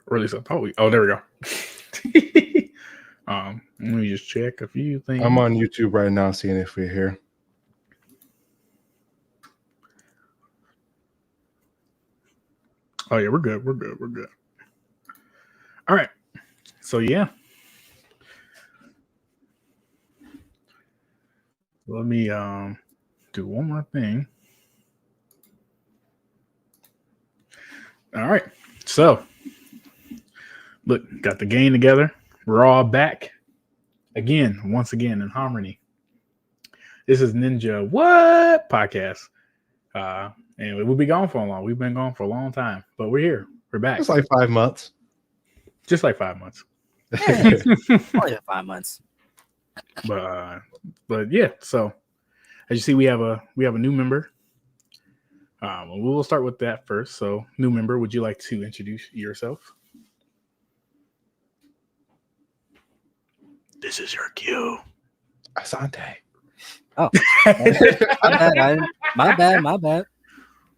Release up. Oh, there we go. Let me just check a few things. I'm on YouTube right now, seeing if we're here. Oh yeah, we're good. We're good. All right. So yeah. Let me do one more thing. All right. So look, got the game together. We're all back once again in harmony. This is Ninja What podcast. And we'll be gone for a long. We've been gone for a long time, but we're here. We're back. It's like 5 months. Just like 5 months. Only 5 months. But yeah. So as you see, we have a new member. We'll start with that first. So, new member, would you like to introduce yourself? This is your cue. Asante. Oh, my bad.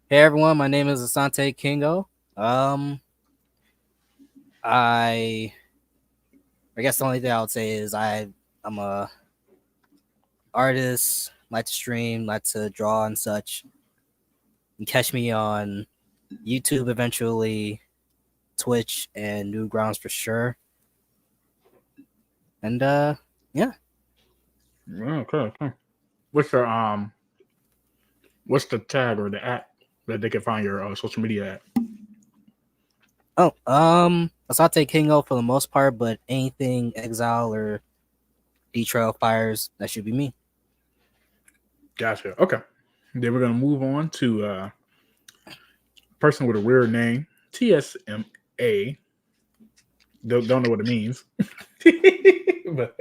Hey everyone, my name is Asante Kingo. I guess the only thing I would say is I'm a artist, like to stream, like to draw and such. You can catch me on YouTube eventually, Twitch, and Newgrounds for sure. And yeah. Okay. What's the tag or the app that they can find your social media at? Oh, Asante Kingo for the most part, but anything Exile or D-Trail Fires, that should be me. Gotcha. Okay. Then we're gonna move on to a person with a weird name, TSMA. Don't know what it means. But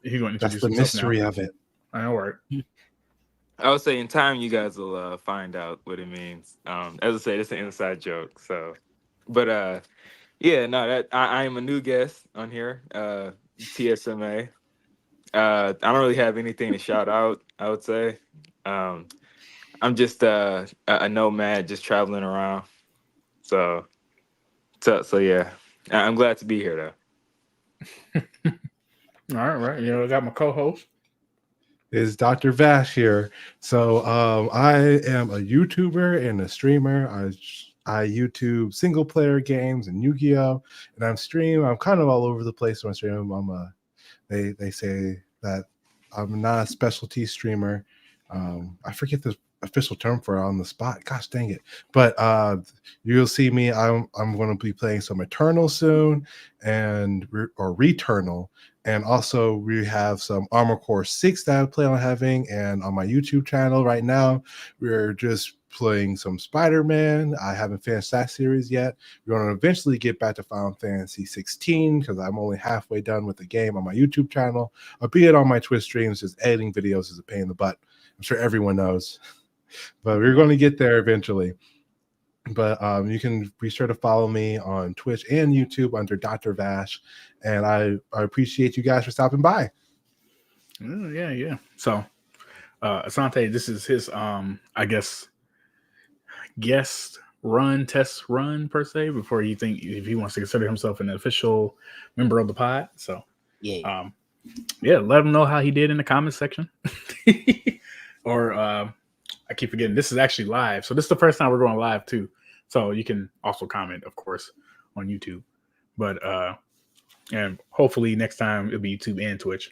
he's going to introduce That's the himself mystery now. of it. All right. I would say in time you guys will find out what it means. As I said, it's an inside joke. So, but yeah, no, that I am a new guest on here. TSMA. I don't really have anything to shout out. I would say, I'm just a nomad, just traveling around. So yeah, I'm glad to be here though. All right. I got my co-host. Is DrVaash here. So I am a YouTuber and a streamer. I YouTube single player games and Yu-Gi-Oh! And I'm kind of all over the place when I stream. They say that I'm not a specialty streamer. I forget the official term for it on the spot. Gosh dang it. But you'll see me. I'm going to be playing some Eternal soon or Returnal. And also we have some Armor Core 6 that I plan on having. And on my YouTube channel right now, we're just playing some Spider-Man. I haven't finished that series yet. We're going to eventually get back to Final Fantasy 16 because I'm only halfway done with the game on my YouTube channel. Albeit on my Twitch streams, just editing videos is a pain in the butt. I'm sure everyone knows. But we're going to get there eventually. But you can be sure to follow me on Twitch and YouTube under DrVaash. And I appreciate you guys for stopping by. Yeah. So, Asante, this is his, I guess, test run per se, before if he wants to consider himself an official member of the pod. So, Yeah. Let him know how he did in the comment section. Or I keep forgetting, this is actually live. So this is the first time we're going live too. So you can also comment, of course, on YouTube. But and hopefully next time it'll be YouTube and Twitch.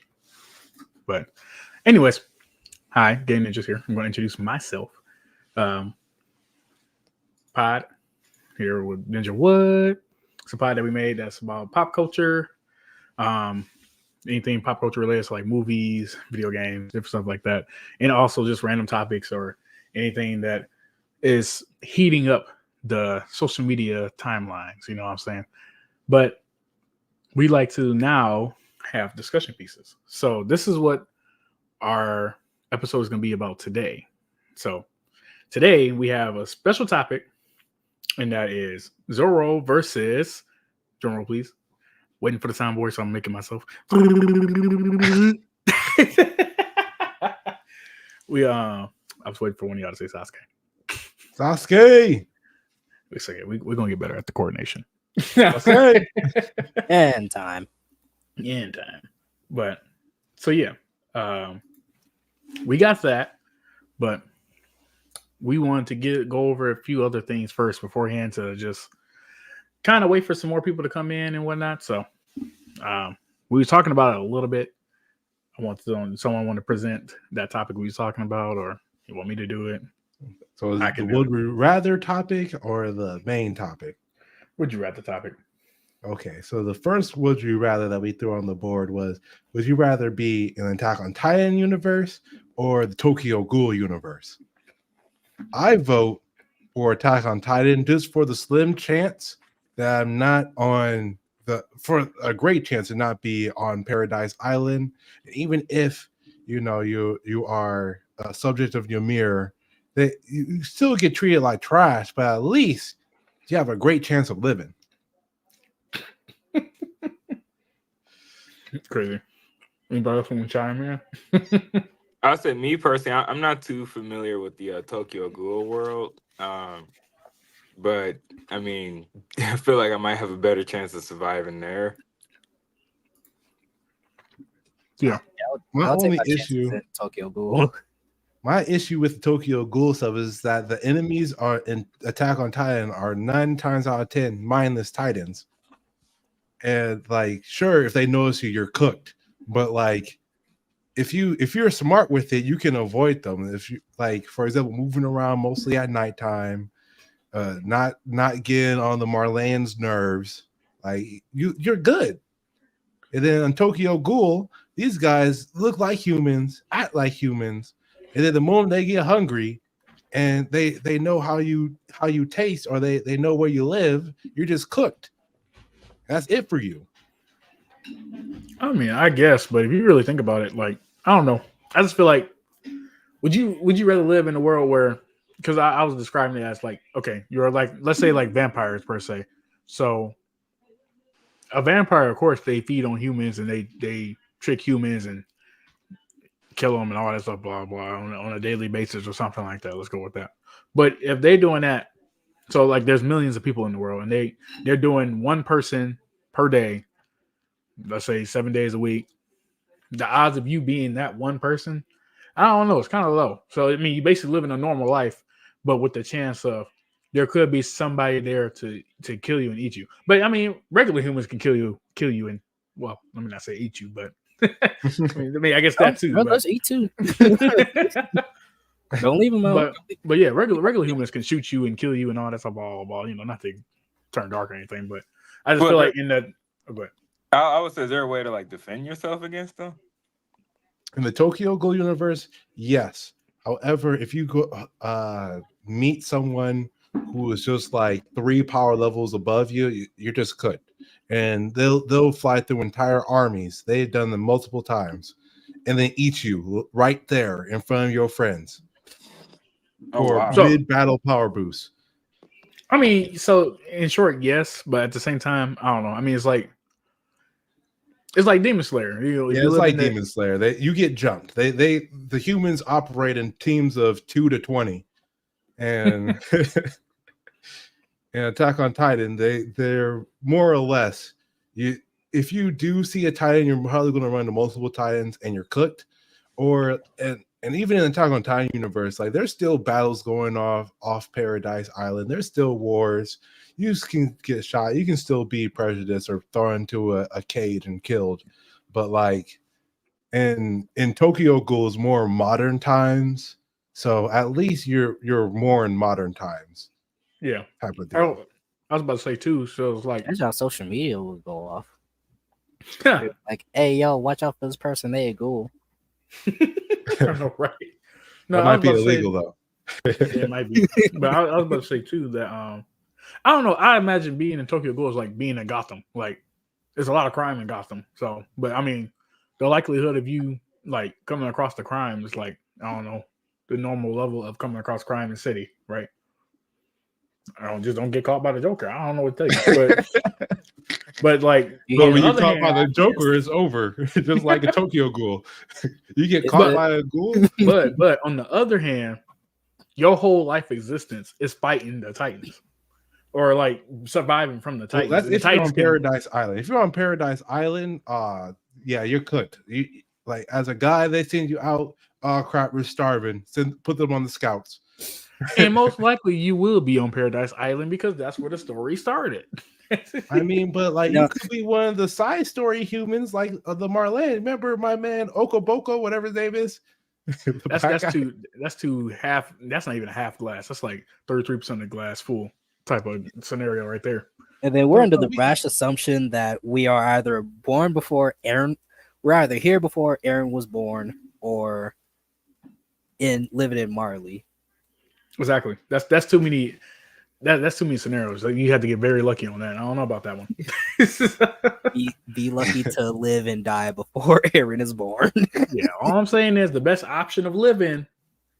But anyways, hi, Gameninjas here. I'm going to introduce myself. Pod here with Ninja What. It's a pod that we made that's about pop culture. Anything pop culture related, so like movies, video games, different stuff like that. And also just random topics or anything that is heating up the social media timelines, you know what I'm saying? But we like to now have discussion pieces. So this is what our episode is going to be about today. So today we have a special topic, and that is Zoro versus, drum roll please. Waiting for the soundboard, so I'm making myself. I was waiting for one of y'all to say Sasuke. Sasuke! We're gonna get better at the coordination. Okay. And time. In time. But so yeah, we got that, but we wanted to go over a few other things first beforehand to just kind of wait for some more people to come in and whatnot. So we were talking about it a little bit. Someone want to present that topic we was talking about, or you want me to do it? So is it the would we rather topic or the main topic? Would you rather topic? Okay, so the first would you rather that we threw on the board was, would you rather be in Attack on Titan universe or the Tokyo Ghoul universe? I vote for Attack on Titan just for the slim chance that I'm not on for a great chance to not be on Paradise Island. Even if you are a subject of your mirror, that you still get treated like trash, but at least you have a great chance of living. Crazy. Anybody else want to chime in? I'll say me personally, I'm not too familiar with the Tokyo Ghoul world, but I mean, I feel like I might have a better chance of surviving there. Yeah. My I'll only take my chances issue, in Tokyo Ghoul. my issue with the Tokyo Ghoul stuff is that the enemies are in Attack on Titan are 9 times out of 10 mindless Titans. And like, sure, if they notice you, you're cooked. But like, if you're smart with it, you can avoid them. If you like, for example, moving around mostly at nighttime, not getting on the Marlene's nerves, like you're good. And then on Tokyo Ghoul, these guys look like humans, act like humans, and then the moment they get hungry and they know how you taste, or they know where you live, you're just cooked. That's it for you. I mean, I guess, but if you really think about it, like, I don't know. I just feel like, would you rather live in a world where, because I was describing it as like, okay, you're like, let's say like vampires per se. So a vampire, of course, they feed on humans and they trick humans and kill them and all that stuff, blah, blah, on a daily basis or something like that. Let's go with that. But if they're doing that, so like there's millions of people in the world and they're doing one person per day, let's say 7 days a week, the odds of you being that one person, I don't know, it's kind of low. So I mean, you basically living a normal life, but with the chance of there could be somebody there to kill you and eat you. But I mean, regular humans can kill you and, well, let me not say eat you, but I mean, I guess that too. Well, let's eat too. Don't leave them out. But yeah, regular humans can shoot you and kill you and all that stuff. Ball, not to turn dark or anything, but I just feel like in that. Oh, go ahead. I would say, is there a way to like defend yourself against them? In the Tokyo Ghoul universe, yes. However, if you go meet someone who is just like 3 power levels above you, you're just cooked. And they'll fly through entire armies. They've done them multiple times, and then eat you right there in front of your friends. Mid-battle power boost. I mean, so in short, yes, but at the same time, I don't know. I mean, it's like Demon Slayer. It's like Demon Slayer. You get jumped. The humans operate in teams of 2 to 20, and in Attack on Titan, they're more or less. If you do see a Titan, you're probably going to run to multiple Titans, and you're cooked. And even in the Attack on Titan universe, like there's still battles going off Paradise Island. There's still wars. You can get shot. You can still be prejudiced or thrown into a cage and killed. But like in Tokyo Ghoul is more modern times. So at least you're more in modern times. Yeah. Type of deal. I was about to say too. So it's like that's how social media would go off. Yeah. Like, hey, yo, watch out for this person. They a ghoul. I know, right? No, that might be illegal though. It might be. But I was about to say too that I don't know. I imagine being in Tokyo Ghoul is like being in Gotham. Like there's a lot of crime in Gotham. So, but I mean, the likelihood of you like coming across the crime is like, I don't know, the normal level of coming across crime in the city, right? Don't get caught by the Joker. I don't know what to tell you. But like, when you caught by the Joker, it's over. Just like a Tokyo Ghoul. You get caught by a ghoul. But on the other hand, your whole life existence is fighting the Titans. or like surviving from the Well, Titans. that's The if you're Titans on can, Paradise Island. If you're on Paradise Island, yeah, you're cooked. You like as a guy, they send you out. Oh crap, we're starving. Put them on the scouts. and most likely you will be on Paradise Island because that's where the story started. I mean, but like No. you could be one of the side story humans, like the Marlene. Remember my man Okoboko, whatever his name is. That's too half. That's not even a half glass. That's like 33% of the glass full type of scenario right there. And then we're under the rash assumption that we are either born before Aaron, we're either here before Aaron was born, or living in Marley. Exactly. That's too many. That's too many scenarios. Like, you had to get very lucky on that. I don't know about that one. Be lucky to live and die before Aaron is born. Yeah, all I'm saying is the best option of living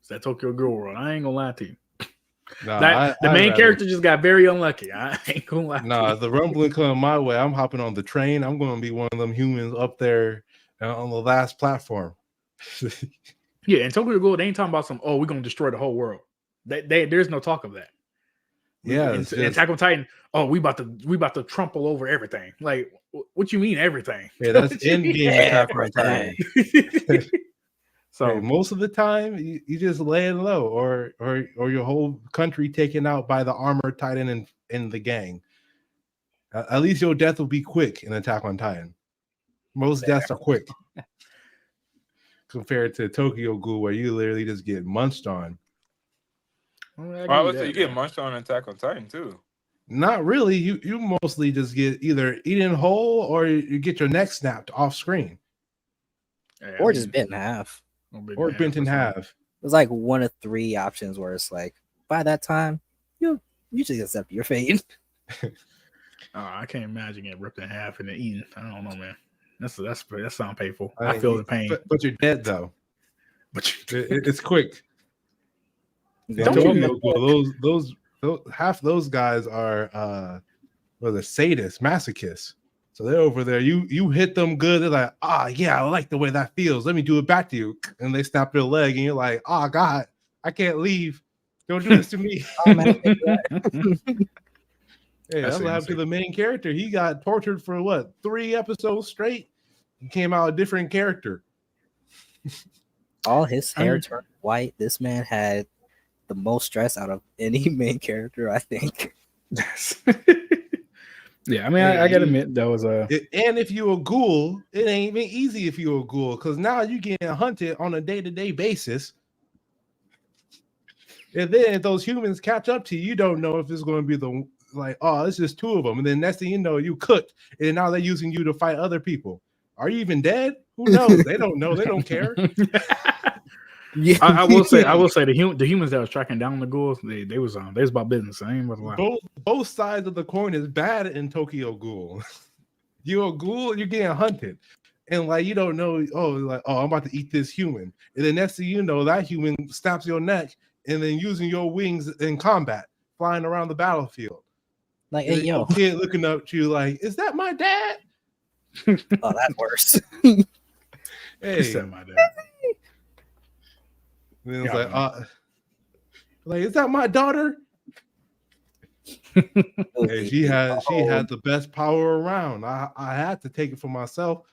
is that Tokyo Ghoul World. I ain't gonna lie to you. No, the main character just got very unlucky. I ain't gonna lie. Nah, the rumbling coming my way. I'm hopping on the train. I'm going to be one of them humans up there on the last platform. Yeah, and Tokyo Ghoul, they ain't talking about we're gonna destroy the whole world. There's no talk of that. Yeah, and Attack on Titan. Oh, we about to trample over everything. Like, what you mean everything? Yeah, that's in game Attack on Titan. So hey, most of the time, you just laying low, or your whole country taken out by the armored Titan in the gang. At least your death will be quick in Attack on Titan. Most deaths are quick compared to Tokyo Ghoul, where you literally just get munched on. I would say you get munched on Attack on Titan too. Not really. You mostly just get either eaten whole or you get your neck snapped off screen. Yeah, or just bent in half. Or bent in half. There's like one of three options where it's like, by that time, you usually accept your fate. I can't imagine getting ripped in half and then eaten. I don't know, man. That sounds painful. I feel the pain. But you're dead though. But it's quick. Don't those half those guys are the sadists, masochists. So they're over there. You hit them good. They're like, yeah, I like the way that feels. Let me do it back to you. And they snap their leg, and you're like, oh God, I can't leave. Don't do this to me. Hey, that's what happened to the main character. He got tortured for what, 3 episodes straight? He came out a different character. All his hair turned white. This man had the most stress out of any main character, I think. Yeah, I mean, I gotta admit that was a. And if you're a ghoul, it ain't even easy if you're a ghoul, because now you're getting hunted on a day-to-day basis. And then if those humans catch up to you, you don't know if it's going to be it's just 2 of them. And then next thing you know, you cooked, and now they're using you to fight other people. Are you even dead? Who knows? They don't know. They don't care. Yeah, I will say the humans that was tracking down the ghouls, they was about business. I ain't about to lie. Both sides of the coin is bad in Tokyo Ghoul. You're a ghoul, you're getting hunted, and like you don't know. I'm about to eat this human, and then next thing you know, that human snaps your neck, and then using your wings in combat, flying around the battlefield. Like, and hey, yo, kid looking up to you like, is that my dad? Oh, that's worse. Hey, Is that my dad? And then it's is that my daughter? Hey, she had the best power around. I had to take it for myself.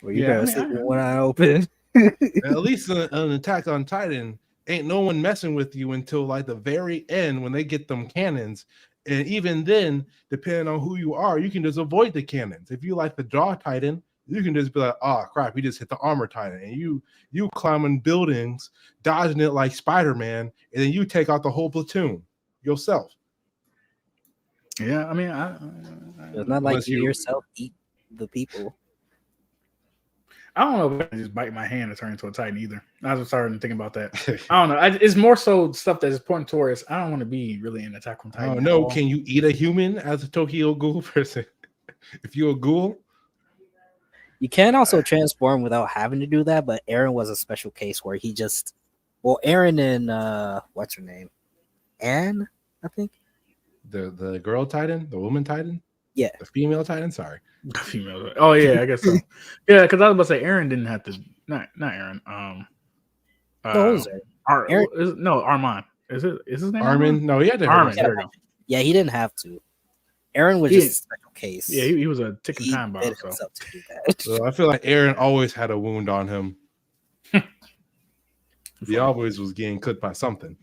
Well, you better sleep with one eye open. At least an Attack on Titan, ain't no one messing with you until like the very end when they get them cannons. And even then, depending on who you are, you can just avoid the cannons. If you like the Jaw Titan, you can just be like, oh crap, we just hit the Armor Titan, and you climbing buildings, dodging it like Spider-Man, and then you take out the whole platoon yourself. Yeah, I mean, it's not like you yourself eat the people. I don't know if I can just bite my hand and turn into a Titan either. I was starting to think about that. I don't know. It's more so stuff that is pointing towards. I don't want to be really in Attack on Titan. Oh no, can you eat a human as a Tokyo Ghoul person? If you're a ghoul, you can also transform without having to do that. But Aaron was a special case where he just, Aaron and what's her name, Anne, I think. The girl Titan, the woman Titan. Yeah, the female Titan. Sorry. Female. Oh yeah, I guess so. Yeah, because I was about to say Aaron didn't have to. Not Aaron. Aaron. Armand. Is his name Armin? No, he had to hurt Armin. himself. There we go. Yeah, he didn't have to. Aaron was He just a special case. Yeah, he was a ticking He time bomb. did So himself to do that. So I feel like Aaron always had a wound on him. He always was getting cooked by something.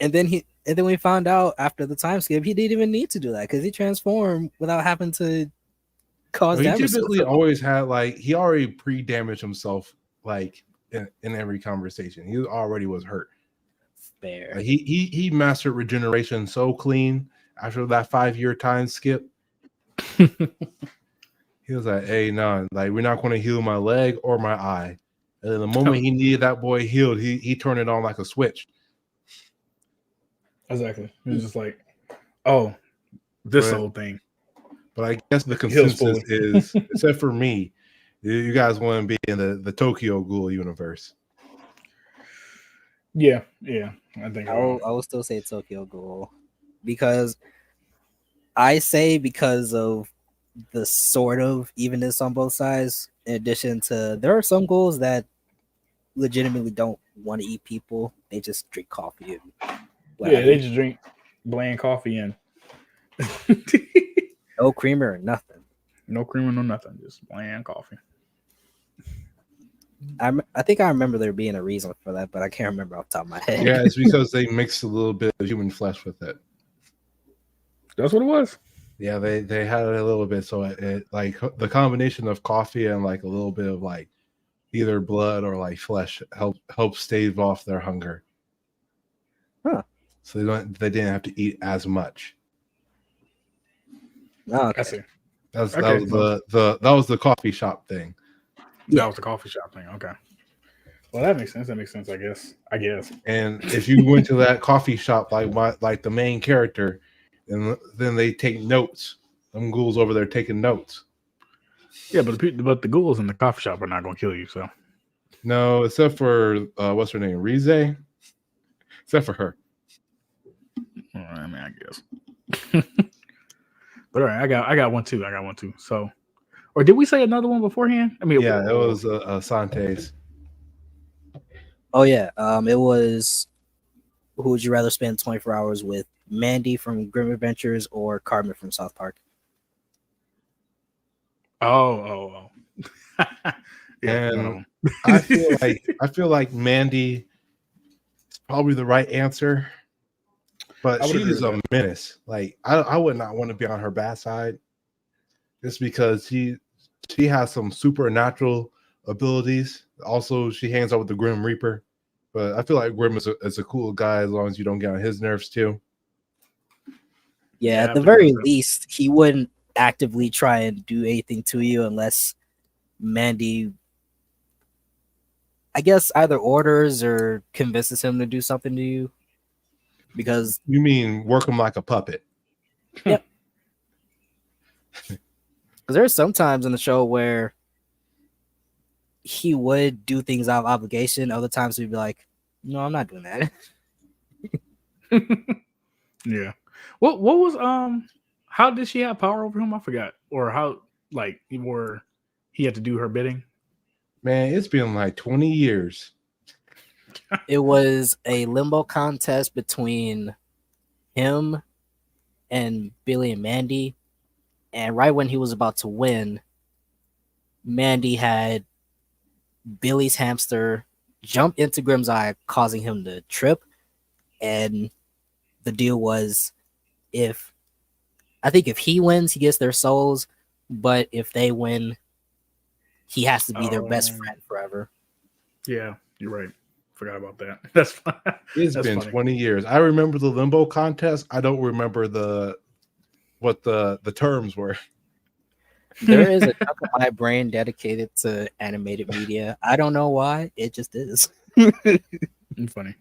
And then we found out after the time skip, he didn't even need to do that because he transformed without having to cause He damage. typically always had like he already pre-damaged himself like in every conversation. He already was hurt. Fair. Like, he mastered regeneration so clean after that 5-year time skip. He was like, "Hey, no, like we're not going to heal my leg or my eye." And then the moment he needed that boy healed, he turned it on like a switch. exactly, he was just like, "Oh, this whole thing." But I guess the consensus is, except for me, you guys want to be in the Tokyo Ghoul universe. Yeah, I think I will still say Tokyo Ghoul because of the sort of evenness on both sides. In addition to, there are some ghouls that legitimately don't want to eat people; they just drink coffee. They just drink bland coffee and no creamer or nothing. No creamer, no nothing, just bland coffee. I think I remember there being a reason for that, but I can't remember off the top of my head. Yeah, it's because they mixed a little bit of human flesh with it. That's what it was. Yeah, they had it a little bit, so it like the combination of coffee and like a little bit of like either blood or like flesh help stave off their hunger. Huh. So they didn't have to eat as much. Oh, okay. I see. That was the coffee shop thing. That was the coffee shop thing. Okay. Well, that makes sense. I guess. And if you went to that coffee shop like the main character, and then they take notes. Them ghouls over there taking notes. Yeah, but the ghouls in the coffee shop are not going to kill you. So no, except for what's her name, Rize. Except for her. I mean, I guess. But all right, I got one too. So, or did we say another one beforehand? I mean, yeah, it was Asante's. Oh yeah, it was. Who would you rather spend 24 hours with, Mandy from Grim Adventures or Carmen from South Park? Oh. Yeah, and I feel like Mandy is probably the right answer, but she is a menace. Like I would not want to be on her bad side, just because she has some supernatural abilities. Also, she hangs out with the Grim Reaper, but I feel like Grim is a cool guy as long as you don't get on his nerves too. Yeah, at the very least, he wouldn't actively try and do anything to you unless Mandy, I guess, either orders or convinces him to do something to you. Because you mean work him like a puppet? Yep. Because there's some times in the show where he would do things out of obligation. Other times he'd be like, "No, I'm not doing that." Yeah. What was how did she have power over him? I forgot. Or how he had to do her bidding? Man, it's been like 20 years. It was a limbo contest between him and Billy and Mandy. And right when he was about to win, Mandy had Billy's hamster jump into Grim's eye, causing him to trip. And the deal was, if he wins, he gets their souls. But if they win, he has to be their best friend forever. Yeah, you're right. Forgot about that. That's fine. It's been 20 years. I remember the limbo contest. I don't remember what the terms were. There is a chunk of my brain dedicated to animated media. I don't know why. It just is. Funny.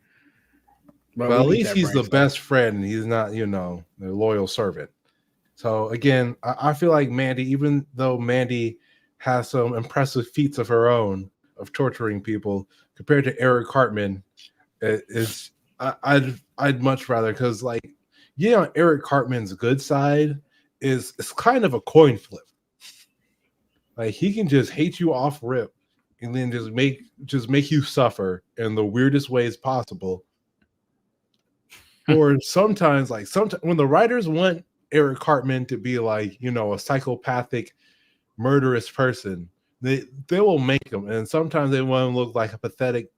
Well, at least he's the best friend. He's not, the loyal servant. So again, I feel like Mandy, even though Mandy has some impressive feats of her own of torturing people, compared to Eric Cartman, I'd much rather, because Eric Cartman's good side is kind of a coin flip. Like, he can just hate you off rip and then just make you suffer in the weirdest ways possible. or sometimes when the writers want Eric Cartman to be like, a psychopathic, murderous person, they will make him, and sometimes they want to look like a pathetic,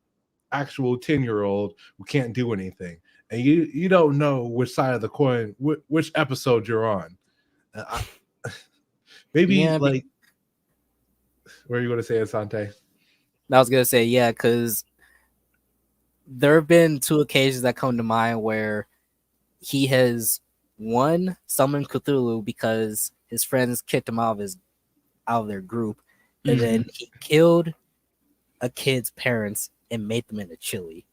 actual 10-year-old who can't do anything, and you don't know which side of the coin, which episode you're on. Maybe like, what are you going to say, Asante? I was gonna say because there have been 2 occasions that come to mind where he has summoned Cthulhu because his friends kicked him out of their group, and then he killed a kid's parents and made them into chili.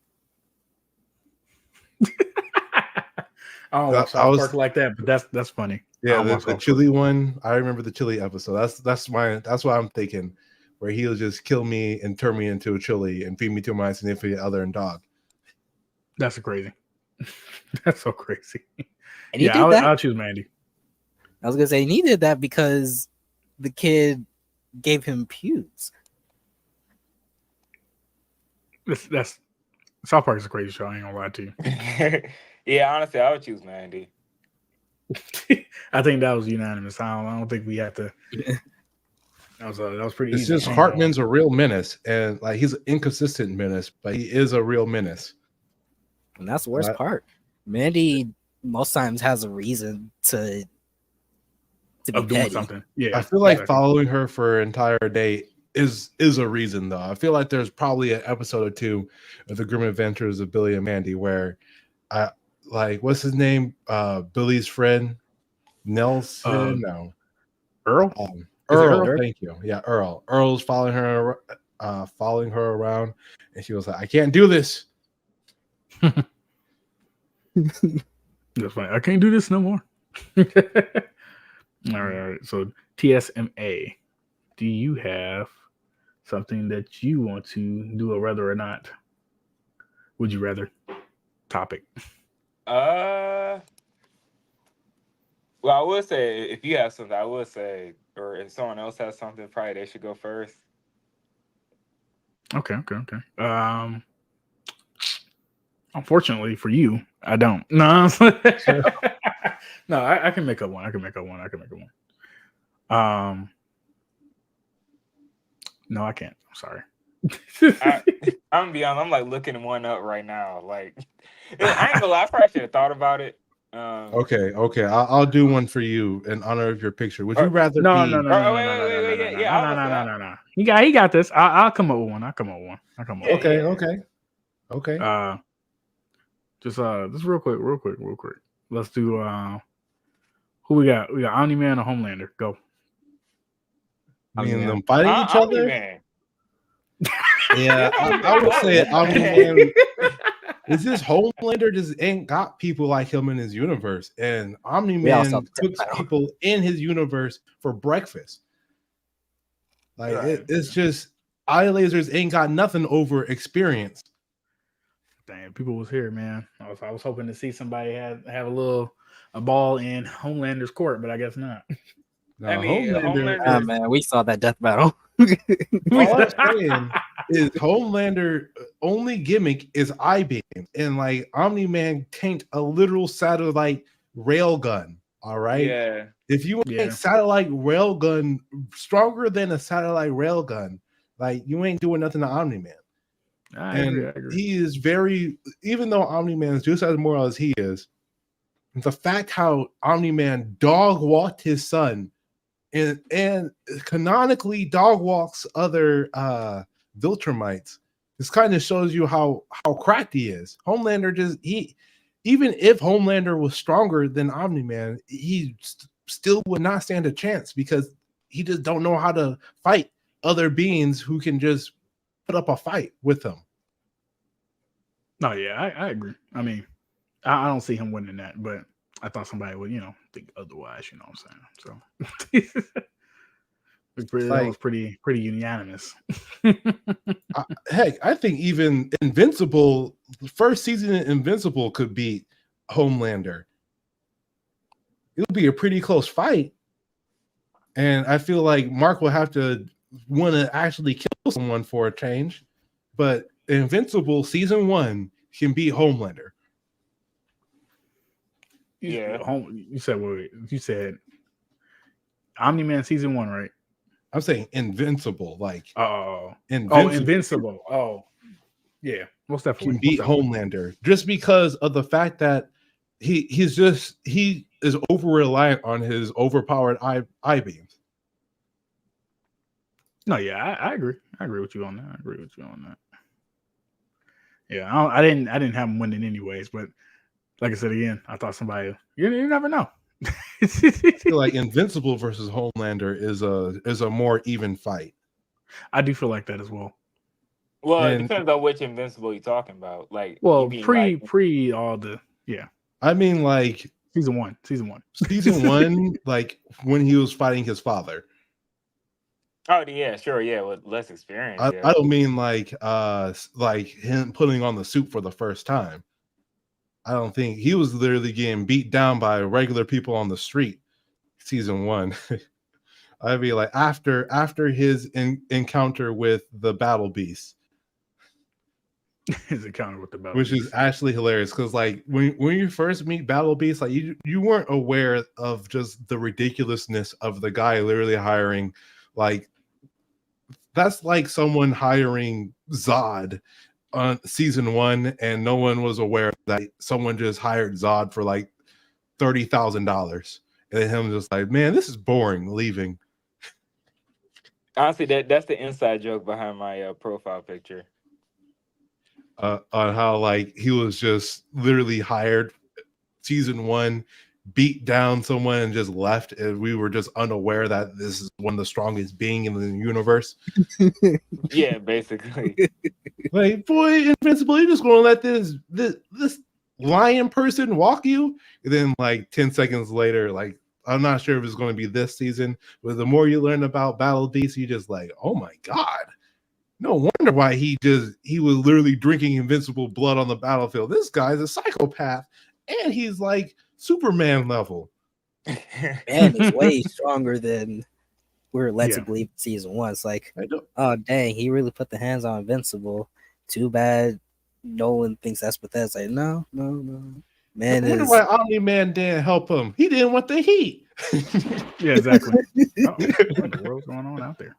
I don't watch South Park like that, but that's funny. Yeah, the chili one. I remember the chili episode. That's what I'm thinking, where he'll just kill me and turn me into a chili and feed me to my significant other and dog. That's crazy. That's so crazy. And he did that. I'll choose Mandy. I was gonna say he did that because the kid gave him pubes. That's South Park is a crazy show. I ain't gonna lie to you. Yeah, honestly, I would choose Mandy. I think that was unanimous. I don't think we have to. That was pretty easy. It's just Hartman's a real menace, and like he's an inconsistent menace, but he is a real menace. And that's the worst part. Mandy most times has a reason to be doing petty. something. Yeah, I feel like following her for an entire day is a reason, though. I feel like there's probably an episode or 2 of the Grim Adventures of Billy and Mandy where what's his name? Billy's friend, Nelson? No. Earl? Earl, thank you. Yeah, Earl. Earl's following her around, and she was like, I can't do this. That's fine. I can't do this no more. All right. So TSMA, do you have something that you want to do, a rather or not? Would you rather topic? Well, I would say if you have something, I would say, or if someone else has something, probably they should go first. Okay. Unfortunately for you, I don't. No, no, I can make up one. No, I can't. I'm sorry. I'm gonna be honest. I'm like looking one up right now. Like, I ain't gonna lie. I probably should have thought about it. Okay. I'll do one for you in honor of your picture. Would you rather? No. Yeah. He got this. I'll come up with one. Okay. Just real quick. Let's do who we got? We got Omni-Man or Homelander. Go. I mean, them fighting each other. Man. Yeah, I would say Omni-Man. Is this Homelander just ain't got people like him in his universe, and Omni-Man cooks people in his universe for breakfast. Like it's just eye lasers ain't got nothing over experience. Damn, people was here, man. I was hoping to see somebody have a ball in Homelander's court, but I guess not. No, I mean, Homelander. Man, we saw that death battle. All I'm saying is Homelander only gimmick is eye beams, and like Omni-Man tanked a literal satellite railgun. All right. Yeah. If you ain't satellite railgun stronger than a satellite railgun, like you ain't doing nothing to Omni-Man. I agree. He is even though Omni-Man is just as moral as he is, the fact how Omni-Man dog walked his son and canonically dog walks other Viltrumites, this kind of shows you how cracked he is. Homelander even if Homelander was stronger than Omni-Man, he still would not stand a chance because he just don't know how to fight other beings who can just put up a fight with him. No, yeah, I agree. I mean, I don't see him winning that, but I thought somebody would, think otherwise. You know what I'm saying? So that was pretty unanimous. Heck, I think even Invincible, the first season of Invincible could beat Homelander. It'll be a pretty close fight, and I feel like Mark will have to want to actually kill someone for a change, but Invincible season 1 can beat Homelander. You said wait. You said Omni-Man season 1, right? I'm saying Invincible, like Invincible. Oh, yeah, most definitely. Can beat Homelander just because of the fact that he is over reliant on his overpowered eye beams. No, yeah, I agree. I agree with you on that. Yeah, I didn't have him winning anyways, but like I said again, I thought somebody you never know. I feel like Invincible versus Homelander is a more even fight. I do feel like that as well. Well, it depends on which Invincible you're talking about. Like, well, pre all the I mean, like season one, like when he was fighting his father. Oh yeah, sure, yeah, with less experience. I don't mean like him putting on the suit for the first time. I don't think he was literally getting beat down by regular people on the street. Season 1. I'd be like after his encounter with the Battle Beast. His encounter with the Battle Which Beast. is actually hilarious because like when you first meet Battle Beast, like you weren't aware of just the ridiculousness of the guy literally hiring, like that's like someone hiring Zod on season 1 and no one was aware that someone just hired Zod for like $30,000 and then him just like, man, this is boring, leaving. Honestly, that's the inside joke behind my profile picture. On how like he was just literally hired season 1, beat down someone and just left, and we were just unaware that this is one of the strongest being in the universe. Yeah, basically. Like, boy, Invincible, you're just gonna let this lion person walk you? And then like 10 seconds later, like I'm not sure if it's going to be this season, but the more you learn about Battle Beast, you just like, oh my god, no wonder why he was literally drinking Invincible blood on the battlefield. This guy's a psychopath, and he's like Superman level. Man is way stronger than we were led to believe in season 1. It's like, oh dang, he really put the hands on Invincible. Too bad no one thinks that's pathetic. It's like, no. Man, I wonder why Omni-Man didn't help him. He didn't want the heat. Yeah, exactly. What in the world's going on out there?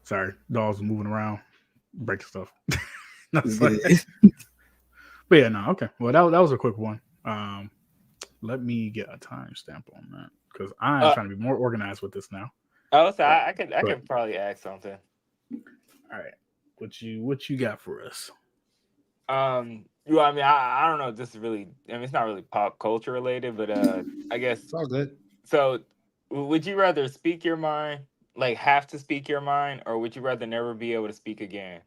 Sorry, dogs moving around, breaking stuff. But yeah, no, okay. Well, that was a quick one. Let me get a timestamp on that because I'm trying to be more organized with this now. Oh, so I could probably add something. All right, what you got for us? Well, I mean, I don't know if this is really. I mean, it's not really pop culture related, but I guess it's all good. So, would you rather speak your mind, like have to speak your mind, or would you rather never be able to speak again?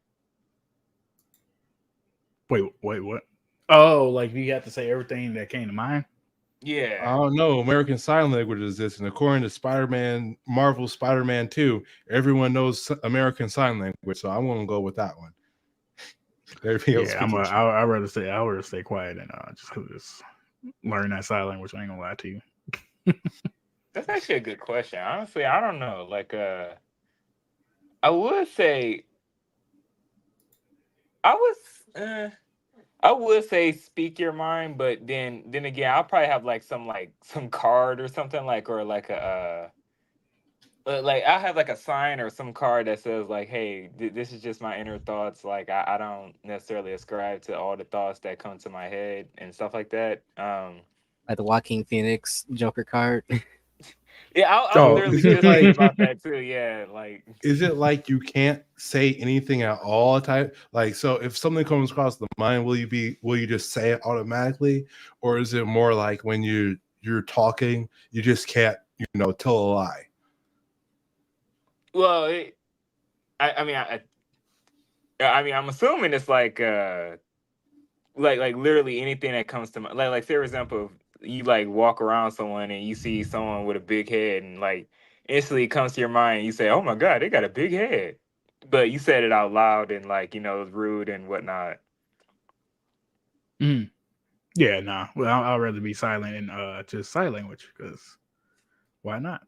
Wait, what? Oh, like you have to say everything that came to mind? Yeah. I don't know. American Sign Language exists, and according to Marvel Spider-Man 2, everyone knows American Sign Language, so I'm going to go with that one. I'd rather stay quiet and just learn that sign language. I ain't gonna lie to you. That's actually a good question. Honestly, I don't know. Like, I would say speak your mind, but then again, I'll probably have like some card or something or like a like I have like a sign or some card that says like, hey, this is just my inner thoughts. Like I don't necessarily ascribe to all the thoughts that come to my head and stuff like that. Like the Joaquin Phoenix Joker card. Yeah, I'll literally just think about that too. Yeah, like is it like you can't say anything at all type? Like, so if something comes across the mind, will you just say it automatically, or is it more like when you're talking, you just can't tell a lie? Well, I mean, I'm assuming it's like literally anything that comes to mind. Like say for example, you like walk around someone and you see someone with a big head and like instantly it comes to your mind and you say, oh my god, they got a big head, but you said it out loud and like it was rude and whatnot. Yeah, nah. Well, I'd rather be silent and just sign language because why not?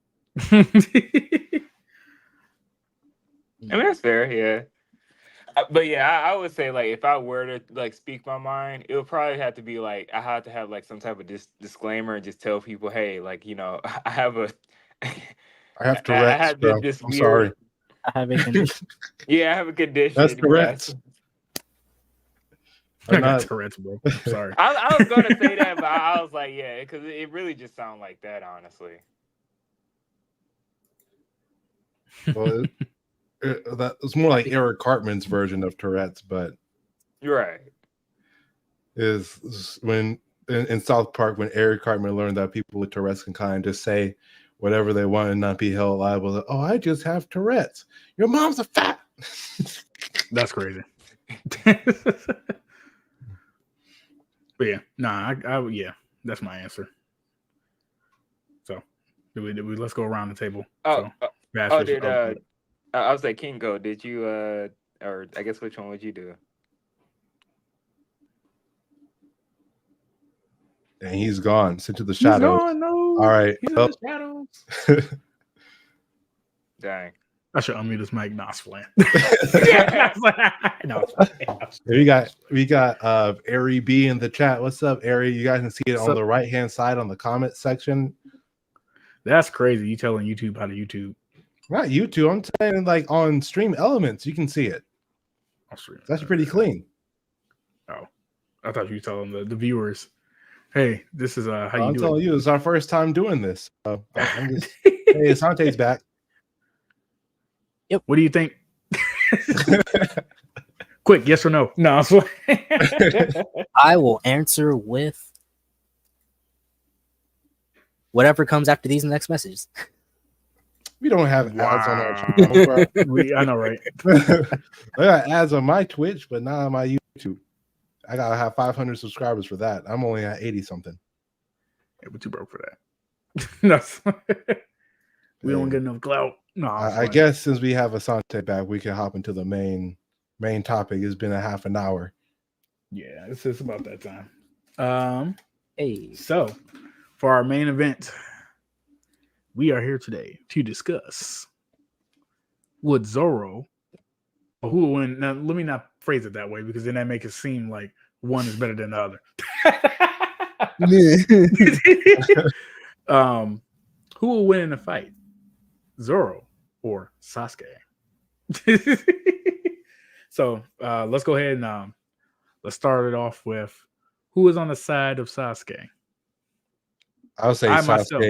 I mean, that's fair, yeah. But yeah, I would say like if I were to like speak my mind, it would probably have to be like I have to have like some type of disclaimer and just tell people, hey, like I have a, I have I Tourette's, have bro. this I'm weird, sorry. I have a condition. yeah, I have a That's condition. Tourette's. I I'm got not. Tourette's, bro. I'm sorry. I was gonna say that, but I was like, yeah, because it really just sounds like that, honestly. Well, that was more like Eric Cartman's version of Tourette's, but You're right. is when in South Park when Eric Cartman learned that people with Tourette's can kind of just say whatever they want and not be held liable. Like, oh, I just have Tourette's. Your mom's a fat. That's crazy. But yeah, nah, yeah, that's my answer. So, do we let's go around the table. Oh, So, oh, did I was like Kingo, did you or I guess which one would you do? And he's gone, sent to the he's shadows. gone, no. All right. He's Well, in the shadows. Dang. I should unmute this mic. Nah, it's playing. No, we got Ari B in the chat. What's up, Ari? You guys can see it on the right hand side on the comment section. That's crazy. You telling YouTube how to YouTube? Not YouTube. I'm saying like on Stream Elements, you can see it. That's pretty clean. Oh, I thought you were telling the viewers, hey, this is how you I'm do telling it. you, it's our first time doing this. I'm just, hey, Asante's back. Yep. What do you think? Quick, yes or no? No. I will answer with whatever comes after these next messages. We don't have ads on our channel. I know, right? I got ads on my Twitch, but not on my YouTube. I gotta have 500 subscribers for that. I'm only at 80 something. Yeah, we're too broke for that. No, we don't get enough clout. No, I guess since we have Asante back, we can hop into the main topic. It's been a half an hour. Yeah, it's about that time. Hey, so for our main event, we are here today to discuss would Zoro or who will win. Now, let me not phrase it that way because then that makes it seem like one is better than the other. Who will win in a fight, Zoro or Sasuke? So let's go ahead and let's start it off with who is on the side of Sasuke. I would say Sasuke myself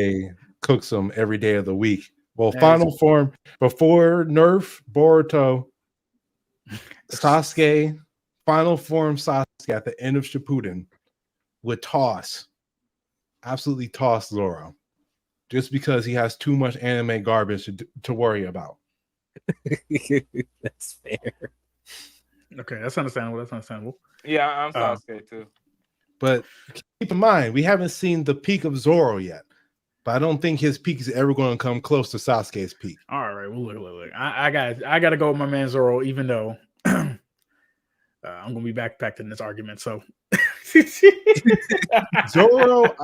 cooks them every day of the week. Well, final form before nerf Boruto, Sasuke, final form Sasuke at the end of Shippuden would absolutely toss Zoro, just because he has too much anime garbage to worry about. that's fair. Okay, that's understandable. Yeah, I'm Sasuke too. But keep in mind, we haven't seen the peak of Zoro yet. But I don't think his peak is ever going to come close to Sasuke's peak. All right, well, look. I got to go with my man Zoro, even though I'm going to be backpacked in this argument. So Zoro,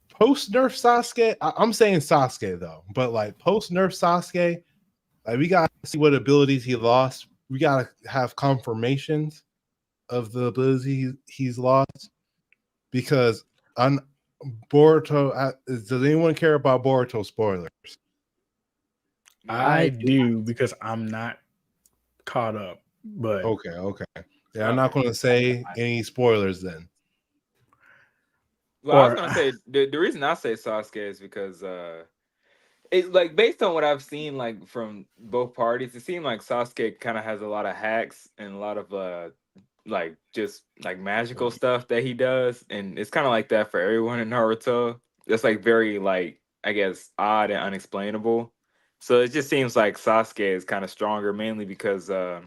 post nerf Sasuke, I'm saying Sasuke though, but like post nerf Sasuke, like we got to see what abilities he lost. We got to have confirmations of the abilities he's lost, because Boruto, does anyone care about Boruto spoilers? I do, because I'm not caught up. But okay. Yeah, I'm not going to say any spoilers then. Well, I was gonna say the reason I say Sasuke is because it's like based on what I've seen like from both parties, it seemed like Sasuke kind of has a lot of hacks and a lot of like just like magical stuff that he does, and it's kind of like that for everyone in Naruto. It's like very like I guess odd and unexplainable. So it just seems like Sasuke is kind of stronger, mainly because I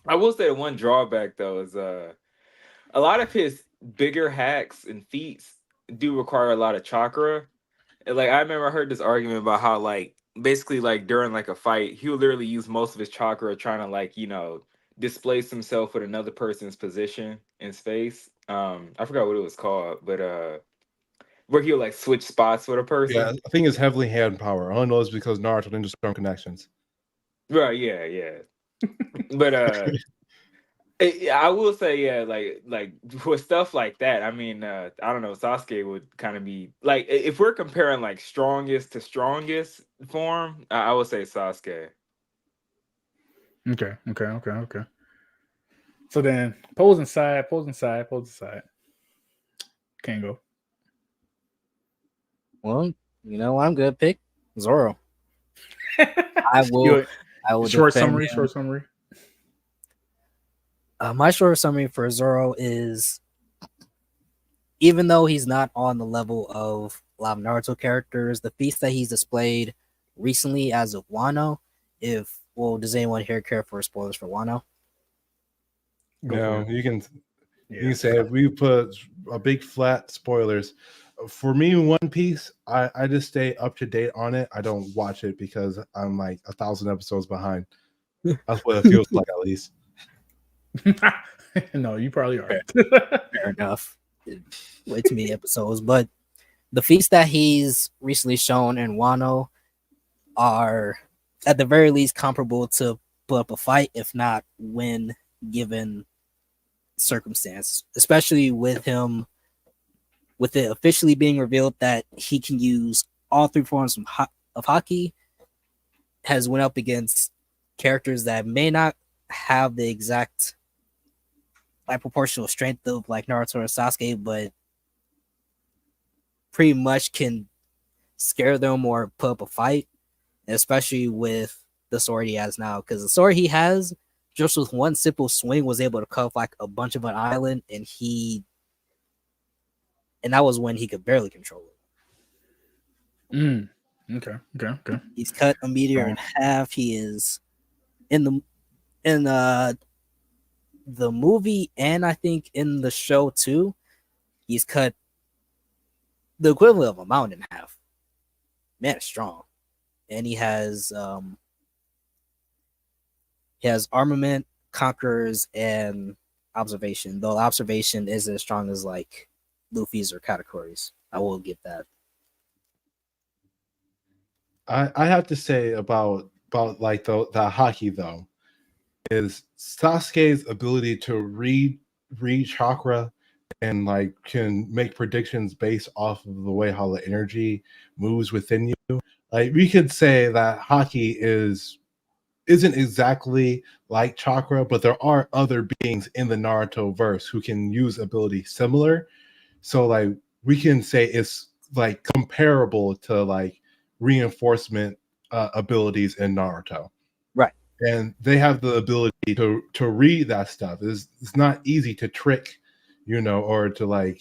will say the one drawback though is a lot of his bigger hacks and feats do require a lot of chakra. And, like I remember I heard this argument about how like basically like during like a fight, he would literally use most of his chakra trying to like, displace himself with another person's position in space. I forgot what it was called, but where he'll like switch spots with a person. Yeah, I think it's heavily hand power. I don't know it's because Naruto Ninja Storm connections. Right, yeah. But I will say, yeah, like for stuff like that. I mean, I don't know. Sasuke would kind of be like, if we're comparing like strongest to strongest form, I would say Sasuke. Okay. So then, posing side. Kingo. Well, I'm gonna pick Zoro. I will. You- I will Short defend summary. him. Short summary. My short summary for Zoro is, even though he's not on the level of a lot of Naruto characters, the feats that he's displayed recently as of Wano, does anyone here care for spoilers for Wano? Go No, for it. you can Yeah. say if we put a big flat spoilers. For me, One Piece, I just stay up to date on it. I don't watch it because I'm like 1,000 episodes behind. That's what it feels like, at least. No, you probably are. Fair enough. Way too many episodes, but the feats that he's recently shown in Wano are at the very least comparable to put up a fight, if not win, given circumstance. Especially with him, with it officially being revealed that he can use all three forms of hockey, has went up against characters that may not have the exact like proportional strength of like Naruto or Sasuke, but pretty much can scare them or put up a fight, especially with the sword he has now. Because the sword he has, just with one simple swing, was able to cut off like a bunch of an island, and that was when he could barely control it. Okay. He's cut a meteor in half. He is in the movie, and I think in the show too, he's cut the equivalent of a mountain in half. Man is strong. And he has armament, conquerors, and observation. Though observation isn't as strong as like Luffy's or Katakuri's. I will give that. I have to say about like the hockey though, is Sasuke's ability to read chakra and like can make predictions based off of the way how the energy moves within you. Like we could say that hockey isn't exactly like chakra, but there are other beings in the Naruto verse who can use ability similar. So like we can say it's like comparable to like reinforcement abilities in Naruto. Right. And they have the ability to read that stuff. It's not easy to trick, or to like,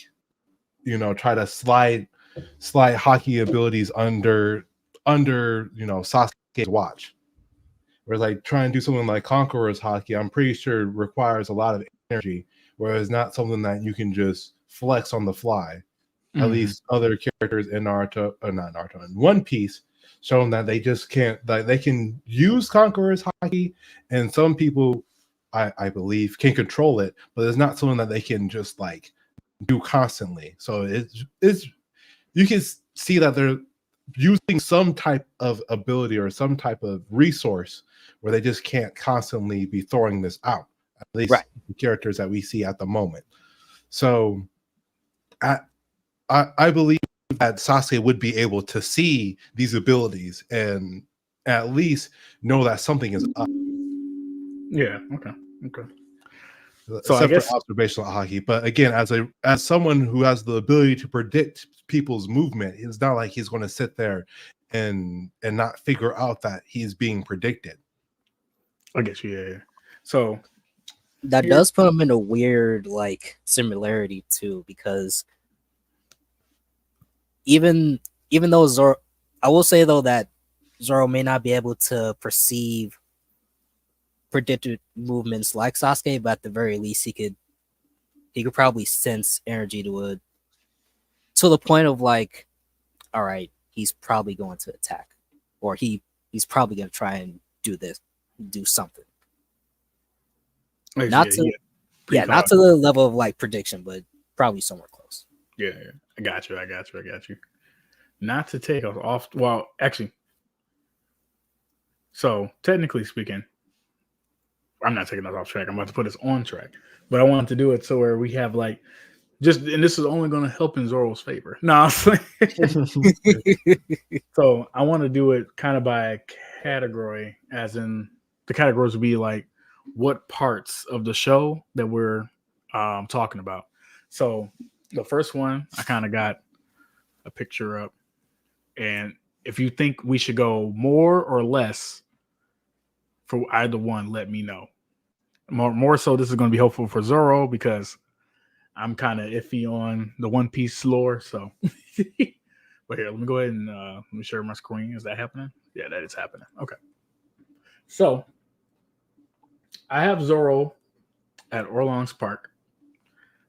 try to slide hockey abilities under Sasuke's watch. Whereas like trying to do something like Conqueror's hockey, I'm pretty sure requires a lot of energy, whereas not something that you can just flex on the fly. At least other characters in Naruto, or not Naruto, in One Piece, showing that they just can't, like they can use Conqueror's hockey, and some people, I believe, can control it, but it's not something that they can just like do constantly. So it's you can see that they're using some type of ability or some type of resource where they just can't constantly be throwing this out, at least the characters that we see at the moment. So I believe that Sasuke would be able to see these abilities and at least know that something is up. Yeah. Okay. So except for observational hockey, but again, as someone who has the ability to predict people's movement, it's not like he's going to sit there and not figure out that he's being predicted. I guess yeah. So that does put him in a weird like similarity too, because even though Zoro, I will say though that Zoro may not be able to perceive predicted movements like Sasuke, but at the very least he could probably sense energy to the point of like, all right, he's probably going to attack, or he's probably going to try and do something. Not to the level of like prediction, but probably somewhere close. Yeah, I got you. Not to take us off. Well, actually, so technically speaking, I'm not taking us off track. I'm about to put us on track. But I wanted to do it so where we have like just, and this is only going to help in Zoro's favor. No, so I want to do it kind of by category, as in the categories would be like what parts of the show that we're talking about. So the first one, I kind of got a picture up, and if you think we should go more or less for either one, let me know. More so, this is going to be helpful for Zoro because I'm kind of iffy on the One Piece lore. So, but here, let me go ahead and let me share my screen. Is that happening? Yeah, that is happening. Okay. So, I have Zoro at Orlong's Park.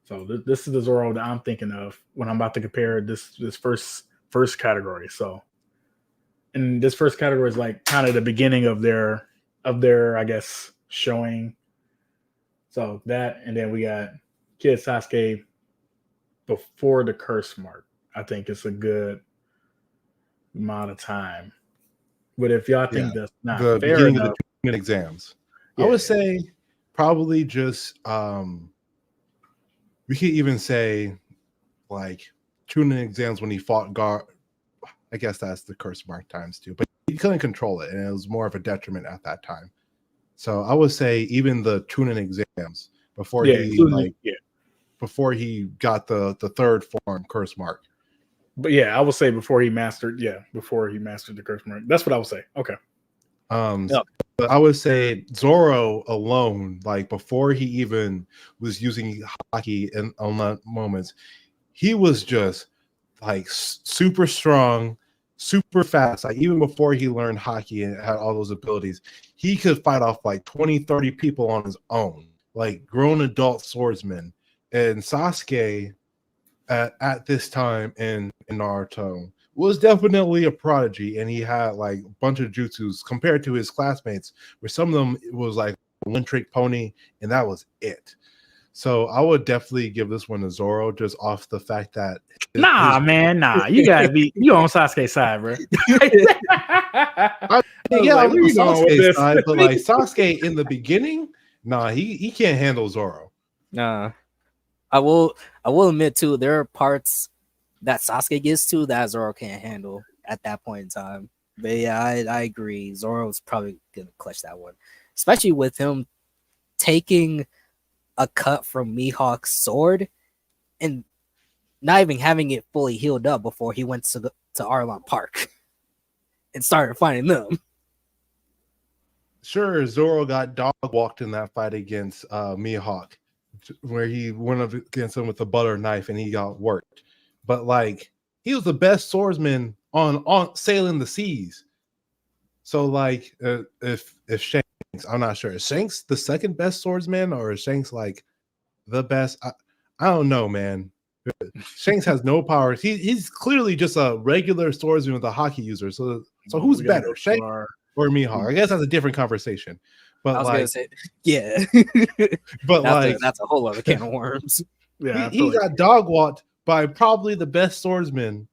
So this is the Zoro that I'm thinking of when I'm about to compare this first category. So, and this first category is like kind of the beginning of their I guess showing. So that, and then we got Kid Sasuke before the curse mark. I think it's a good amount of time. But if y'all think that's not the fair beginning enough, of the tournament exams, yeah. I would say probably just we could even say like tuning exams when he fought Gar. I guess that's the curse mark times too, but he couldn't control it, and it was more of a detriment at that time. So I would say even the tuning exams before before he got the third form curse mark. But yeah, I would say before he mastered the curse mark. That's what I would say. Okay. But I would say Zoro alone, like before he even was using hockey on that moments, he was just like super strong, super fast. Like even before he learned hockey and had all those abilities, he could fight off like 20, 30 people on his own, like grown adult swordsmen. And Sasuke at this time in Naruto was definitely a prodigy, and he had like a bunch of jutsus compared to his classmates, where some of them it was like one trick pony, and that was it. So I would definitely give this one to Zoro just off the fact that you gotta be on Sasuke's side, bro. Yeah, I'm on Sasuke's side, but like Sasuke in the beginning, he can't handle Zoro. Nah, I will admit too, there are parts that Sasuke gets to that Zoro can't handle at that point in time. But yeah, I agree. Zoro's probably gonna clutch that one, especially with him taking a cut from Mihawk's sword and not even having it fully healed up before he went to Arlong Park and started fighting them. Sure, Zoro got dog walked in that fight against Mihawk, where he went up against him with the butter knife and he got worked. But like he was the best swordsman on sailing the seas. So like if Shanks, I'm not sure, is Shanks the second best swordsman or is Shanks like the best? I don't know, man. Shanks has no powers. He's clearly just a regular swordsman with a hockey user. So who's better, Shanks or Mihawk? I guess that's a different conversation. But I was gonna say, yeah. But that's a whole other can of worms. Yeah, he got dog walked by probably the best swordsman.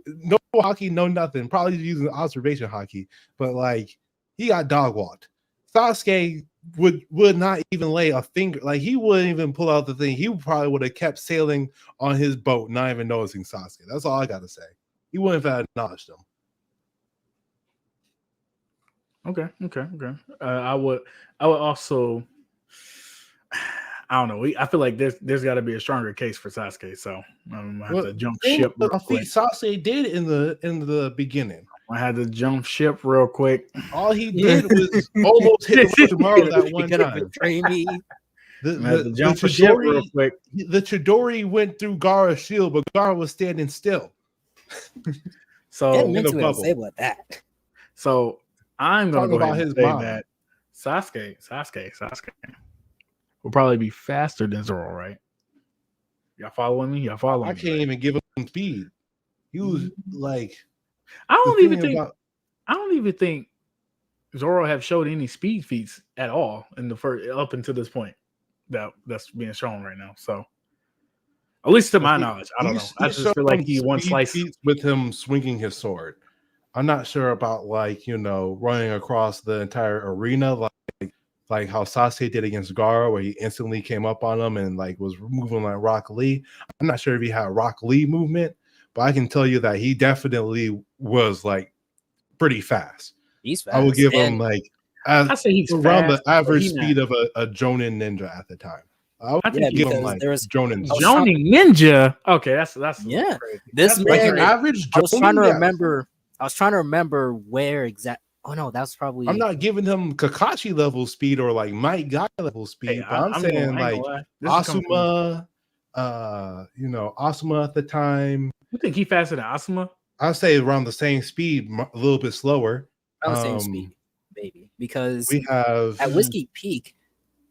No hockey, no nothing. Probably using observation hockey, but like he got dog walked. Sasuke would not even lay a finger. Like he wouldn't even pull out the thing. He probably would have kept sailing on his boat, not even noticing Sasuke. That's all I got to say. He wouldn't have acknowledged him. Okay. I would also. I don't know. I feel like there's got to be a stronger case for Sasuke, so I'm gonna have to jump ship. A feat Sasuke did in the beginning. I had to jump ship real quick. All he did was almost hit Orochimaru that one time. Betray me. The Chidori went through Gaara's shield, but Gaara was standing still. So in the bubble. Say about that. So I'm gonna go ahead and say that Sasuke will probably be faster than Zoro, right? Y'all following me? I can't even give him speed. He was like, I don't even think Zoro have showed any speed feats at all in the first up until this point that's being shown right now. So at least to my knowledge, I don't know. I just feel like he one slice with him swinging his sword. I'm not sure about running across the entire arena. Like like how Sasuke did against Gaara, where he instantly came up on him and like was moving like Rock Lee. I'm not sure if he had Rock Lee movement, but I can tell you that he definitely was like pretty fast. He's fast. I would give him like I say he's around fast, the average but he speed of a Jonin ninja at the time. I would think give him because like there was- Jonin. Jonin Ninja. Okay, that's Yeah. crazy. This That's Like man- an crazy. average I was trying to Jonin, yeah. remember. I was trying to remember where exact. Oh no, that's probably. I'm not giving him Kakashi level speed or like Might Guy level speed, Hey, but I'm I saying ain't gonna like lie. This is coming from- Asuma, Asuma at the time. You think he faster than Asuma? I'd say around the same speed, a little bit slower. Around the same speed, baby. Because We have at Whiskey Peak,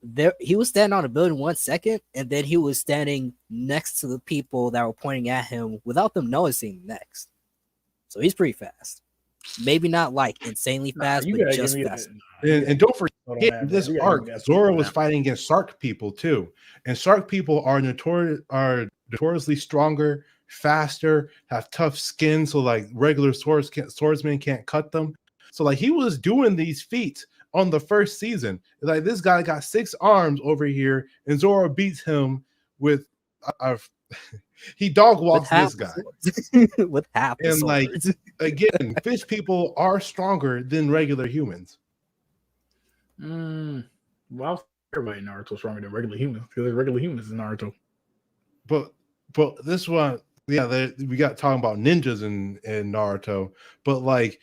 there he was standing on a building 1 second, and then he was standing next to the people that were pointing at him without them noticing next. So he's pretty fast. Maybe not like insanely fast, You but gotta just give me fast. and don't forget Hold on, man. this You gotta arc. give me that Zoro speed was now. fighting against Shark people too, and Shark people are notoriously stronger, faster, have tough skin, so like regular swordsmen can't cut them. So like he was doing these feats on the first season. Like this guy got 6 arms over here, and Zoro beats him with he dog walks this guy. With half the And like swords. again, fish people are stronger than regular humans. Well, everybody in Naruto is stronger than regular humans because there's regular humans in Naruto. But this one, yeah, we got talking about ninjas in Naruto, but like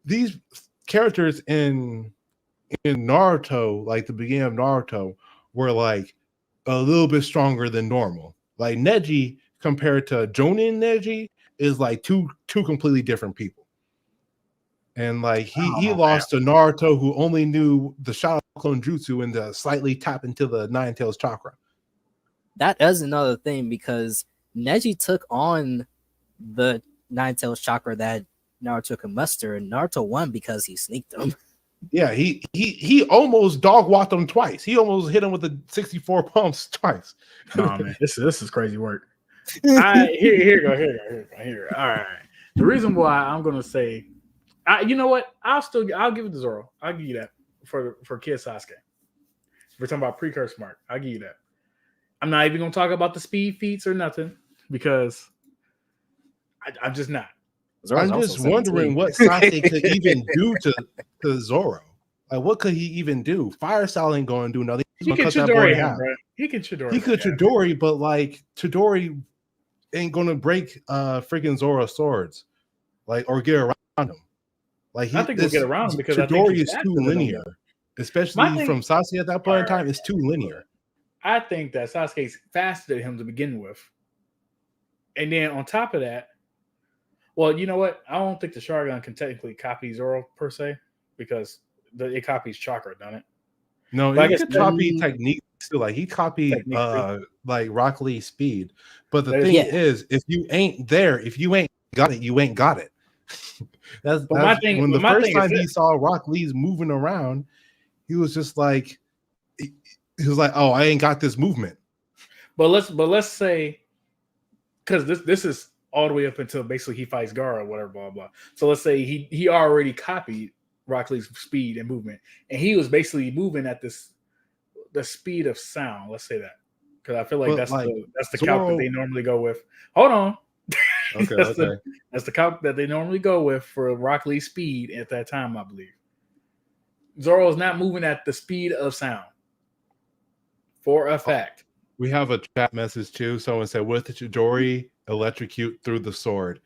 these characters in Naruto, like the beginning of Naruto, were like a little bit stronger than normal. Like Neji compared to Jonin Neji is like two completely different people. And like he lost to Naruto, who only knew the Shadow Clone Jutsu and the slightly tap into the Nine Tails chakra. That is another thing because Neji took on the Nine Tails chakra that Naruto could muster, and Naruto won because he sneaked him. Yeah, he almost dog walked him twice. He almost hit him with the 64 pumps twice. No, man, this is crazy work. Here you go. All right. The reason why I'm gonna say, you know what? I'll give it to Zoro. I'll give you that for Kid Sasuke. We're talking about precursor mark. I'll give you that. I'm not even gonna talk about the speed feats or nothing because I'm just not. Zoro's I'm just also 17. wondering what Sasuke could even do to Zoro. Like, what could he even do? Fire style ain't going to do nothing. He can Chidori him, bro. He can Chidori. He could Chidori, but like Chidori ain't going to break freaking Zoro's swords, like or get around him. Like I think we'll get around him because I think Chidori he's is faster too than him. linear, especially from Sasuke at that point in time. It's too linear. I think that Sasuke's faster than him to begin with, and then on top of that, well, you know what? I don't think the Sharingan can technically copy Zoro per se because it copies chakra, doesn't it? No, But he could copy techniques too. Like he copied like Rock Lee's speed. But the thing is, if you ain't there, if you ain't got it, you ain't got it. that's my thing, when the my first thing time he saw Rock Lee's moving around, he was just like he was like, oh, I ain't got this movement. But let's say because this is all the way up until basically he fights Gaara or whatever, blah blah. So let's say he already copied Rock Lee's speed and movement, and he was basically moving at the speed of sound. Let's say that because I feel like that's the calc that they normally go with. Hold on, okay, that's the calc that they normally go with for Rock Lee's speed at that time, I believe. Zoro's not moving at the speed of sound for a fact. We have a chat message too. Someone said, "With the Chidori electrocute through the sword,"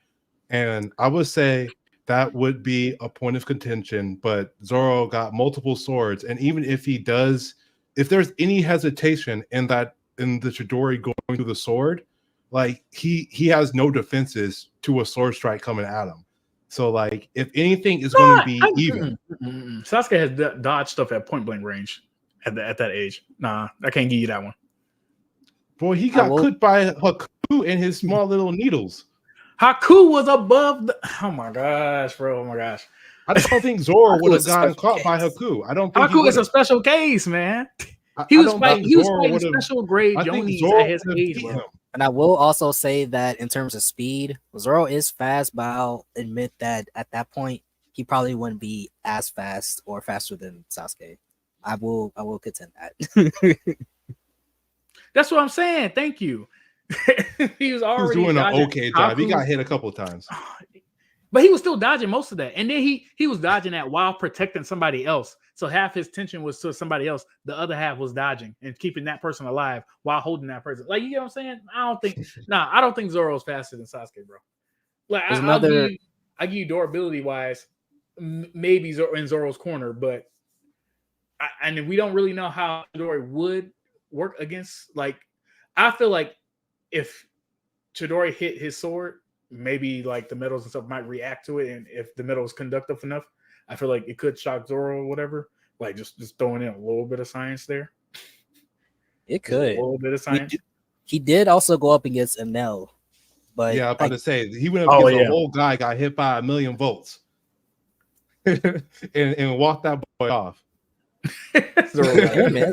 and I would say that would be a point of contention. But Zoro got multiple swords, and even if he does, if there's any hesitation in the Chidori going through the sword, like he has no defenses to a sword strike coming at him. So like, if anything is going to be even, Sasuke has dodged stuff at point blank range at that age. Nah, I can't give you that one. Boy, he got cooked by Haku and his small little needles. Haku was above the. Oh my gosh, bro! Oh my gosh! I don't think Zoro would have gotten caught by Haku. I don't think Haku is a special case, man. He was fighting special grade Yonis at his age, bro. And I will also say that in terms of speed, Zoro is fast, but I'll admit that at that point he probably wouldn't be as fast or faster than Sasuke. I will contend that. That's what I'm saying. Thank you. He was already doing an dodging okay job. He Kaku. got hit a couple of times. But he was still dodging most of that. And then he was dodging that while protecting somebody else. So half his tension was to somebody else. The other half was dodging and keeping that person alive while holding that person. Like, you know what I'm saying? I don't think Zoro's faster than Sasuke, bro. Like, I'll give you durability wise, maybe in Zoro's corner, but and we don't really know how Chidori would work against. Like, I feel like if Chidori hit his sword, maybe like the metals and stuff might react to it, and if the metal is conductive enough, I feel like it could shock Zoro or whatever. Like just throwing in a little bit of science there. It could. A little bit of science. He did also go up against Enel, but yeah, I'm about to say he went up against a whole guy, got hit by 1,000,000 volts, and walked that boy off. Zoro, man,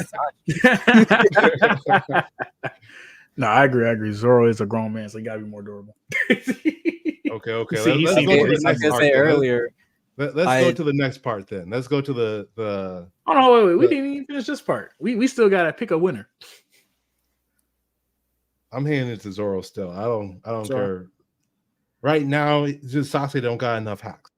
no, I agree. Zoro is a grown man, so he gotta be more durable. Okay. See, let's go to the next part. Earlier. Let's go to the next part then. Let's go to the. Oh no, wait. We didn't even finish this part. We still gotta pick a winner. I'm handing it to Zoro still. I don't care. Right now, just Sasuke don't got enough hacks.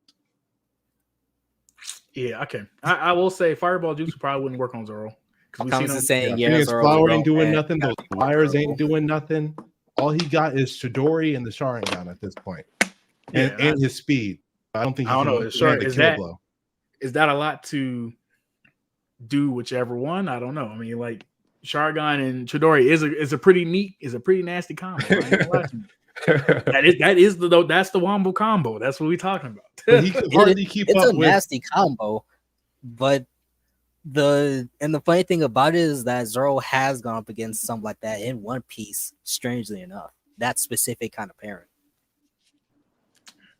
Yeah, okay. I will say Fireball Jutsu probably wouldn't work on Zoro. His flower ain't doing nothing. Those wires ain't doing nothing. All he got is Chidori and the Sharingan at this point, and his speed. I don't think. I don't know. Is that a lot to do? Whichever one, I don't know. I mean, like Sharingan and Chidori is a pretty nasty combo. That's the Wombo combo. That's what we're talking about. But he could hardly keep up. It's a nasty combo, but the funny thing about it is that Zoro has gone up against something like that in One Piece. Strangely enough, that specific kind of parent.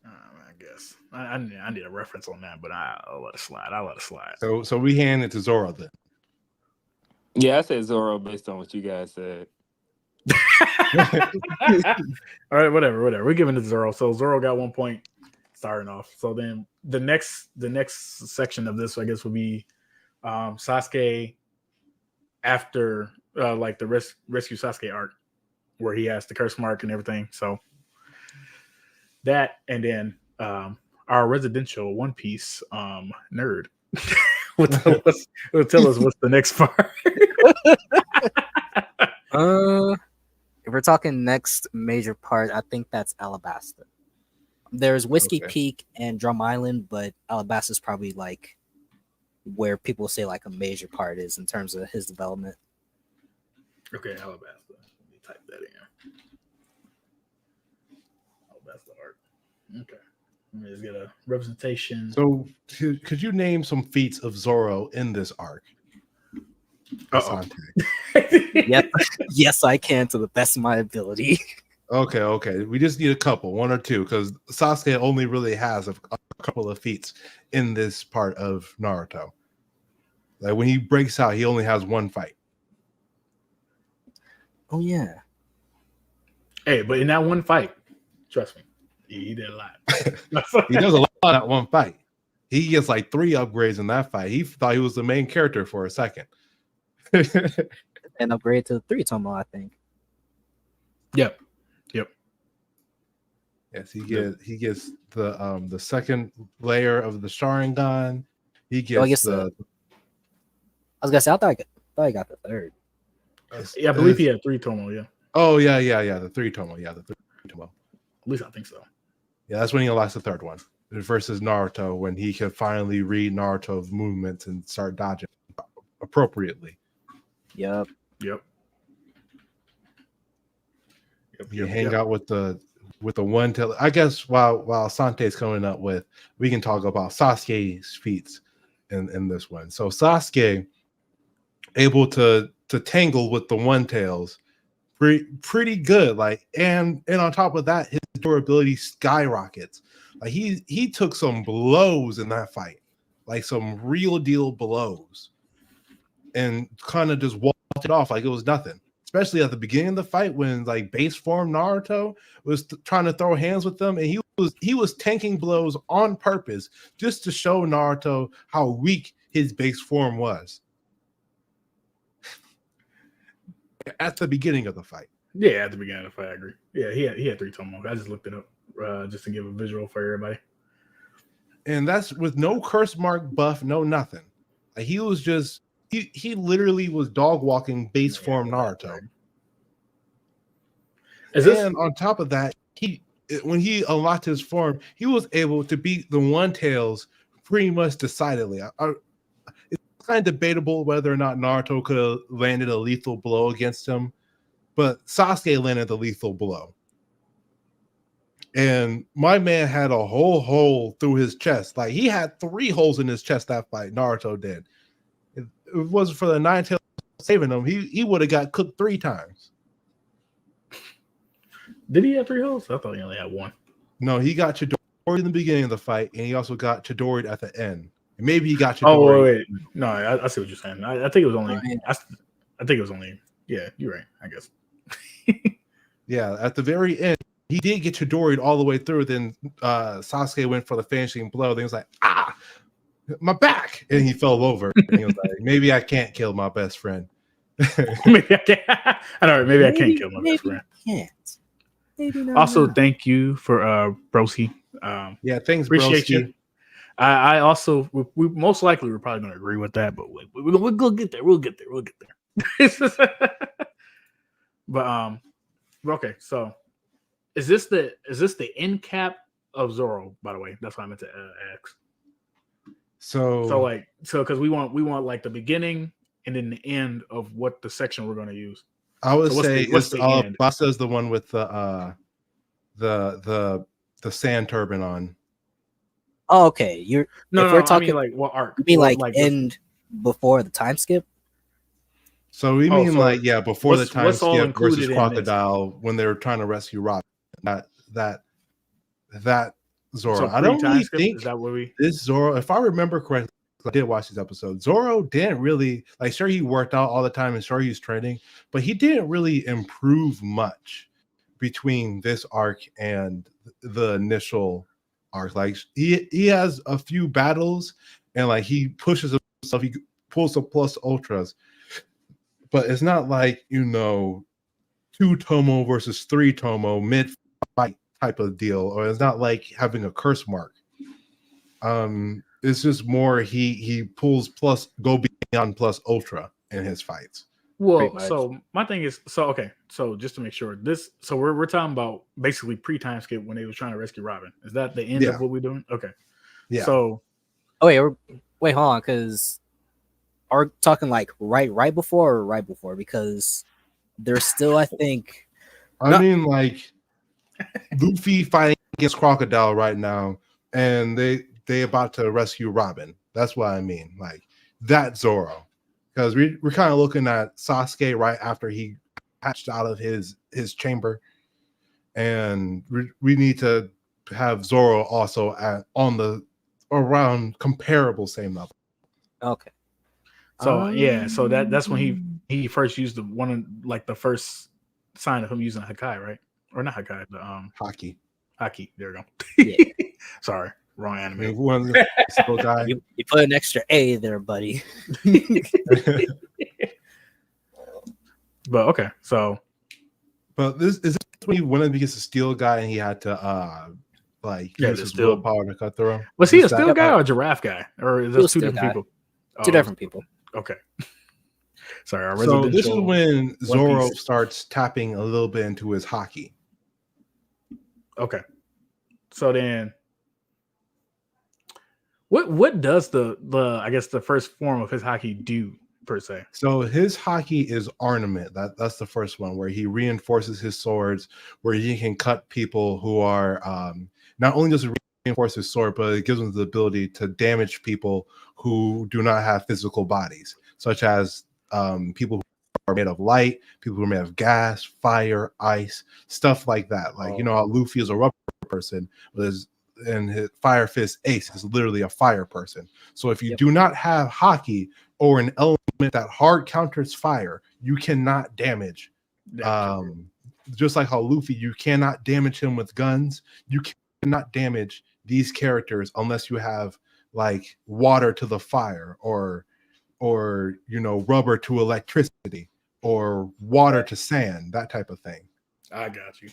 I guess I need a reference on that, but I'll let it slide. So we hand it to Zoro then. Yeah, I said Zoro based on what you guys said. All right, whatever. We're giving it to Zoro. So Zoro got 1 point starting off. So then the next section of this, I guess, would be Sasuke after like the rescue Sasuke arc, where he has the curse mark and everything. So that, and then our residential One Piece nerd will tell us what's the next part. If we're talking next major part, I think that's Alabasta. There's Whiskey Peak and Drum Island, but Alabasta is probably like where people say like a major part is in terms of his development. Okay, Alabasta. Let me type that in. Alabasta art. Okay. Let me just get a representation. So could you name some feats of Zoro in this arc? Asante. Yes, I can to the best of my ability. Okay. We just need a couple, one or two, because Sasuke only really has a couple of feats in this part of Naruto. Like when he breaks out, he only has one fight. Oh yeah. Hey, but in that one fight, trust me, he did a lot. He does a lot in that one fight. He gets like 3 upgrades in that fight. He thought he was the main character for a second. And upgrade to 3 Tomo, I think. Yep. Yes, he gets the second layer of the Sharingan. He gets I was gonna say I thought I got the 3rd. Yeah, I believe he had 3 Tomo. Yeah. Oh yeah, the 3 Tomo. Yeah, the 3 Tomo. At least I think so. Yeah, that's when he unlocks the 3rd one versus Naruto, when he could finally read Naruto's movements and start dodging appropriately. Yep. You hang out with the one tail. I guess while Asante is coming up with, we can talk about Sasuke's feats in this one. So Sasuke able to tangle with the one tails pretty good. Like and on top of that, his durability skyrockets. Like he took some blows in that fight, like some real deal blows, and kind of just walked it off like it was nothing. Especially at the beginning of the fight when like base form Naruto was trying to throw hands with them, and he was tanking blows on purpose just to show Naruto how weak his base form was. at the beginning of the fight. Yeah, at the beginning of the fight, I agree. Yeah, he had 3 tomos. I just looked it up just to give a visual for everybody. And that's with no curse mark buff, no nothing. Like he was just he literally was dog walking base form Naruto. And on top of that, when he unlocked his form, he was able to beat the One Tails pretty much decidedly. It's kind of debatable whether or not Naruto could have landed a lethal blow against him, but Sasuke landed the lethal blow. And my man had a whole hole through his chest. Like he had 3 holes in his chest that fight. Naruto did. If it wasn't for the Nine Tails saving him, he would have got cooked 3 times. Did he have 3 holes? I thought he only had 1. No, he got Chidori in the beginning of the fight, and he also got Chidori at the end. And maybe he got Chidori. Oh wait. No, I see what you're saying. I think it was only. I think it was only. Yeah, you're right. I guess. Yeah, at the very end, he did get Chidori'd all the way through. Then Sasuke went for the finishing blow. Then he was like, my back. And he fell over. And he was like, maybe I can't kill my best friend. Maybe I can't. I know. Maybe I can't kill my best friend. Can't. Maybe not. Also, thank you for Broski. Yeah, thanks, appreciate Broski. you. I also we most likely we're probably going to agree with that, but we'll get there. We'll get there. But okay. So is this the end cap of Zoro? By the way, that's what I meant to ask. So because we want like the beginning and then the end of what the section we're going to use. I would say what's the end? Basa's the one with the sand turban on. Oh, okay. We're talking I mean, like what arc? You mean like end before the time skip? So we mean before the time skip versus Crocodile when they were trying to rescue Robin. That Zoro. So I don't really think is that what this Zoro, if I remember correctly, I did watch these episodes. Zoro didn't really sure he worked out all the time and sure he was training, but he didn't really improve much between this arc and the initial arc. Like he has a few battles and like he pushes himself, he pulls the plus ultras, but it's not like 2 tomo versus 3 tomo mid fight type of deal, or it's not like having a curse mark. It's just more he pulls plus go beyond plus ultra in his fights. Well, so my thing is okay. So just to make sure we're talking about basically pre-time skip when they were trying to rescue Robin. Is that the end of what we're doing? Okay. Yeah. So wait, hold on, because are we talking like right before or right before? Because there's still, I think. I mean, like Luffy fighting against Crocodile right now, and they about to rescue Robin. That's what I mean. Like that Zoro. Because we're kind of looking at Sasuke right after he hatched out of his chamber. And we need to have Zoro also around comparable same level. Okay. So so that's when he first used the first sign of him using Hakai, right? Or not Hakai, the Haki. There we go. Yeah. Sorry. Wrong anime. You put an extra A there, buddy. But okay, so. But this is when he went against a steel guy and he had to use his willpower to cut through him. Was he a steel guy or a giraffe guy? Or is those 2 different people? Two different people. Okay. Sorry. So this is when Zoro starts tapping a little bit into his Haki. Okay. So then what does the I guess the first form of his Haki do per se? So his Haki is ornament. That's the first one where he reinforces his swords, where he can cut people who are not only does it reinforce his sword, but it gives him the ability to damage people who do not have physical bodies, such as people who are made of light, people who are made of gas, fire, ice, stuff like that. Like how Luffy is a rubber person, and his Fire Fist Ace is literally a fire person. So if you do not have Haki or an element that hard counters fire, you cannot damage. Just like how Luffy, you cannot damage him with guns. You cannot damage these characters unless you have like water to the fire or rubber to electricity or water to sand, that type of thing. I got you.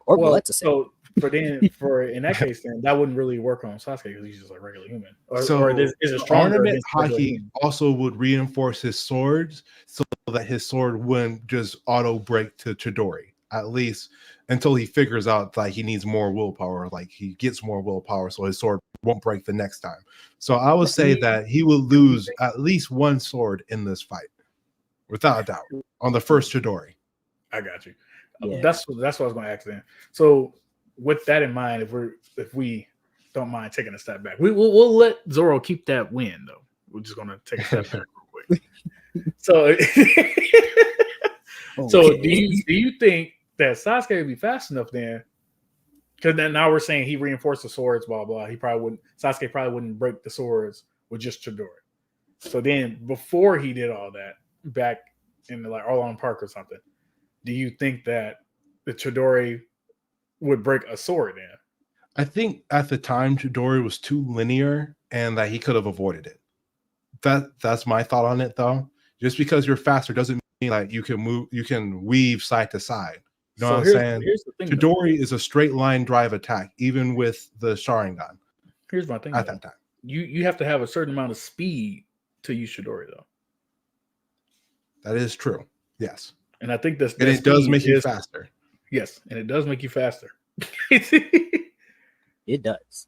Or Well, blood to say. so for in that case, then that wouldn't really work on Sasuke because he's just a regular human. Or is it stronger ornament against regular haki humans? also would reinforce his swords so that his sword wouldn't just auto break to Chidori, at least until he figures out like he needs more willpower, like he gets more willpower so his sword won't break the next time. So I would say that he will lose at least one sword in this fight, without a doubt, on the first Chidori. I got you. Yeah. That's what I was going to ask then. So with that in mind, if we don't mind taking a step back, we'll let Zoro keep that win though. We're just going to take a step back real quick. So, so do you think that Sasuke would be fast enough then? Because then now we're saying he reinforced the swords, blah blah. Sasuke probably wouldn't break the swords with just Chidori. So then, before he did all that, back in the, like Arlong Park or something, do you think that the Chidori would break a sword then? I think at the time Chidori was too linear and that he could have avoided it. That's my thought on it though. Just because you're faster doesn't mean like you can weave side to side. You know what I'm saying? Here's the thing, Chidori is a straight line drive attack, even with the Sharingan. Here's my thing. At that time. You have to have a certain amount of speed to use Chidori though. That is true. Yes. And I think that it does make you faster. Yes, and it does make you faster. It does.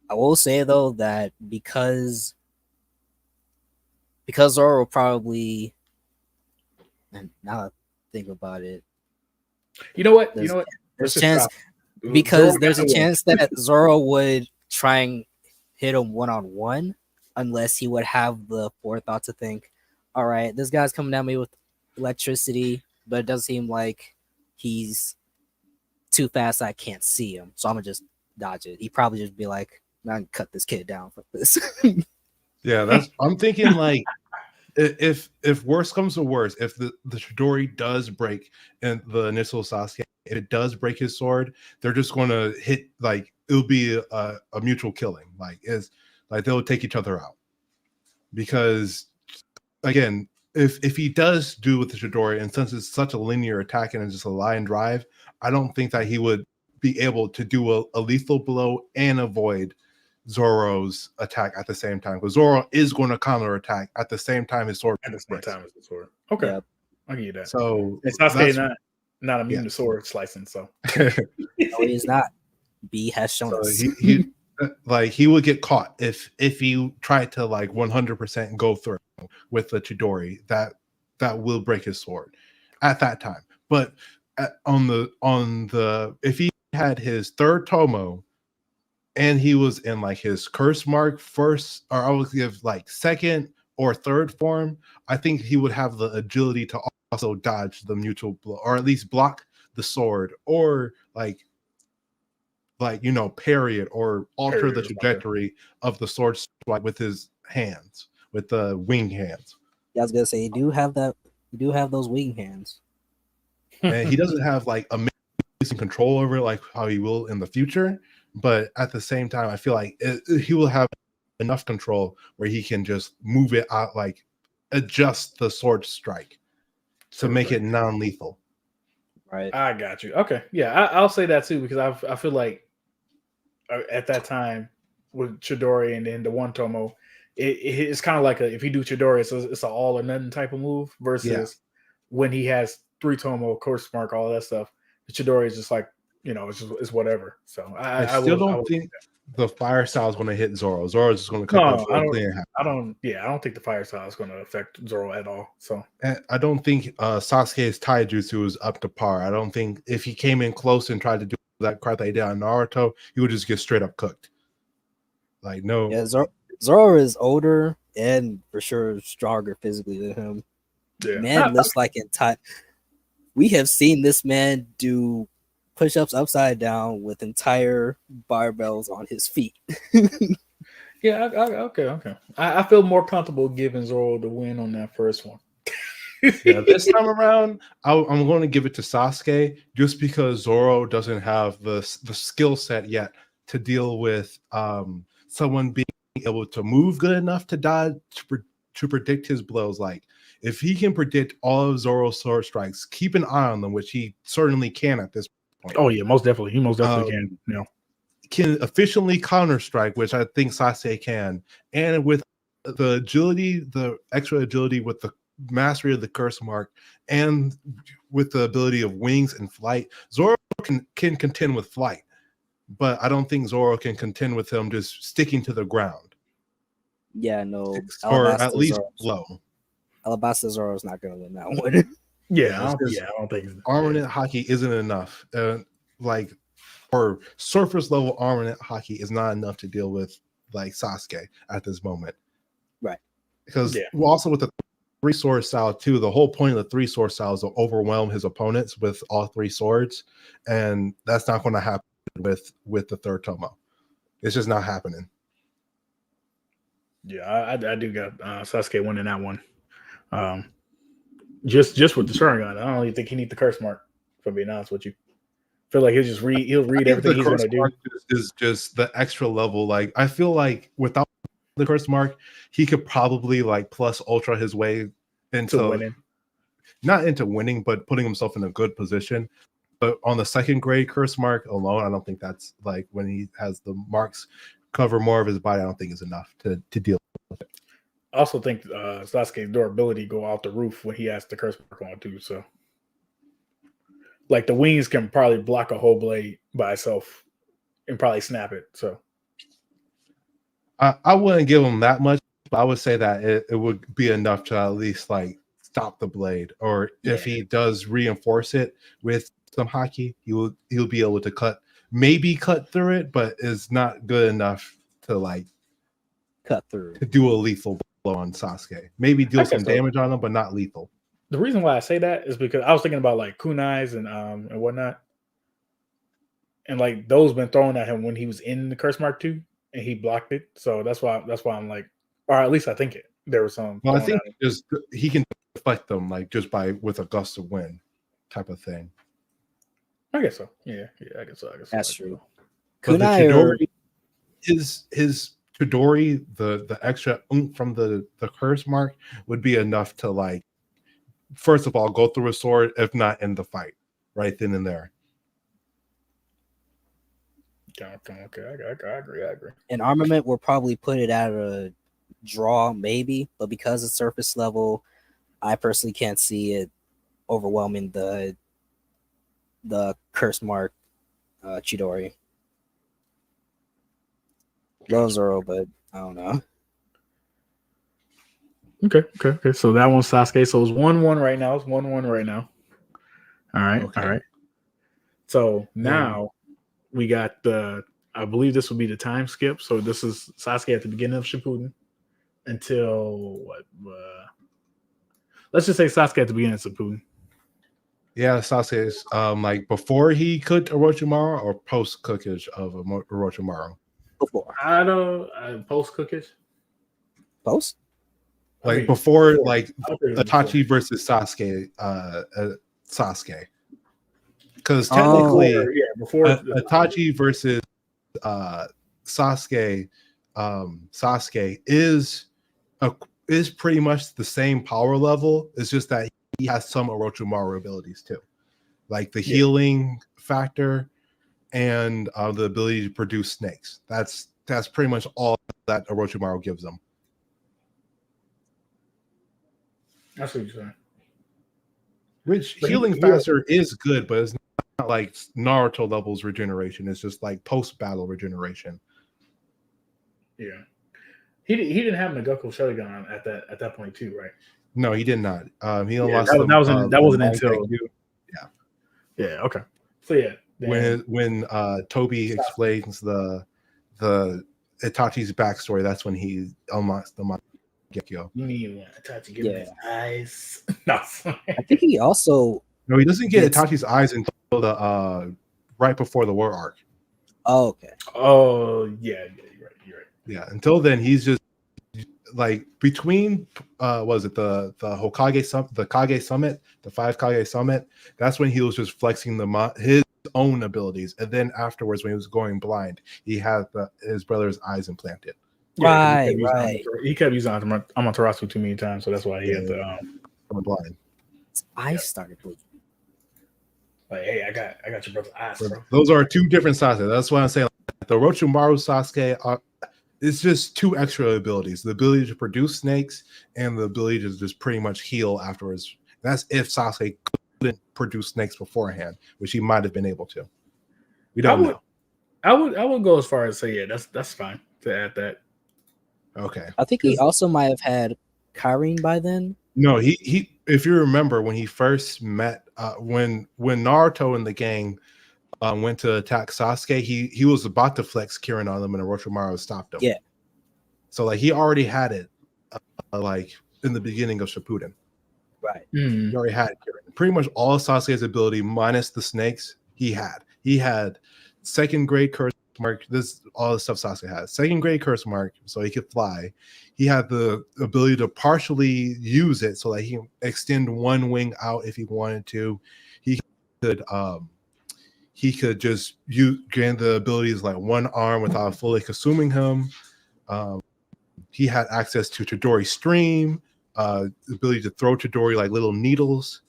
I will say though that because Zoro probably, and now I think about it, you know what? There's a chance because there's a chance that Zoro would try and hit him one-on-one unless he would have the forethought to think, all right, this guy's coming at me with electricity, but it does seem like he's too fast. I can't see him, so I'm gonna just dodge it. He'd probably just be like, I can cut this kid down for this. Yeah, I'm thinking like if worse comes to worse, if the Chidori does break and the initial Sasuke, if it does break his sword, they're just going to hit, like it'll be a mutual killing. Like they'll take each other out. Because again, if he does do with the Chidori, and since it's such a linear attack and it's just a line drive, I don't think that he would be able to do a lethal blow and avoid Zoro's attack at the same time, because Zoro is going to counter attack at the same time his sword. At the same time as the sword. Okay, yeah. I'll give you that. So and Sasuke not immune to sword slicing. So no, he's not. B has shown us. He would get caught if he tried to like 100% go through with the Chidori. That will break his sword at that time. But on the if he had his third Tomo and he was in like his curse mark first, or I would give like second or third form, I think he would have the agility to also dodge the mutual blow, or at least block the sword, or like parry it or alter the trajectory of the sword swipe with his hands, with the wing hands. Yeah, I was gonna say you do have those wing hands. And he doesn't have like amazing control over it like how he will in the future, but at the same time I feel like he will have enough control where he can just move it out, like adjust the sword strike to make it non-lethal. Right. I got you. Okay. Yeah, I'll say that too, because I feel like at that time with Chidori and then the one Tomo, it's kind of like if you do Chidori, it's an all or nothing type of move versus when he has 3 Tomo, course mark, all that stuff. The Chidori is just like, it's whatever. So I still don't think the fire style is going to hit Zoro. Zoro is just going to cut I don't think the fire style is going to affect Zoro at all. So I don't think Sasuke's taijutsu is up to par. I don't think if he came in close and tried to do that crap that he did on Naruto, he would just get straight up cooked. Like, no. Yeah, Zoro is older and for sure stronger physically than him. Yeah. Man looks like in time. We have seen this man do push-ups upside down with entire barbells on his feet. Yeah, okay. I feel more comfortable giving Zoro the win on that first one. Yeah, this time around, I'm going to give it to Sasuke just because Zoro doesn't have the skill set yet to deal with someone being able to move good enough to dodge, to predict his blows. Like, if he can predict all of Zoro's sword strikes, keep an eye on them, which he certainly can at this point. Oh yeah, most definitely. He most definitely can. You know, can efficiently counter strike, which I think Sasuke can, and with the agility, the extra agility with the mastery of the curse mark, and with the ability of wings and flight, Zoro can contend with flight, but I don't think Zoro can contend with him just sticking to the ground. Yeah, no, or at least low. Alabasta Zoro's not going to win that one. I don't think armament hockey isn't enough. Like, or surface level armament hockey is not enough to deal with like Sasuke at this moment, right? Because also with the 3-sword style too, the whole point of the 3-sword style is to overwhelm his opponents with all 3 swords, and that's not going to happen with the third Tomo. It's just not happening. Yeah, I do got Sasuke winning that one. Just with the Sharingan, I don't even think he needs the curse mark. For being honest with you, I feel like he'll read everything he's going to do. Is just the extra level. Like, I feel like without the curse mark, he could probably like plus ultra his way into winning. Not into winning, but putting himself in a good position. But on the second grade curse mark alone, I don't think that's like when he has the marks cover more of his body. I don't think is enough to deal with it. I also think Sasuke's durability go out the roof when he has the curse mark on too. So, like, the wings can probably block a whole blade by itself and probably snap it. So, I wouldn't give him that much, but I would say that it would be enough to at least like stop the blade. Or if he does reinforce it with some haki, he'll be able to cut through it, but it's not good enough to like cut through to do a lethal blow on Sasuke. Maybe deal some damage on him, but not lethal. The reason why I say that is because I was thinking about like kunais and whatnot, and like those been thrown at him when he was in the curse mark 2 and he blocked it. So that's why I'm like, or at least I think there was some. Well, I think just he can deflect them like just with a gust of wind type of thing. I guess so. Yeah, I guess so. That's true. Kunai Chidori, his Chidori, the extra from the curse mark would be enough to like, first of all, go through a sword, if not end the fight right then and there. Okay, I agree. In armament, we'll probably put it at a draw, maybe, but because it's surface level, I personally can't see it overwhelming the curse mark Chidori. Love Zoro, but I don't know. Okay. So that one's Sasuke. So it's 1-1 right now. It's 1-1 right now. All right. Okay. All right. So now we got I believe this will be the time skip. So this is Sasuke at the beginning of Shippuden until what? Let's just say Sasuke at the beginning of Shippuden. Yeah, Sasuke is like before he cooked Orochimaru or post cookage of Orochimaru. Before. I don't post cookage. Post? Like before like Itachi versus Sasuke, Sasuke. Because technically before Itachi versus Sasuke, Sasuke is pretty much the same power level. It's just that he has some Orochimaru abilities too, like the healing factor and the ability to produce snakes. That's pretty much all that Orochimaru gives him. That's what you're saying. Which healing factor is good, but it's not like Naruto levels regeneration. It's just like post battle regeneration. Yeah, he didn't have Nagoku Sharingan at that point too, right? No, he did not. He lost. That wasn't until. Yeah. Okay. So when Toby explains the Itachi's backstory, that's when he unlocks the Mangekyo. You mean when Itachi gets his eyes? No, I think he also. No, he doesn't get Itachi's eyes until the right before the war arc. Oh, okay. Oh, yeah, you're right. Yeah, until then he's just like between was it the Hokage summit, the Kage summit, the 5 Kage summit, that's when he was just flexing his own abilities, and then afterwards when he was going blind, he had his brother's eyes implanted. Right. He kept using Amaterasu too many times, so that's why he had the from blind. His eyes started bleeding. Like, hey, I got your brother's eyes, bro. Those are two different Sasuke. That's why I'm saying like, the Orochimaru Sasuke it's just two extra abilities: the ability to produce snakes and the ability to just pretty much heal afterwards. That's if Sasuke couldn't produce snakes beforehand, which he might have been able to. We don't know. I would go as far as say, yeah, that's fine to add that. Okay. I think he also might have had Kyrene by then. No, he if you remember when he first met when Naruto and the gang went to attack Sasuke, he was about to flex Kirin on them and Orochimaru stopped him. Yeah. So like he already had it like in the beginning of Shippuden. Right. He already had Kirin. Pretty much all Sasuke's ability minus the snakes he had. He had second grade curse mark. This all the stuff Sasuke has. Second grade curse mark, so he could fly. He had the ability to partially use it so that he can extend one wing out if he wanted to. He could just gain the abilities like one arm without fully consuming him. He had access to Chidori Stream, the ability to throw Chidori like little needles.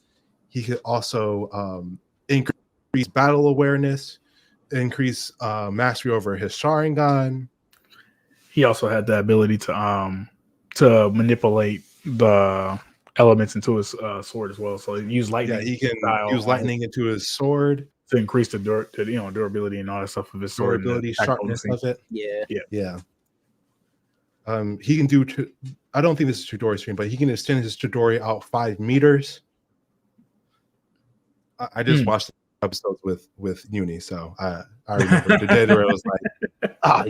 He could also increase battle awareness, increase mastery over his Sharingan. He also had the ability to manipulate the elements into his sword as well. So he used lightning. Yeah, he can use lightning into his sword to increase the durability and all that stuff of his sword. Durability, sharpness of it. Yeah. He can do. I don't think this is Chidori Stream, but he can extend his Chidori out 5 meters. I just watched episodes with Uni, so I remember the day where it was like,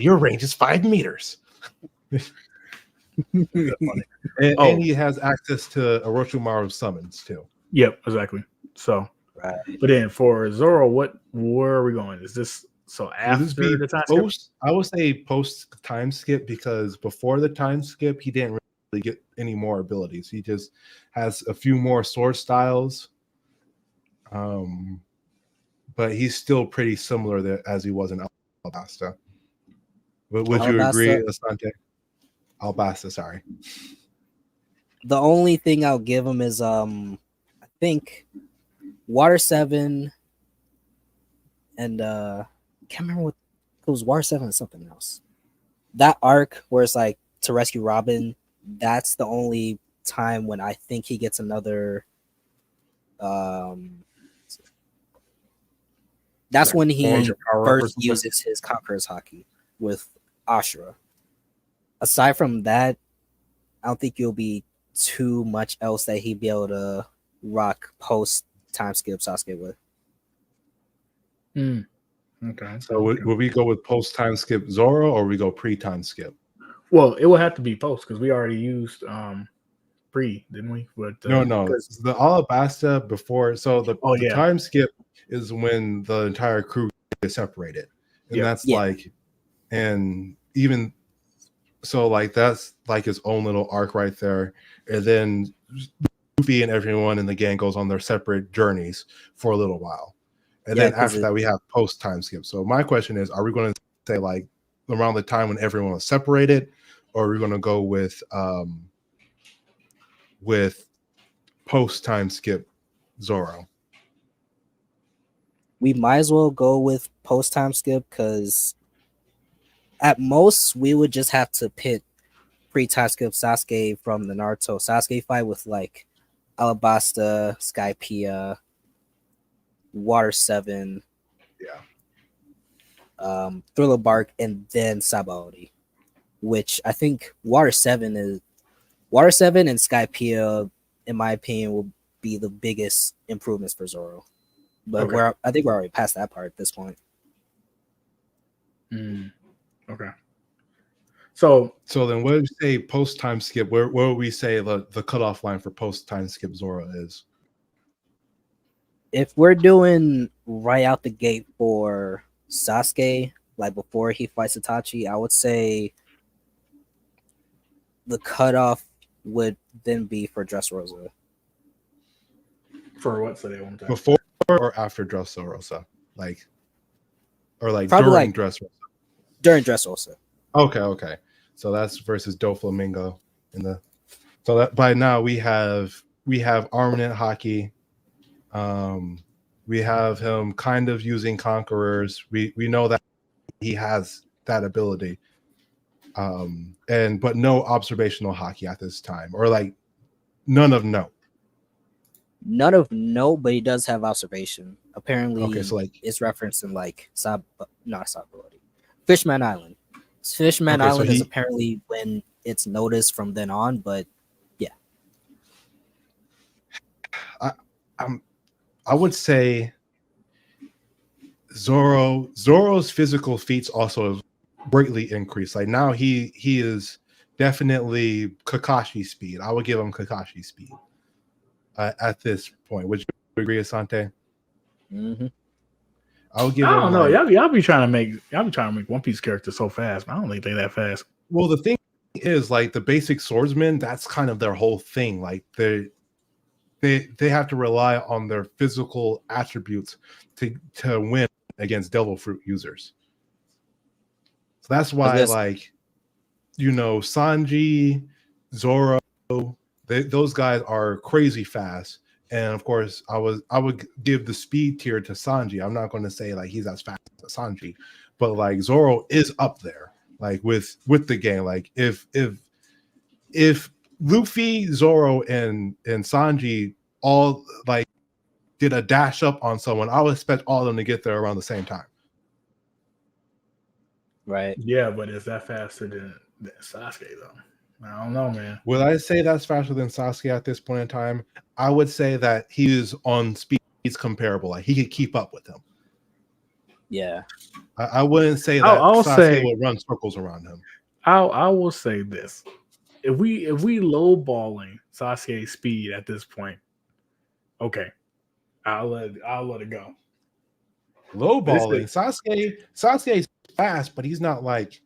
your range is 5 meters. and he has access to Orochimaru summons too. Yep, exactly. So, right. But then for Zoro, where are we going? Is this so after the time skip? I would say post time skip, because before the time skip, he didn't really get any more abilities. He just has a few more sword styles. But he's still pretty similar there as he was in Alabasta. Would you agree, Asante? Alabasta, sorry. The only thing I'll give him is I think Water 7 and can't remember what it was. Water 7 and something else. That arc where it's like to rescue Robin, that's the only time when I think he gets another that's when he first uses his Conqueror's Haki with Ashura. Aside from that, I don't think you'll be too much else that he'd be able to rock post time skip Sasuke with. Okay. So would we go with post time skip Zoro, or we go pre time skip? Well, it will have to be post because we already used pre, didn't we? But no, the Alabasta before. So the time skip is when the entire crew gets separated, and that's like, and even so, like that's like his own little arc right there, and then Luffy and everyone in the gang goes on their separate journeys for a little while, and then after that we have post time skip. So my question is, are we going to say like around the time when everyone was separated, or are we going to go with post time skip Zoro? We might as well go with post time skip, because at most we would just have to pit pre time skip Sasuke from the Naruto Sasuke fight with like Alabasta, Skypiea, Water 7, Thriller Bark, and then Sabaody, which I think Water 7 and Skypiea, in my opinion, will be the biggest improvements for Zoro. But I think we're already past that part at this point. Okay. So then what do we say post time skip? Where would we say the cutoff line for post time skip Zoro is? If we're doing right out the gate for Sasuke, like before he fights Itachi, I would say the cutoff would then be for Dressrosa. For what? So they won't before or after Dressrosa? Like, or like probably during like Dressrosa? During Dressrosa. Okay. So that's versus Doflamingo in the. So that by now we have we have armament haki. We have him kind of using conquerors. We know that he has that ability. But no observational haki at this time, or like none of note. None of note, but he does have observation. Apparently, Okay, so like it's referenced in like not Sab ability. Fishman Island. Fishman Okay, so Island is he- apparently when it's noticed from then on, but I would say Zoro's physical feats also have greatly increased. Like now he is definitely Kakashi speed. I would give him Kakashi speed at this point. Would you agree, Asante? mm-hmm. I would give I him don't know. like, Y'all be trying to make One Piece characters so fast. I don't think they that fast. well, the thing is like the basic swordsman, that's kind of their whole thing. Like they have to rely on their physical attributes to win against devil fruit users. So that's why, like, you know, Sanji, Zoro, those guys are crazy fast. And of course, I would give the speed tier to Sanji. I'm not going to say like he's as fast as Sanji, but like Zoro is up there, like with the game. Like if Luffy, Zoro, and Sanji all like did a dash up on someone, I would expect all of them to get there around the same time. Right. Yeah, but is that faster than Sasuke though? I don't know, man. Would I say that's faster than Sasuke at this point in time? I would say that he is on speeds comparable. Like he could keep up with him. Yeah. I wouldn't say that I'll Sasuke say- would run circles around him. I will say this: if we lowballing Sasuke's speed at this point, okay, I'll let it go. Lowballing. Sasuke is fast, but he's not like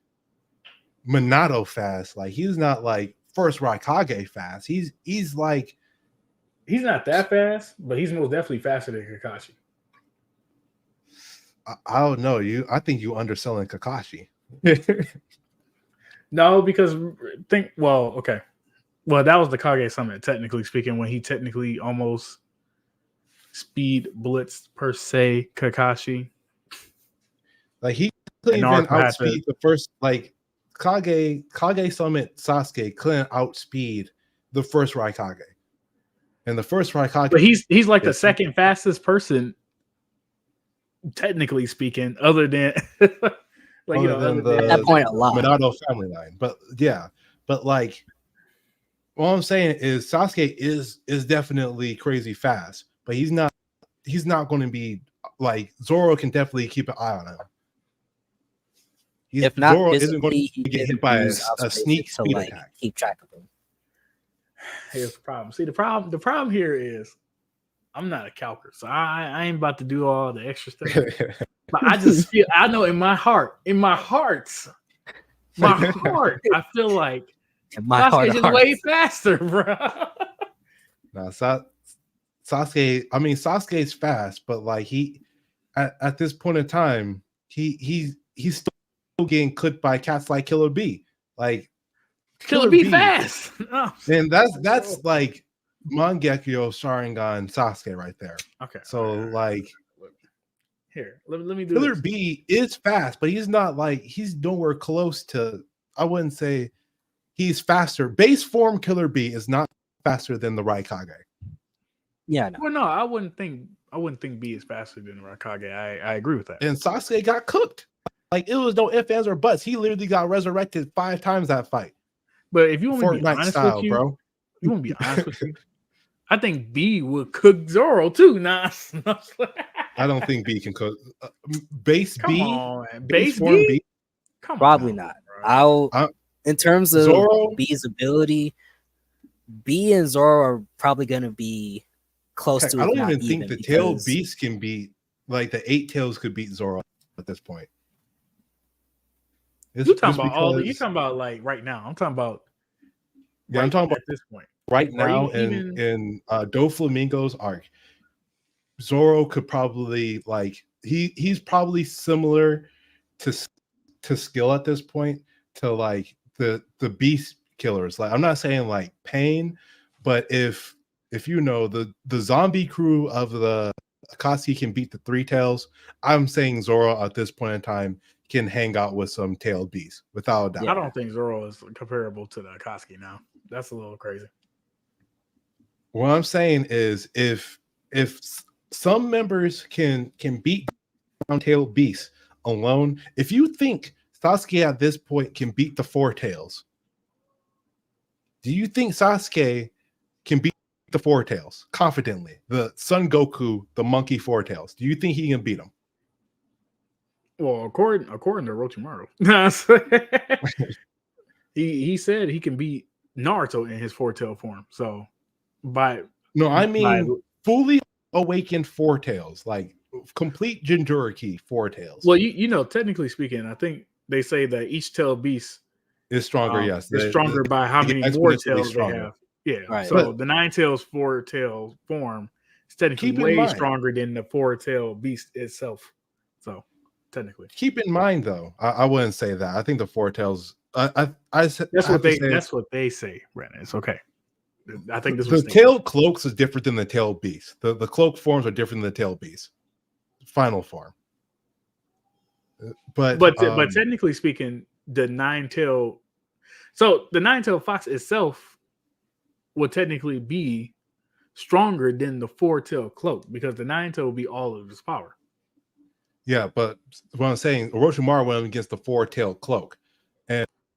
Minato fast. Like he's not like first Raikage fast. He's like He's not that fast, but he's most definitely faster than Kakashi. I don't know. I think you underselling Kakashi. No, because that was the Kage Summit, technically speaking, when he technically almost speed blitzed per se Kakashi. Like he couldn't And even Naruto had to- outspeed the first, like Kage Summit Sasuke couldn't outspeed the first Raikage. And the first Raikage, But he's like the Yes. second fastest person, technically speaking, other than like Other than At that point, a lot. Minato family line. But yeah, but like all I'm saying is Sasuke is definitely crazy fast, but he's not going to be like Zoro can definitely keep an eye on him. If not Zoro isn't going physically, he to get can hit by use a observation sneak to, speed like, attack. keep track of him. Here's the problem. See, the problem here is I'm not a calcer, so I ain't about to do all the extra stuff. But I just feel, I know in my heart, I feel like In my heart Sasuke of is hearts. way faster, bro. No, Sasuke. I mean, Sasuke's fast, but like he, at this point in time, he's still getting cooked by cats like Killer Bee. Like Killer Bee fast. Oh, and that's like Mangekyo Sharingan Sasuke right there. okay. So like Here, let me do Killer this. Bee is fast, but he's not like he's nowhere close to. I wouldn't say he's faster. Base form Killer Bee is not faster than the Raikage. Yeah, no. Well, no, I wouldn't think B is faster than Raikage. I agree with that. And Sasuke got cooked. Like it was no ifs, ands, or buts. He literally got resurrected 5 times that fight. But if you want me to be Fortnite honest style, with you, bro. you want to be honest with you, I think B would cook Zoro too. Nah, I don't think B can cook. Base Come B, on, man. base Base form B? B. Come Probably on, not. bro. In terms of Zoro? B's ability, B and Zoro are probably going to be close Heck, to. I if don't not even think the even, tail because- beast can beat, like the 8 tails could beat Zoro at this point. You talking just about all the? You because- talking about like right now? I'm talking about. Yeah, I'm talking about at this point. right Or now even- in Doflamingo's arc. Zoro could probably like he's probably similar to skill at this point to like the beast killers. Like I'm not saying like Pain, but if if you know the zombie crew of the Akatsuki can beat the Three Tails, I'm saying Zoro at this point in time can hang out with some tailed beasts without a doubt. Yeah. I don't think Zoro is comparable to the Akatsuki now. That's a little crazy. What I'm saying is if some members can beat tailed beasts alone, if you think Sasuke at this point can beat the Four Tails, do you think Sasuke can beat the Four Tails confidently? The Son Goku, the monkey Four Tails. Do you think he can beat him? Well, according to Orochimaru, he said he can beat Naruto in his four-tail form. So I mean fully awakened Four Tails, like complete Jinchuriki Four Tails. Well, you know, technically speaking, I think they say that each tail beast is stronger. Yes, is stronger by how many more tails they have. Yeah, right. So the Nine Tails four-tail form is technically way stronger than the four-tail beast itself. So technically, keep in mind though, I wouldn't say that. I think the Four Tails. That's what they say, Brandon. It's okay. I think the tail cloaks is different than the tail beast. The cloak forms are different than the tail beast. Final form. But technically speaking, the nine-tail fox itself would technically be stronger than the four-tail cloak because the nine-tail will be all of his power. Yeah, but what I'm saying, Orochimaru went against the four-tail cloak.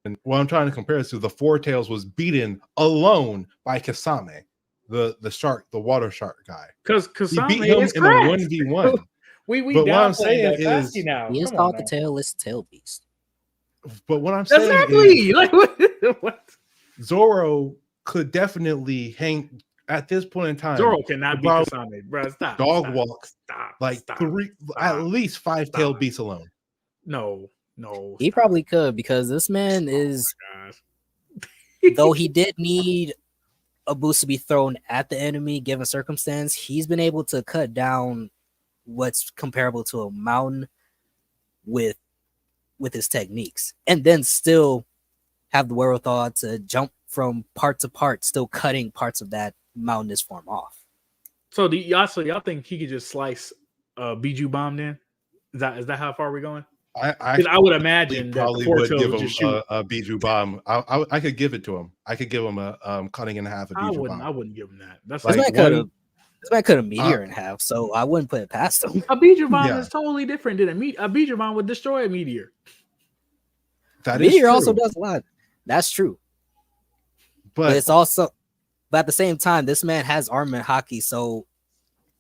And what I'm trying to compare this to, the Four Tails was beaten alone by Kasame, the shark, the water shark guy. Because Kasame beat him is in a 1v1. But what I'm saying is, now. He is called the tailless tail beast. But what I'm saying is, like what? Zoro could definitely hang at this point in time. Zoro cannot beat Kasame, bro. Stop. At least five tailed beasts alone. No. He probably could because this man is. Though he did need a boost to be thrown at the enemy, given circumstance, he's been able to cut down what's comparable to a mountain with his techniques, and then still have the wherewithal to jump from part to part, still cutting parts of that mountainous form off. So y'all think he could just slice Biju Bomb then? Is that how far we're going? I would imagine probably would give him a Biju Bomb. I could give it to him. I could give him a cutting in half a Biju Bomb. I wouldn't give him that. That's this man could have meteor in half, so I wouldn't put it past him. A Biju Bomb is totally different than a Biju Bomb would destroy a meteor. Meteor also does a lot. That's true. But it's also, but at the same time, this man has armament hockey, so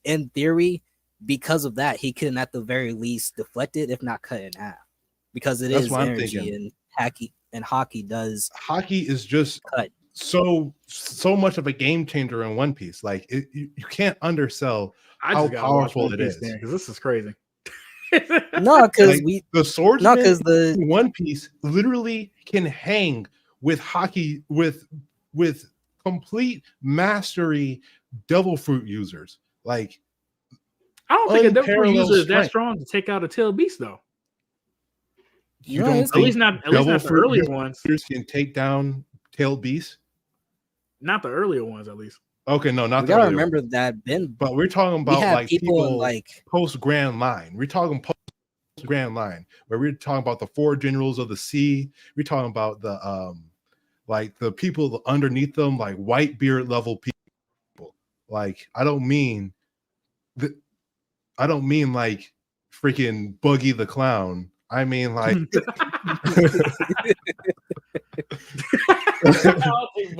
in theory, because of that, he can at the very least deflect it, if not cut in half, because it is energy, and hockey does. Hockey is just cut. So much of a game changer in One Piece. Like you can't undersell how powerful it is. Because this is crazy. No, because the swordsman in One Piece literally can hang with hockey with complete mastery devil fruit users. Like I don't think a devil fruit user is that strong to take out a tail beast though. You don't at least not the earlier ones can take down tail beasts. Not the earlier ones, at least. Okay, no, not. You gotta remember that but we're talking about like people like post Grand Line. We're talking post Grand Line, where we're talking about the four generals of the sea. We're talking about the like the people underneath them, like white beard level people. Like I don't mean like freaking Buggy the Clown. I mean like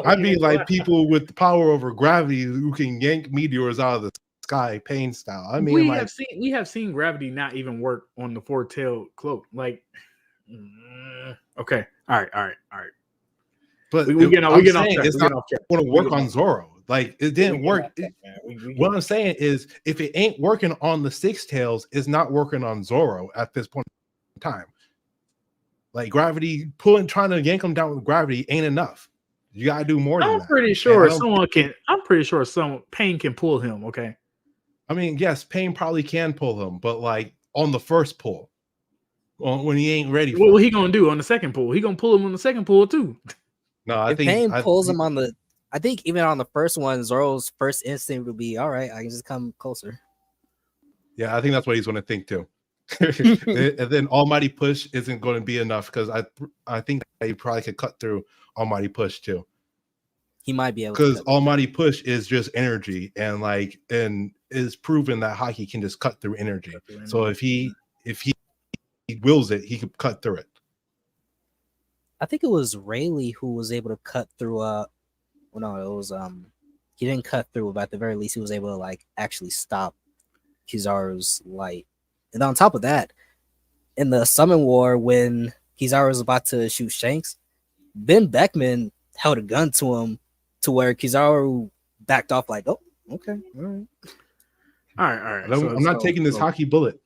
I mean like people with power over gravity who can yank meteors out of the sky, pain style. I mean we have seen gravity not even work on the four-tailed cloak. Like okay. All right. But we get off track. It's not going to work on Zoro. Like it didn't work. What I'm saying is, if it ain't working on the Six Tails, it's not working on Zoro at this point in time. Like gravity trying to yank them down with gravity ain't enough. You gotta do more than that. I'm pretty sure some pain can pull him. Okay. I mean, yes, pain probably can pull him, but like on the first pull, when he ain't ready. What he gonna do on the second pull? He gonna pull him on the second pull too. No, I think pain pulls him on the I think even on the first one, Zoro's first instinct would be, all right, I can just come closer. Yeah, I think that's what he's going to think too. And then Almighty Push isn't going to be enough because I think that he probably could cut through Almighty Push too. He might be able to. Because Almighty Push is just energy and is proven that Haki can just cut through energy. So if he wills it, he could cut through it. I think it was Rayleigh who was able to cut through well, no, it was he didn't cut through, but at the very least he was able to like actually stop Kizaru's light. And on top of that, in the Summon War, when Kizaru was about to shoot Shanks, Ben Beckman held a gun to him to where Kizaru backed off like, oh, okay, all right. All right. I'm not taking this Haki bullet.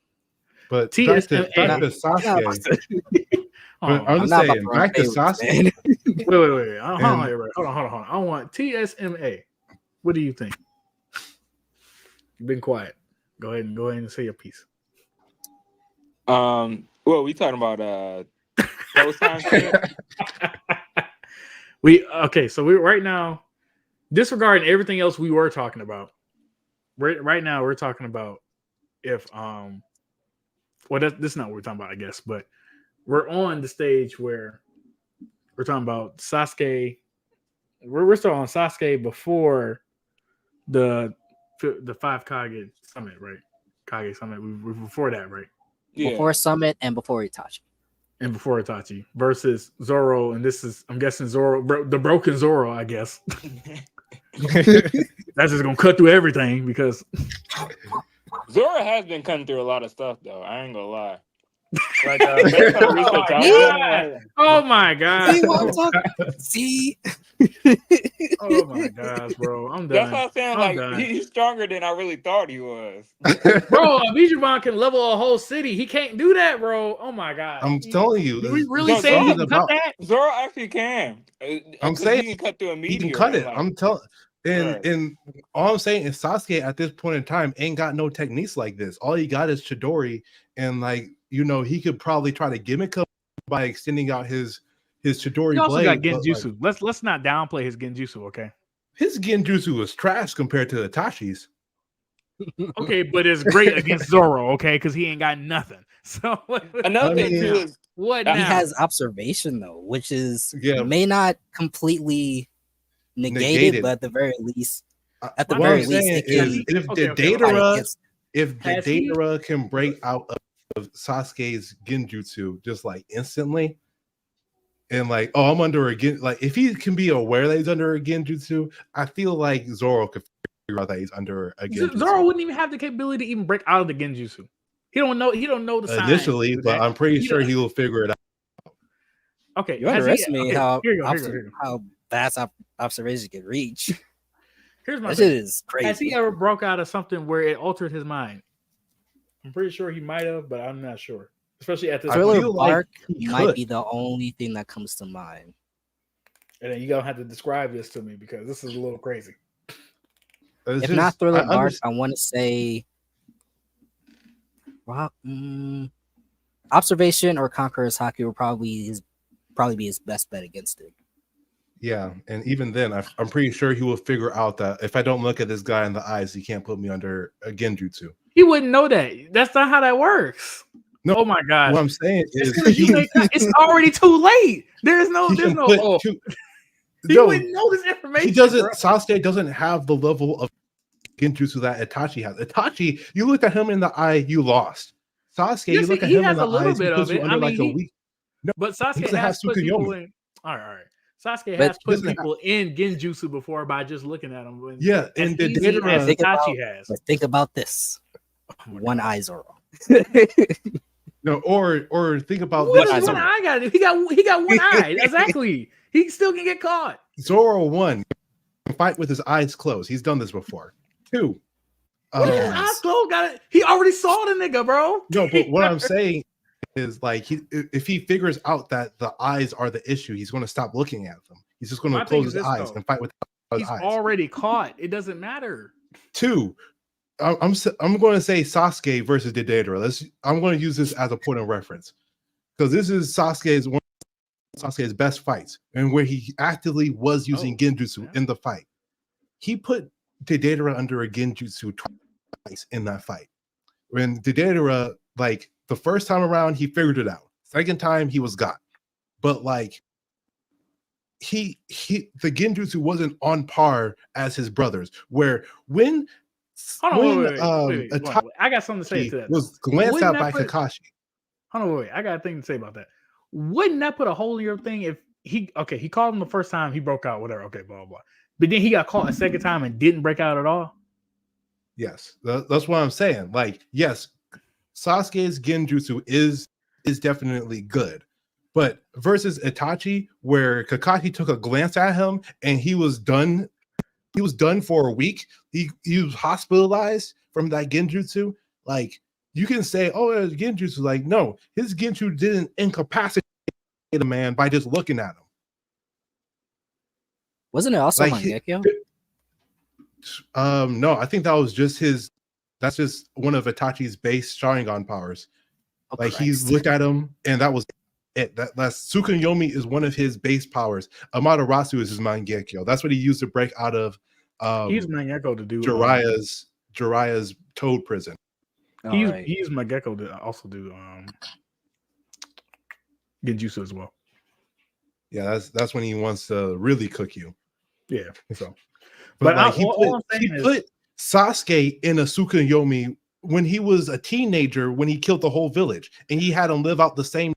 But back to Sasuke. I'm saying, back to Sasuke. Wait. Hold on. I want TSMA. What do you think? You've been quiet. Go ahead and say your piece. Well, we talking about those times. So we right now, disregarding everything else we were talking about. Right now we're talking about if this is not what we're talking about, I guess, but we're on the stage where we're talking about Sasuke. We're still on Sasuke before the 5 Kage Summit, right? Kage Summit. We're before that, right? Yeah. Before Summit and before Itachi. And before Itachi versus Zoro, and this is, I'm guessing, Zoro, the broken Zoro, I guess. That's just gonna cut through everything because Zoro has been cutting through a lot of stuff, though. I ain't gonna lie. Like, based on the research I've done, oh my god! See what I'm talking? See? Oh my gosh, bro! I'm done. That's what I'm saying. I'm like, done. he's stronger than I really thought he was. Bro, Bijuban can level a whole city. He can't do that, bro. Oh my god! I'm telling you, Did we really No, say he Zoro's can cut that? Zoro actually can. I'm saying he can cut through a meteor. he can cut it. Like, I'm telling. Right. And all I'm saying is Sasuke at this point in time ain't got no techniques like this. All he got is Chidori, and like, you know, he could probably try to gimmick up by extending out his Chidori He also blade. got Genjutsu. Let's not downplay his Genjutsu, okay? His Genjutsu was trash compared to Itachi's. Okay, but it's great against Zoro, okay? Because he ain't got nothing. So another thing too is what He He now? has observation though, which is Yeah. may not completely negate it, but at the very least, What I'm very least, saying it is, can if okay, the okay. Datara, if the Has he- Datara can break out of Sasuke's Genjutsu just like instantly, and like, oh, I'm under a like, if he can be aware that he's under a Genjutsu, I feel like Zoro could figure out that he's under a Genjutsu. Zoro wouldn't even have the capability to even break out of the Genjutsu. He don't know the signs initially, to do but that. I'm pretty He sure don't- he will figure it out. Okay, you has he- underestimate okay, how here you go. how fast observation can reach. Here's my That thing. shit is crazy. Has he ever broke out of something where it altered his mind? I'm pretty sure he might have, but I'm not sure. Especially at this I point. Thriller feel like Bark he might could. be the only thing that comes to mind. And then you're gonna have to describe this to me because this is a little crazy. It's If just- not Thriller I Bark, understand- I want to say Observation or Conqueror's Haki will probably be his best bet against it. Yeah, and even then, I'm pretty sure he will figure out that if I don't look at this guy in the eyes, he can't put me under a Genjutsu. He wouldn't know that. That's not how that works. No, Oh my god. What I'm saying is, It's already too late. There's no he wouldn't know this information. He doesn't. bro. Sasuke doesn't have the level of Genjutsu that Itachi has. Itachi, you looked at him in the eye, you lost. Sasuke, Yes, you look at he him in has the a little eyes, bit he of puts you it. under I mean, like a week. But Sasuke doesn't have has put people Tsukuyomi. in. All right. Sasuke But has put doesn't people in Genjutsu before by just looking at them. Yeah, as and the easy Datara- as Think about- Itachi has. But think about this: Oh my one God. eye Zoro. No, or think about What this. does one eye got to do? He got one eye. Exactly. He still can get caught. Zoro 1 can fight with his eyes closed. He's done this before. 2. What is his eyes closed? Got it. He already saw the nigga, bro. No, but what I'm saying is like if he figures out that the eyes are the issue, he's going to stop looking at them. He's just going My to thing close is his this, eyes though. and fight with his He's eyes. already caught. It doesn't matter. 2, I'm going to say Sasuke versus Deidara. I'm going to use this as a point of reference because this is Sasuke's one Sasuke's best fights, and where he actively was using genjutsu in the fight. He put Deidara under a genjutsu twice in that fight. When Deidara, like the first time around, he figured it out. Second time, he was got. But like the genjutsu wasn't on par as his brothers. Where when wait. I got something to say to that. Was glanced out by Kakashi. Hold on, wait. I got a thing to say about that. Wouldn't that put a hole in your thing if he called him the first time, he broke out, whatever. Okay, blah blah. But then he got caught a second time and didn't break out at all. Yes, that's what I'm saying. Like, yes, Sasuke's genjutsu is definitely good, but versus Itachi, where Kakashi took a glance at him and he was done. He was done for a week. He was hospitalized from that genjutsu. Like, you can say, oh, it's genjutsu. Like, no, his genjutsu didn't incapacitate a man by just looking at him. Wasn't it also like Mangekyo? No, I think that was just his. That's just one of Itachi's base Sharingan powers. Oh, like Christ. he looked at him, and that was it. That's Tsukuyomi is one of his base powers. Amaterasu is his Mangekyo. That's what he used to break out of. He's Mangekyo to do Jiraiya's Toad prison. He's Mangekyo to also do Genjutsu as well. Yeah, that's when he wants to really cook you. Yeah, so. But like, he put Sasuke in a Tsukuyomi when he was a teenager, when he killed the whole village, and he had him live out the same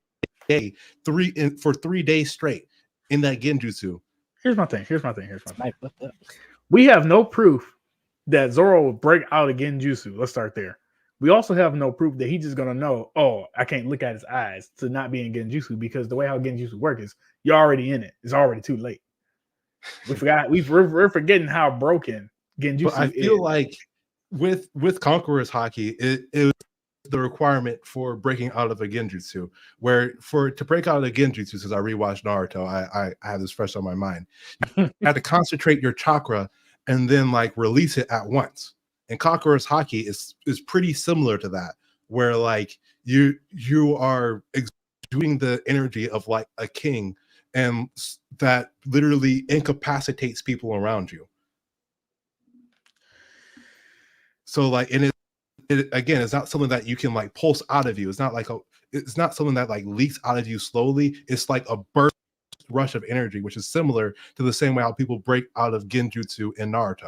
day for 3 days straight in that genjutsu. Here's my thing. We have no proof that Zoro will break out of genjutsu. Let's start there. We also have no proof that he's just gonna know, oh, I can't look at his eyes to not be in genjutsu, because the way how genjutsu works is you're already in it. It's already too late. We're forgetting how broken genjutsu is. But I feel like with Conqueror's Haki, it was the requirement for breaking out of a genjutsu, where to break out of a genjutsu, since I rewatched Naruto, I have this fresh on my mind. You had to concentrate your chakra and then like release it at once. And Conqueror's Haki is pretty similar to that, where like you are doing the energy of like a king, and that literally incapacitates people around you. So like, and it again, it's not something that you can like pulse out of you. It's not something that like leaks out of you slowly. It's like a burst rush of energy, which is similar to the same way how people break out of genjutsu in Naruto.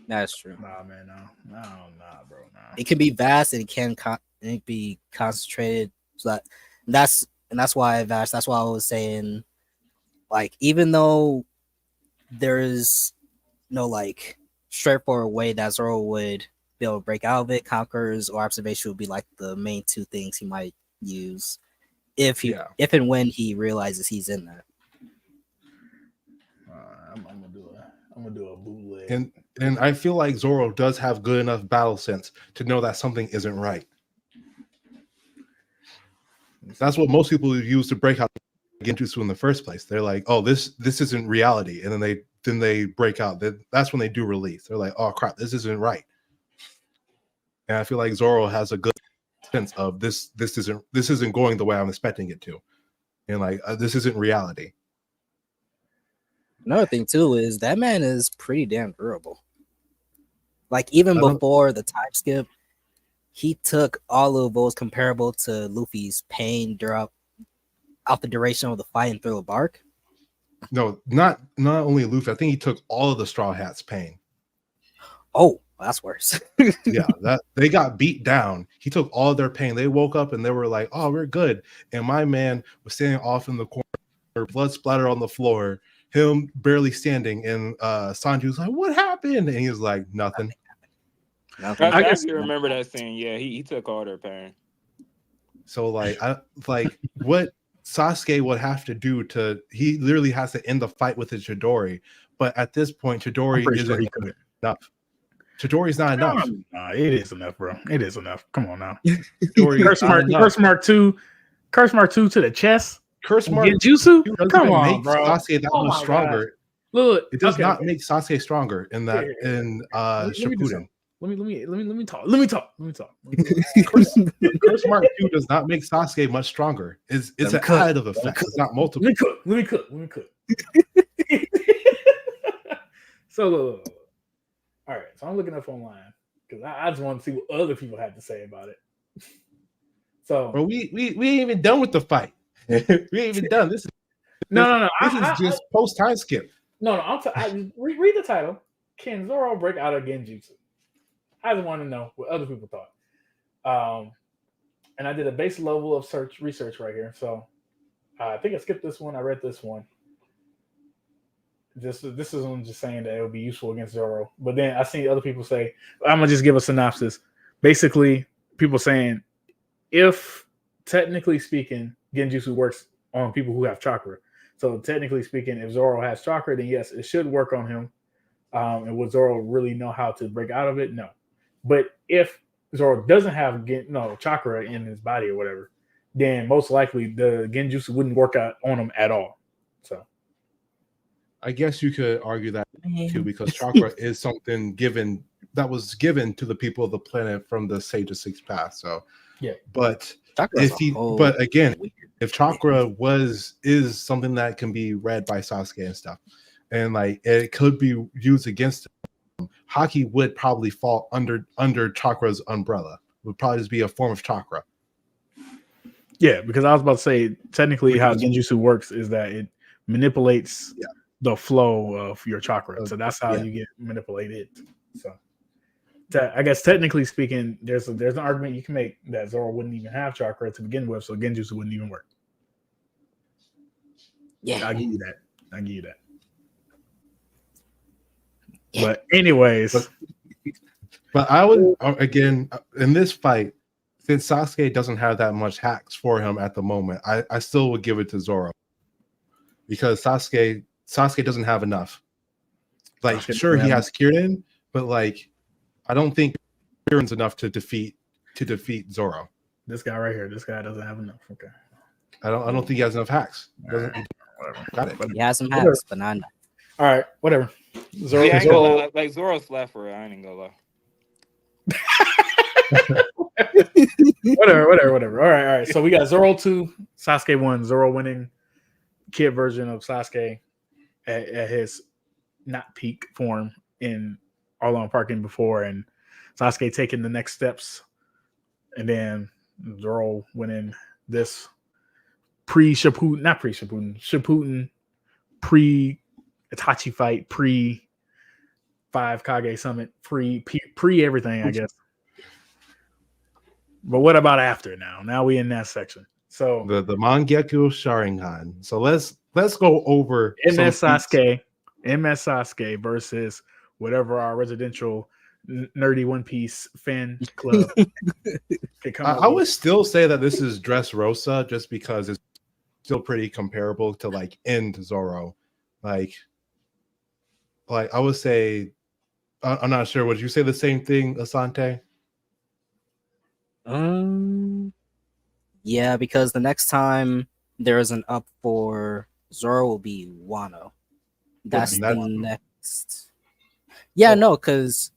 That's true. Nah, man, no, bro, nah. It can be vast and it can be concentrated. So that's why Vash. That's why I was saying, like, even though there is no like straightforward way that Zoro would be able to break out of it, Conquerors or Observation would be like the main two things he might use if and when he realizes he's in there. I'm gonna do a bootleg. And I feel like Zoro does have good enough battle sense to know that something isn't right. That's what most people use to break out genjutsu in the first place. They're like, "Oh, this isn't reality," and then they break out. That's when they do release. They're like, "Oh crap, this isn't right." And I feel like Zoro has a good sense of this isn't going the way I'm expecting it to, and like this isn't reality. Another thing too is that man is pretty damn durable. Like even before the time skip, he took all of those comparable to Luffy's pain throughout the duration of the fight in Thriller Bark. No, not only Luffy. I think he took all of the Straw Hats' pain. Oh, that's worse. Yeah, that they got beat down. He took all of their pain. They woke up and they were like, "Oh, we're good." And my man was standing off in the corner, blood splatter on the floor, him barely standing. And Sanji was like, "What happened?" And he was like, "Nothing." I actually remember that scene. Yeah, he took all their pain. So like, what Sasuke would have to do he literally has to end the fight with his Chidori. But at this point, Chidori isn't enough. Chidori's not enough. Nah, it is enough, bro. It is enough. Come on now. Curse Mark 2 to the chest. Curse Mark Genjutsu? Come on, make bro. Sasuke that much stronger. Look, it does not make Sasuke stronger in that in Shippuden. talk. Let me talk. Curse Mark 2 does not make Sasuke much stronger. It's an additive effect. It's not multiple. Let me cook. So look. All right, so I'm looking up online because I just want to see what other people had to say about it. So, bro, we ain't even done with the fight. We ain't even done. This is just post time skip. No. Read the title. Can Zoro break out of Genjutsu? I just want to know what other people thought. And I did a base level of research right here. So I think I skipped this one. I read this one. This is I'm just saying that it would be useful against Zoro. But then I seen other people say, I'm gonna just give a synopsis. Basically, people saying if technically speaking, Genjutsu works on people who have chakra. So technically speaking, if Zoro has chakra, then yes, it should work on him. And would Zoro really know how to break out of it? No. But if Zoro doesn't have chakra in his body or whatever, then most likely the Genjutsu wouldn't work out on him at all. So I guess you could argue that too, because chakra is something that was given to the people of the planet from the Sage of Six Paths. So yeah, but if chakra is something that can be read by Sasuke and stuff, and like it could be used against him, Haki would probably fall under chakra's umbrella. It would probably just be a form of chakra. Yeah, because I was about to say technically how Genjutsu works is that it manipulates the flow of your chakra. So that's how you get manipulated. So I guess technically speaking, there's an argument you can make that Zoro wouldn't even have chakra to begin with, so Genjutsu wouldn't even work. Yeah, I'll give you that. Yeah. But anyways, but I would again in this fight, since Sasuke doesn't have that much hacks for him at the moment, I still would give it to Zoro because Sasuke doesn't have enough. Like, sure, he has Kirin, but like, I don't think Kirin's enough to defeat Zoro. This guy right here, this guy doesn't have enough. Okay, I don't think he has enough hacks. Whatever. He has some hacks, but not enough. All right, whatever. Zoro, I ain't gonna lie, like Zoro's flat for real. I ain't gonna lie. whatever. All right. So we got Zoro 2, Sasuke 1. Zoro winning kid version of Sasuke at his not peak form in All On Parking before, and Sasuke taking the next steps, and then Zoro winning this Shippuden, pre-Itachi fight, pre-5 Kage Summit, pre everything, I guess. But what about after now? Now we in that section. So the Mangekyo Sharingan. So let's go over MS Sasuke versus whatever our residential nerdy One Piece fan club. I would still say that this is Dressrosa just because it's still pretty comparable to like End Zoro. Like I would say, I'm not sure. Would you say the same thing, Asante? Yeah, because the next time there is an up for Zoro will be Wano. That's the next. Yeah, no, because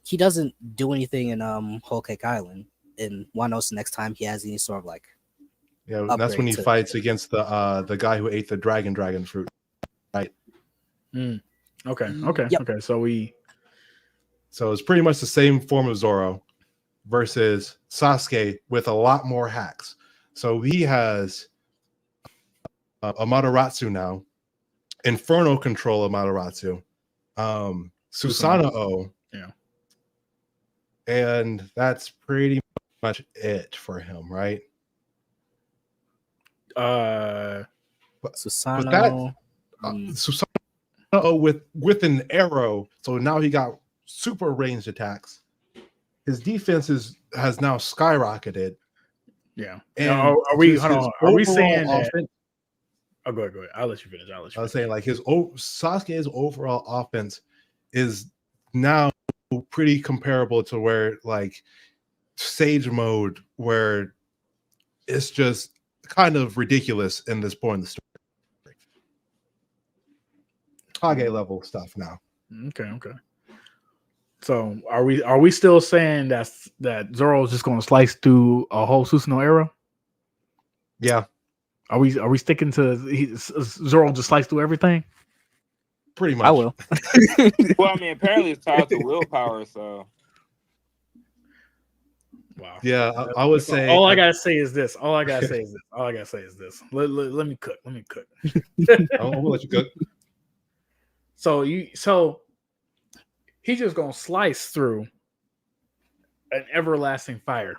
he doesn't do anything in Whole Cake Island. In Wano's the next time he has any sort of like. Yeah, that's when he fights against the guy who ate the dragon fruit, right? Okay. Yep. Okay. So it's pretty much the same form of Zoro versus Sasuke with a lot more hacks. So he has Amaterasu now, Inferno control Amaterasu, Susanoo, and that's pretty much it for him, right? Susanoo. Susanoo with an arrow, so now he got super ranged attacks. His defense has now skyrocketed. Yeah. And are we saying that? Oh, go ahead. I'll let you finish. I was saying like Sasuke's overall offense is now pretty comparable to where like Sage mode, where it's just kind of ridiculous in this point in the story. Kage level stuff now. Okay. So are we still saying that Zoro's just going to slice through a whole Susanoo era? Yeah, Are we sticking to Zoro just slice through everything? pretty much. I will. Well, I mean, apparently it's tied to willpower, so Wow. Yeah, I would say all I gotta say is this. Let me cook. I'll let you cook. So he's just gonna slice through an everlasting fire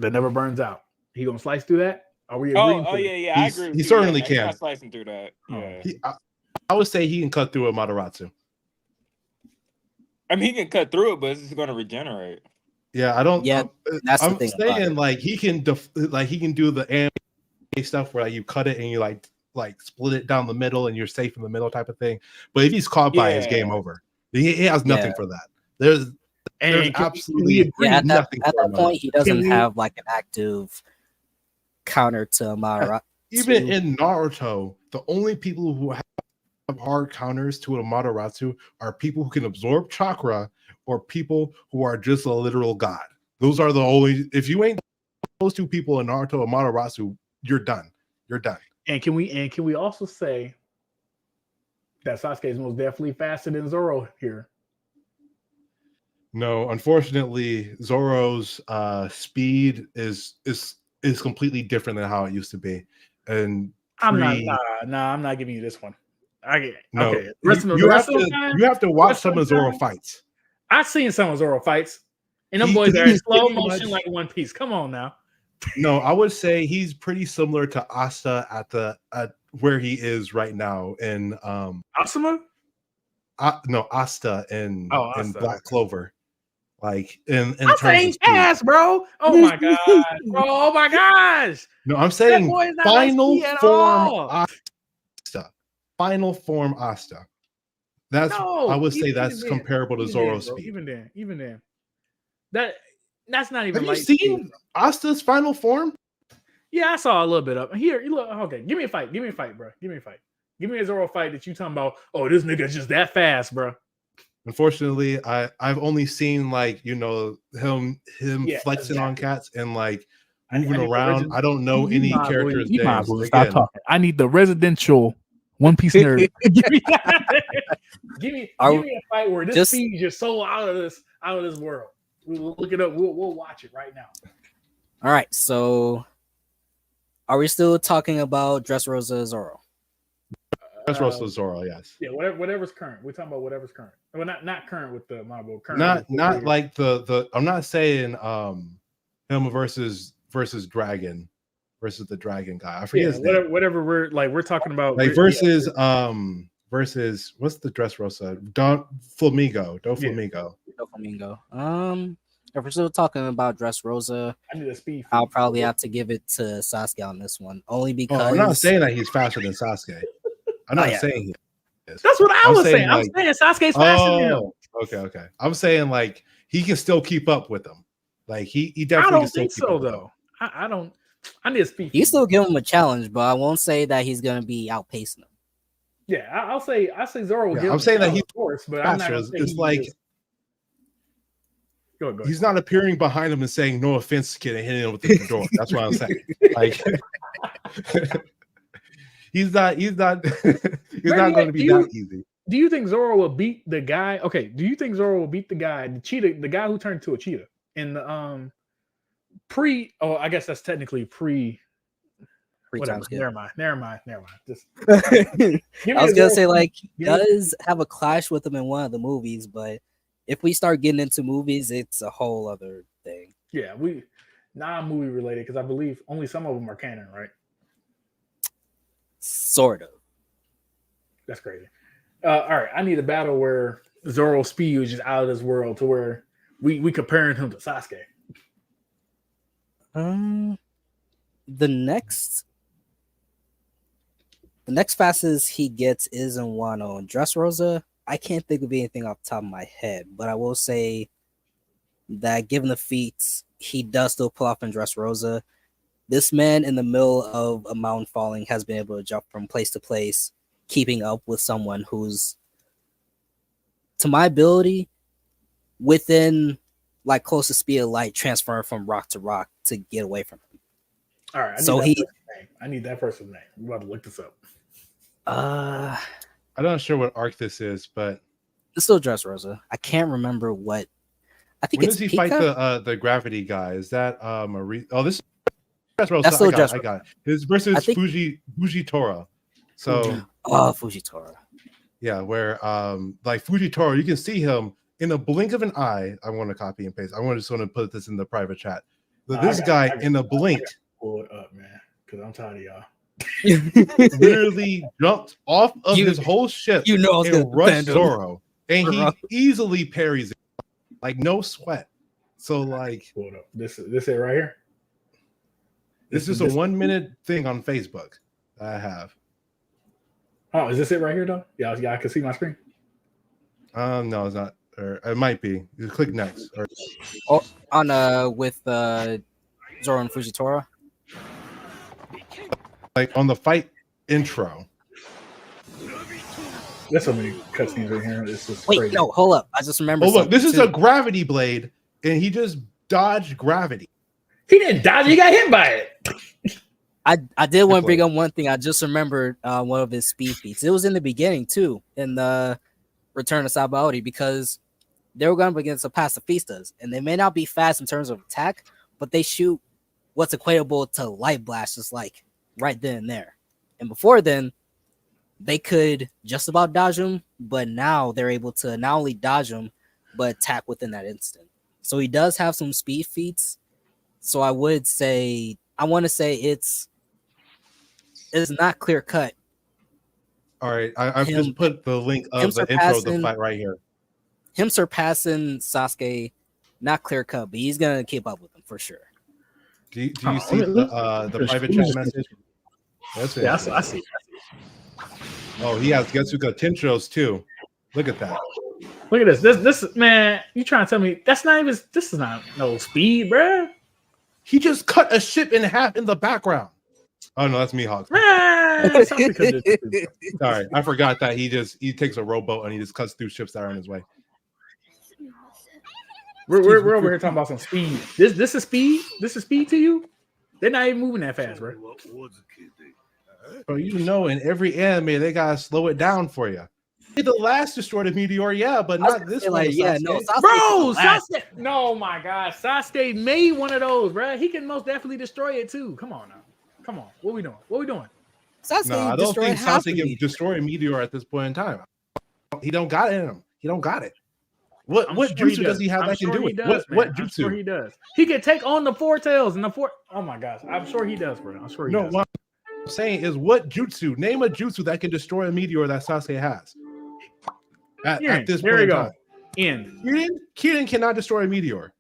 that never burns out. He gonna slice through that? Are we agreeing? yeah, I agree with He you. certainly He's can. not slicing through that. Yeah. I would say he can cut through a Mataratsu. I mean, he can cut through it, but it's just going to regenerate. Yeah, I don't. Yeah, that's the I'm thing about saying it. like he can do the anime stuff where like, you cut it and you like split it down the middle and you're safe in the middle type of thing. But if he's caught by his game over. He has nothing for that. There's absolutely at nothing. At that point, he doesn't we- have like an active counter to Mataratsu. Even in Naruto, the only people who have hard counters to a Mataratsu are people who can absorb chakra or people who are just a literal god. Those are the only. If you ain't those two people in Naruto or Mataratsu, you're done. You're done. And can we also say that Sasuke is most definitely faster than Zoro here? No, unfortunately, Zoro's speed is completely different than how it used to be. And I'm not giving you this one. Okay. You have to watch some of Zoro fights. I've seen some of Zoro fights, and them boys are in slow motion like One Piece. Come on now. No, I would say he's pretty similar to Asta at where he is right now in Asuma? Asta in Asta. Black Clover. Like in I'm saying ass, bro. Oh my god, bro. Oh my gosh. No, I'm saying final form Asta. Final form Asta. That's I would say that's comparable to Zoro's speed. Even then. That's not even. Have you seen Asta's final form? Yeah, I saw a little bit of here. You look okay. Give me a fight, bro. Give me a Zoro fight that you talking about. Oh, this nigga's just that fast, bro. Unfortunately, I've only seen like him flexing on cats and like moving around. I don't know any characters' names. Stop talking. I need the residential One Piece nerd. give me a fight where this feeds your soul out of this world. We'll look it up. We'll watch it right now. All right. So, are we still talking about Dressrosa Zoro? Dressrosa Zoro, yes. Yeah, whatever's current. We're talking about whatever's current. Well, not current with the Marvel. Current. Not like the. I'm not saying him versus Dragon versus the Dragon guy. I forget his name. Whatever we're talking about. Like versus what's the Dressrosa? Doflamingo. If we're still talking about Dressrosa, I need a speed. I'll probably have to give it to Sasuke on this one, only because I'm not saying that he's faster than Sasuke. I'm not saying he is. That's what I was saying. I'm saying Sasuke's faster than him. Okay. I'm saying like he can still keep up with him. Like he definitely. I don't think so though. I don't. I need a speed. You still give him a challenge, but I won't say that he's gonna be outpacing him. Yeah, I'll say Zoro. I'm saying that he's course, but faster. I'm not. It's like. Go ahead. He's not appearing behind him and saying no offense, kid, and hitting him with the door. That's what I'm saying. Like he's not going to be that easy. Do you think Zoro will beat the guy? Okay, do you think Zoro will beat the guy, the guy who turned into a cheetah in the I guess that's technically pre. Whatever. Never mind. Just I was gonna say like he does have a clash with him in one of the movies, but if we start getting into movies, it's a whole other thing. Yeah, we non-movie related because I believe only some of them are canon, right? Sort of. That's crazy. All right, I need a battle where Zoro's speed is just out of this world to where we comparing him to Sasuke. The next fastest he gets is in Wano and Dressrosa. I can't think of anything off the top of my head, but I will say that given the feats, he does still pull off in Dressrosa. This man in the middle of a mountain falling has been able to jump from place to place, keeping up with someone who's, to my ability, within like close to speed of light, transferring from rock to rock to get away from him. All right. I need that person's name. We're about to look this up. I'm not sure what arc this is, but it's still Dressrosa. I can't remember what. I think when it's does he Pika? fight the gravity guy? Is that this is Dressrosa. That's still I got it. His versus Fujitora. So Fujitora. Yeah, where like Fujitora, you can see him in a blink of an eye. I want to copy and paste. I just want to put this in the private chat. This guy in a blink. Pull it up, man, because I'm tired of y'all. Literally jumped off of his whole ship and rushed Zoro, and he easily parries it, like no sweat. So like, hold up. This it right here. This is a 1 minute thing on Facebook that I have. Oh, is this it right here though? Yeah, I can see my screen. No, it's not. Or it might be. You click next. Or on with Zoro and Fujitora. Like on the fight intro. There's so many cutscenes in here. It's just wait, crazy. no, hold up. I just remember. Oh look, this is a gravity blade, and he just dodged gravity. He didn't dodge. He got hit by it. I did want to bring up one thing. I just remembered one of his speed feats. It was in the beginning too, in the Return of Sabaody, because they were going up against the pacifistas, and they may not be fast in terms of attack, but they shoot what's equatable to light blasts, like right then and there. And before then, they could just about dodge them, but now they're able to not only dodge them, but attack within that instant. So he does have some speed feats. So I want to say it's not clear cut. All right, I've just put the link of the intro of the fight right here. Him surpassing Sasuke, not clear cut, but he's gonna keep up with him for sure. Do you see the private chat message? That's it. Yeah, I see. Oh, he has Getsuga Tenchos too. Look at that. Look at this. This man, you trying to tell me this is not no speed, bro? He just cut a ship in half in the background. Oh no, that's Mihawk. Sorry, I forgot that he takes a rowboat and he just cuts through ships that are on his way. We're over here talking about some speed. This is speed. This is speed to you. They're not even moving that fast, bro. Bro, you know, in every anime they gotta slow it down for you. The last destroyed a meteor, yeah, but not this one. Yeah, no, bro, Sasuke. No, my God, Sasuke made one of those, bro. He can most definitely destroy it too. Come on now, come on. What we doing? Sasuke, I don't think Sasuke can destroy a meteor at this point in time. He don't got it in him. He don't got it. What jutsu does he have that can do it? What jutsu? I'm sure he does. He can take on the four tails and the four. Oh my gosh, I'm sure he does, bro. I'm sure he does. What I'm saying is, what jutsu? Name a jutsu that can destroy a meteor that Sasuke has. At this point, there we go. Kirin cannot destroy a meteor.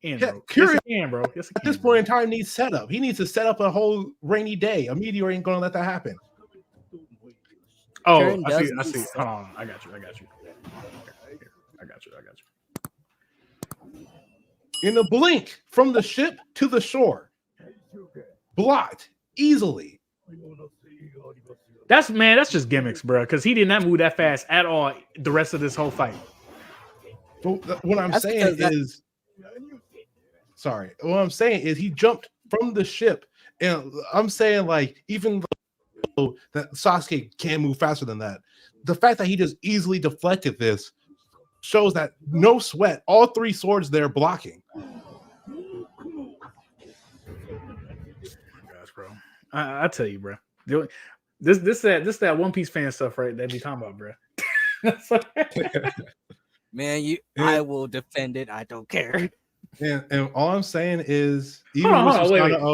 Kirin, bro. Yes, at this point in time, needs setup. He needs to set up a whole rainy day. A meteor ain't gonna let that happen. Oh, I see. Hold on, I got you. In a blink, from the ship to the shore, blocked easily. That's just gimmicks, bro. Because he did not move that fast at all the rest of this whole fight. What I'm saying is he jumped from the ship, and I'm saying like even though that Sasuke can move faster than that, the fact that he just easily deflected this shows that no sweat. All three swords there blocking. Gosh, bro, I tell you, bro. This that One Piece fan stuff, right? That be talking about, bro. Man, I will defend it. I don't care. And all I'm saying is, even hold on,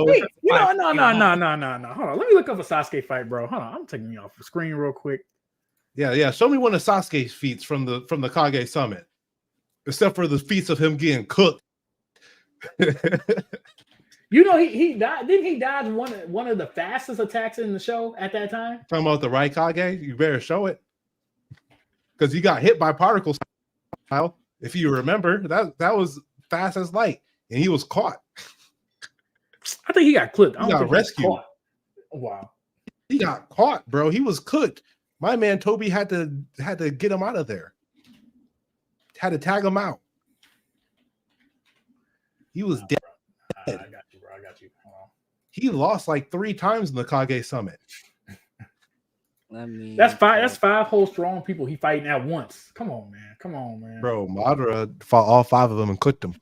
wait. No. Hold on, let me look up a Sasuke fight, bro. Hold on, I'm taking you off the screen real quick. Yeah. Show me one of Sasuke's feats from the Kage Summit, except for the feats of him getting cooked. You know, he died. Didn't he dodge one of the fastest attacks in the show at that time? Talking about the Raikage, you better show it, because he got hit by particle style. If you remember, that was fast as light, and he was caught. I think he got clipped. He got rescued. Wow, he got caught, bro. He was cooked. My man Toby had to get him out of there. Had to tag him out. He was dead. I got you, bro. I got you. Hold on. He lost like 3 times in the Kage Summit. That's 5. That's 5 whole strong people he fighting at once. Come on, man. Come on, man. Bro, Madara fought all 5 of them and cooked them.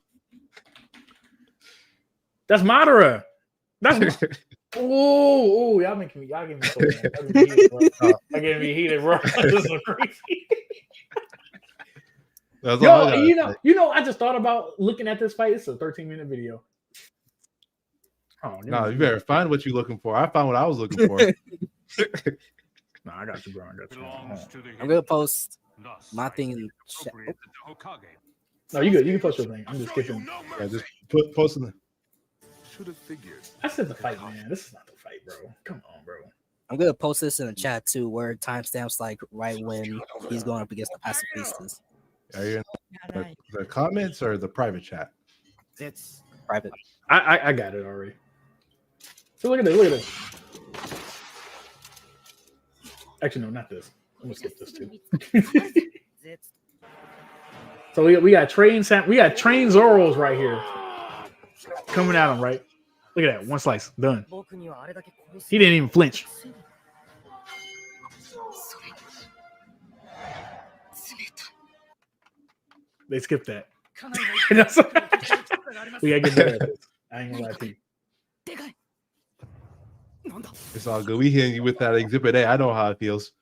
That's Madara. That's oh, y'all getting me so mad. Y'all getting me heated, bro. This is crazy. That's Yo, you know, I just thought about looking at this fight. It's a 13-minute video. Oh, no, you better find what you're looking for. I found what I was looking for. No, I got you, bro. I got you. I'm gonna post my thing in chat. No, you good. You can post your thing. I'm just skipping. Yeah, just post in the. I said the fight, man. This is not the fight, bro. Come on, bro. I'm gonna post this in the chat too, where timestamps like right when he's going up against the pacifistas. Are you in the comments or the private chat? It's private. I got it already. So look at this. Look at this. Actually, no, not this. I'm gonna skip this too. So we got train Zoros right here coming at him. Right. Look at that. One slice done. He didn't even flinch. They skipped that. We gotta get better at this. I ain't gonna lie to you. It's all good. We hitting you with that exhibit A. I know how it feels.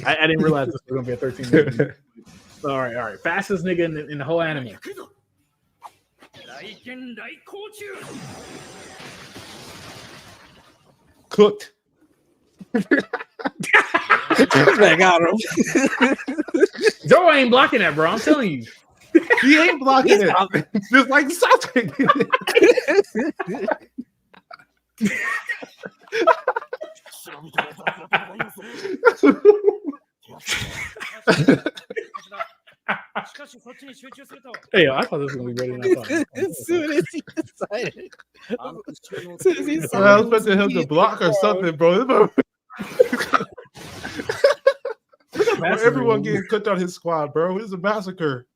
I didn't realize this was gonna be a 13-minute. All right. Fastest nigga in the whole anime. Cooked. I got him. Zoro ain't blocking that, bro. I'm telling you. He ain't blocking it. Just like Sasuke. Hey, I thought this was gonna be ready. As soon as he decided, I was expecting him to block or something, bro. Everyone getting cooked on his squad, bro. It's a massacre.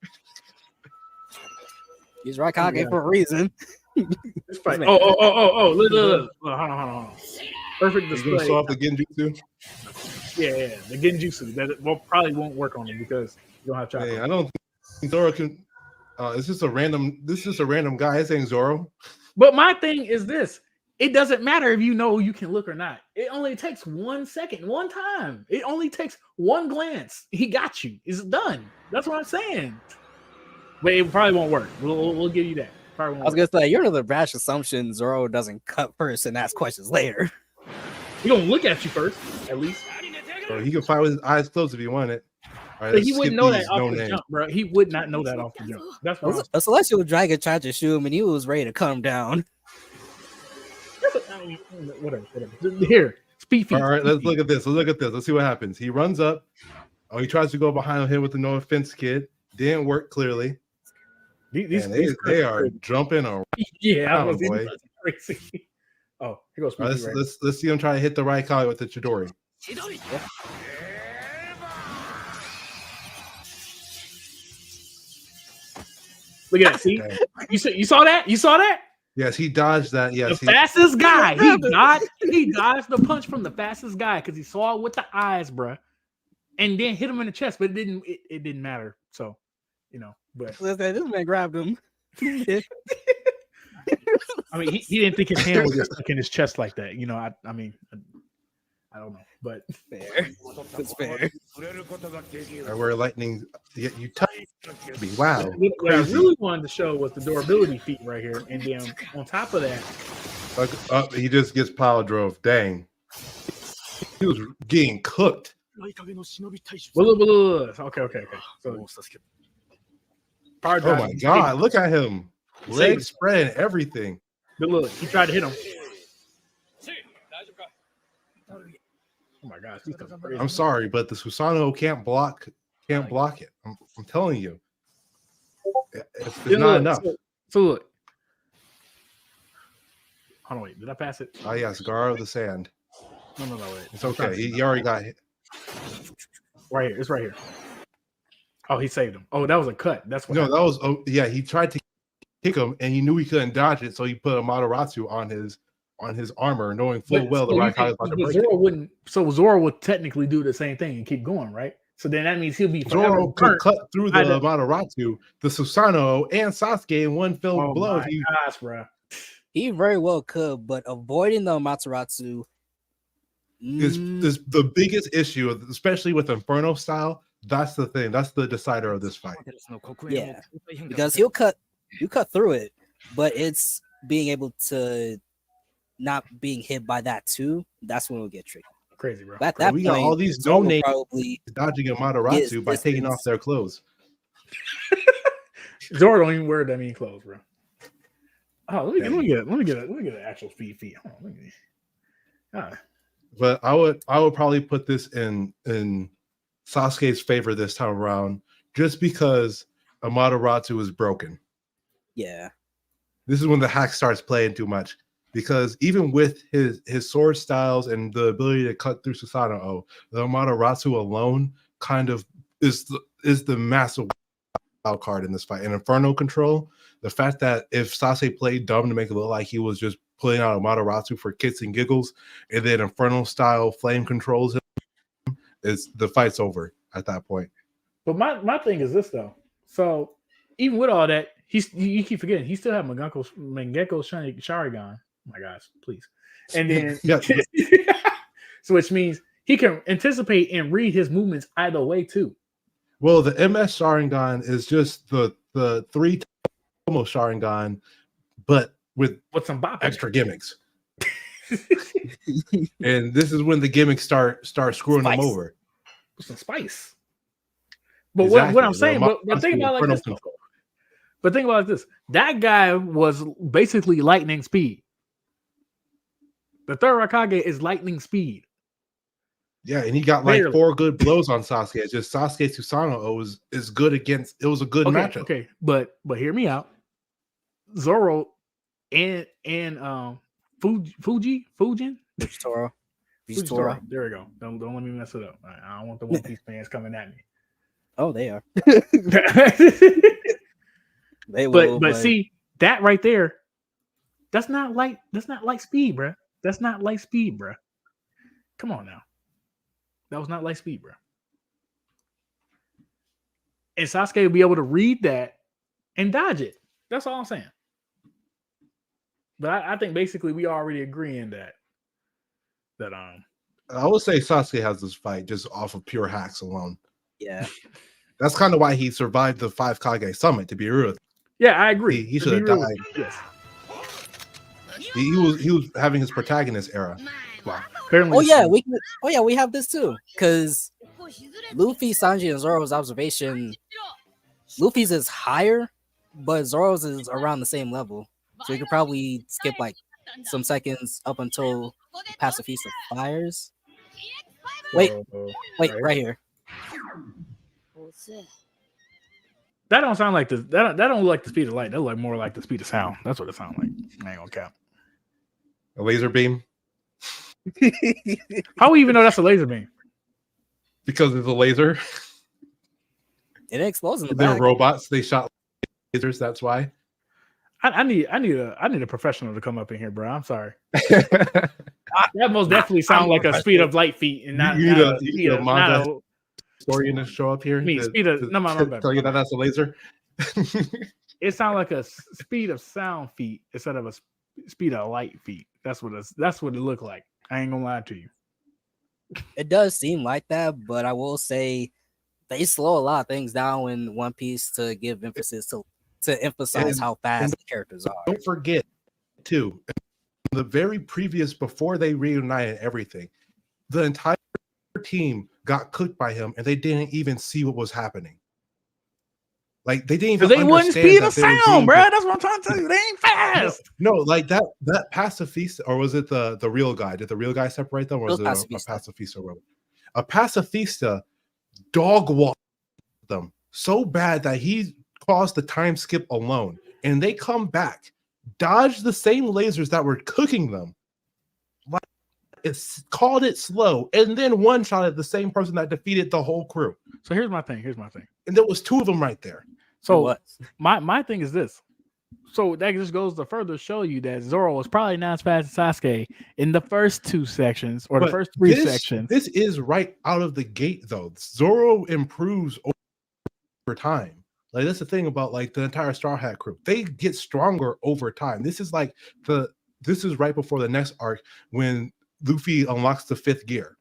He's Raikage for a reason. This fight. Oh! Look. Hold on. Perfect display. You gonna show off the Genjutsu? Yeah. The Genjutsu that probably won't work on him because you don't have chocolate. Hey, I don't think Zoro can. It's just a random. This is just a random guy. It's saying Zoro. But my thing is this: it doesn't matter if you know you can look or not. It only takes 1 second, one time. It only takes one glance. He got you. It's done. That's what I'm saying. But it probably won't work. We'll give you that. I was gonna say you're under the rash assumption Zoro doesn't cut first and ask questions later. He gonna look at you first, at least. Bro, he can fight with his eyes closed if he wanted. All right, But he wouldn't know that off the jump, bro. He would not know that off the jump. That's what a celestial dragon tried to shoot him and he was ready to cut him down. Whatever. Here, speed feet. All right, let's look at this. Let's see what happens. He runs up. Oh, he tries to go behind him with the no offense kid. Didn't work clearly. They are jumping around. Yeah, boy. Crazy. Oh, here goes. Right, let's see him try to hit the right guy with the Chidori. Yeah. Look at that. See, you saw that? You saw that? Yes, he dodged that. Yes, the fastest guy. He dodged the punch from the fastest guy because he saw it with the eyes, bro, and then hit him in the chest. But it didn't matter. So, but this man grabbed him. I mean, he didn't think his hand was just stuck in his chest like that. I mean, I don't know, but fair. That's fair. Where lightning, you touch me. Wow. What I really wanted to show was the durability feat right here, and then on top of that, he just gets power drove. Dang, he was getting cooked. Okay. So, oh my God! Look at him, legs spread and everything. But look, he tried to hit him. Oh my gosh, I'm sorry, but the Susanoo can't block it. I'm telling you, it's not enough. So look, hold on, wait, did I pass it? Oh yes, Gar of the Sand. No, wait. It's okay. He already got hit. Right here, it's right here. Oh, he saved him. Oh, that was a cut. That's what. No, that was. Oh, yeah, he tried to kick him, and he knew he couldn't dodge it, so he put a Amaterasu on his armor, knowing full well the Raikage was about to break Zoro it. wouldn't. So Zoro would technically do the same thing and keep going, right? So then that means he'll be Zoro could burnt. cut through the Amaterasu, the Susanoo, and Sasuke in one fell blow. Oh my gosh, bro. He very well could, but avoiding the Amaterasu is the biggest issue, especially with Inferno style. That's the thing. That's the decider of this fight. Yeah, because you cut through it, but it's being able to not being hit by that too. That's when it'll get tricky. Crazy, bro. At that we point, got all these Zoro no-names probably dodging Amaterasu by taking off their clothes. Zoro don't even wear that many clothes, bro. Oh, let me get an actual feet. Hold on, But I would probably put this in Sasuke's favor this time around, just because Amaterasu is broken. Yeah. This is when the hack starts playing too much, because even with his sword styles and the ability to cut through Susanoo, the Amaterasu alone kind of is the massive wild card in this fight. And Inferno control, the fact that if Sasuke played dumb to make it look like he was just pulling out Amaterasu for kicks and giggles, and then Inferno style flame controls him, the fight's over at that point. But my thing is this though. So even with all that, you keep forgetting he still have Mangekyo Sharingan. Oh my gosh, please. And then so which means he can anticipate and read his movements either way too. Well, the MS Sharingan is just the 3 Tomo Sharingan, but with some extra gimmicks. And this is when the gimmicks start screwing them over. With some spice. But exactly. what I'm saying, but think about it like this. But think about this. That guy was basically lightning speed. The third Raikage is lightning speed. Yeah, and he got like 4 good blows on Sasuke. It's just Sasuke Susanoo is good against. It was a good matchup. Okay, but hear me out. Zoro and Fujin. Toro. There we go. Don't let me mess it up. I don't want the One Piece fans coming at me. Oh, they are. But see that right there. That's not light speed, bro. That's not light speed, bro. Come on now. That was not light speed, bro. And Sasuke will be able to read that and dodge it. That's all I'm saying. But I think basically we already agreeing that I would say Sasuke has this fight just off of pure hacks alone. Yeah. That's kind of why he survived the 5 Kage summit, to be real. Yeah, I agree. He should have died. Yes. He was having his protagonist era. Wow. We have this too. Because Luffy, Sanji, and Zoro's observation, Luffy's is higher, but Zoro's is around the same level. So you could probably skip like some seconds up until Pacifista fires. Wait, right here. That don't sound like that don't look like the speed of light. That look more like the speed of sound. That's what it sounds like. I ain't gonna cap. A laser beam. How we even know that's a laser beam? Because it's a laser. It explodes in the They're back. robots. They shot lasers. That's why. I need a professional to come up in here, bro. I'm sorry. That most definitely sounds like a speed of light feet, and not a manga historian to show up here. Tell you that that's a laser. It sounds like a speed of sound feet instead of a speed of light feet. That's what it looked like. I ain't gonna lie to you. It does seem like that, but I will say they slow a lot of things down in One Piece to give emphasis to emphasize how fast the characters are. Don't forget, too, the very previous, before they reunited everything, the entire team got cooked by him, and they didn't even see what was happening. Like they didn't even. They wouldn't speed of sound, bro. That's what I'm trying to tell you. They ain't fast. No, like that pacifista, or was it the real guy? Did the real guy separate them, or was it a pacifista robot? A pacifista dog walked them so bad that he caused the time skip alone, and they come back, dodge the same lasers that were cooking them. Like it's called it slow, and then one shot at the same person that defeated the whole crew. So here's my thing. And there was 2 of them right there. So my thing is this. So that just goes to further show you that Zoro was probably not as fast as Sasuke in the first 2 sections or the But first 3 sections. This is right out of the gate, though. Zoro improves over time. Like that's the thing about like the entire Straw Hat crew. They get stronger over time. This is like this is right before the next arc when Luffy unlocks the 5th gear.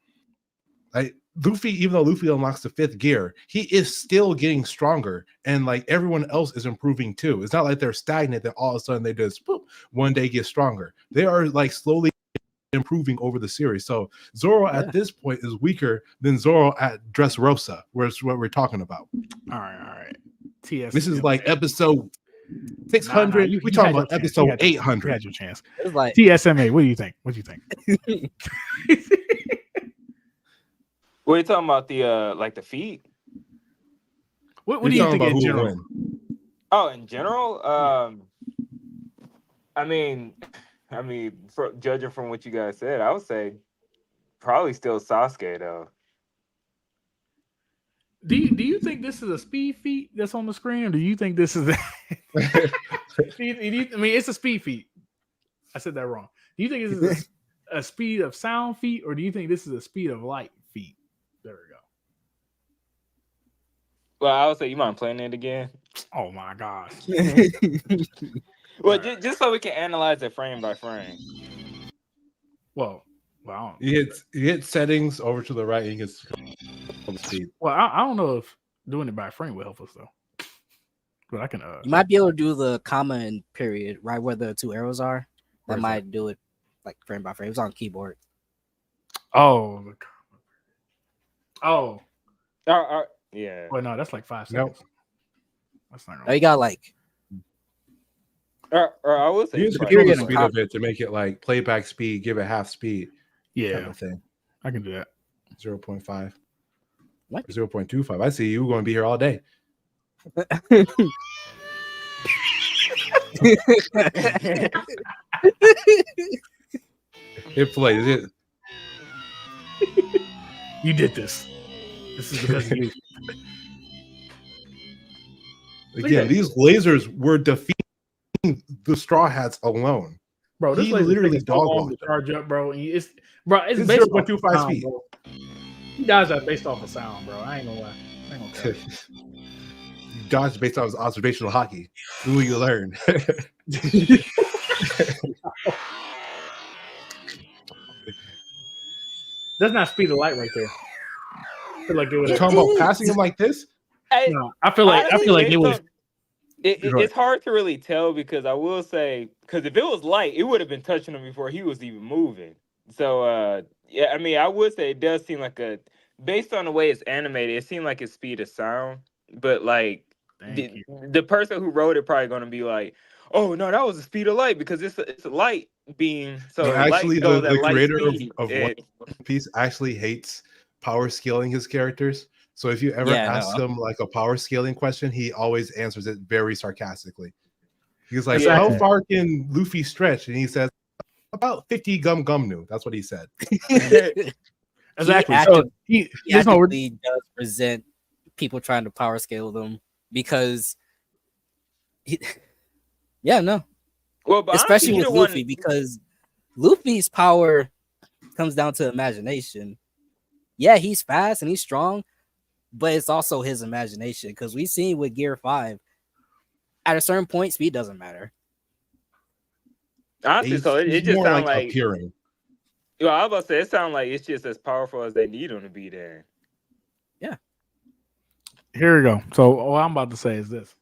Like Luffy, even though Luffy unlocks the 5th gear, he is still getting stronger, and like everyone else is improving too. It's not like they're stagnant that all of a sudden they just boop, one day get stronger. They are like slowly improving over the series. So Zoro at this point is weaker than Zoro at Dressrosa, where it's what we're talking about. All right. TS. This is like episode 600. You we talking had about your chance. episode You had 800. You had your chance. It's like TSMA. What do you think? What do you think? What are you talking about? The like the feet? What do you think in who will general? win. Oh, in general, I mean, judging from what you guys said, I would say probably still Sasuke though. Do you think this is a speed feat that's on the screen, or do you think this is? I mean, it's a speed feat. I said that wrong. Do you think this is a speed of sound feat, or do you think this is a speed of light feat? There we go. Well, I would say, you mind playing it again? Oh my gosh. Well, just so we can analyze it frame by frame. Well, I don't. You hit settings over to the right, and you get speed. Well, I don't know if doing it by frame will help us though. But I can. you might be able to do the comma and period right where the 2 arrows are. That might do it like frame by frame. It's on keyboard. Oh. Yeah. Well, no, that's like 5 Nope. seconds. That's not. Oh, you got like. Or I would say You just Period control the and speed of it to make it like playback speed, give it half speed. Yeah, Kind of thing. I can do that. 0.5. What? 0.25. I see you going to be here all day. It plays it. You did this. This is because of you. Again, these lasers were defeating the Straw Hats alone. Bro, this He laser literally takes so long to dog-walked charge up, bro. And it's based 0.25 off sound, speed. bro. He dies that based off of sound, bro. I ain't gonna lie. I ain't gonna tell you. You dodged based on his observational hockey. Who will you learn? That's not speed of light right there. I feel like it would. You're talking about passing him like this? Hey, No, I feel like it was. It's hard to really tell, because I will say, because if it was light, it would have been touching him before he was even moving. So yeah, I mean, I would say it does seem like based on the way it's animated, it seemed like it's speed of sound. But like the person who wrote it probably going to be like, oh no, that was the speed of light, because it's a light beam. So No, actually, light the creator speed, of One Piece actually hates power scaling his characters. So if you ever ask him like a power scaling question, he always answers it very sarcastically. He's like, how far can Luffy stretch? And he says, about 50 gum-gum-nu. That's what he said. Exactly. He actively does resent people trying to power scale them, because well, but especially with Luffy, because Luffy's power comes down to imagination. Yeah, he's fast and he's strong, but it's also his imagination, because we've seen with Gear 5, at a certain point, speed doesn't matter. Honestly, so it just sounds like appearing. Well, I was about to say, it sounds like it's just as powerful as they need him to be there. Yeah. Here we go. So what I'm about to say is this.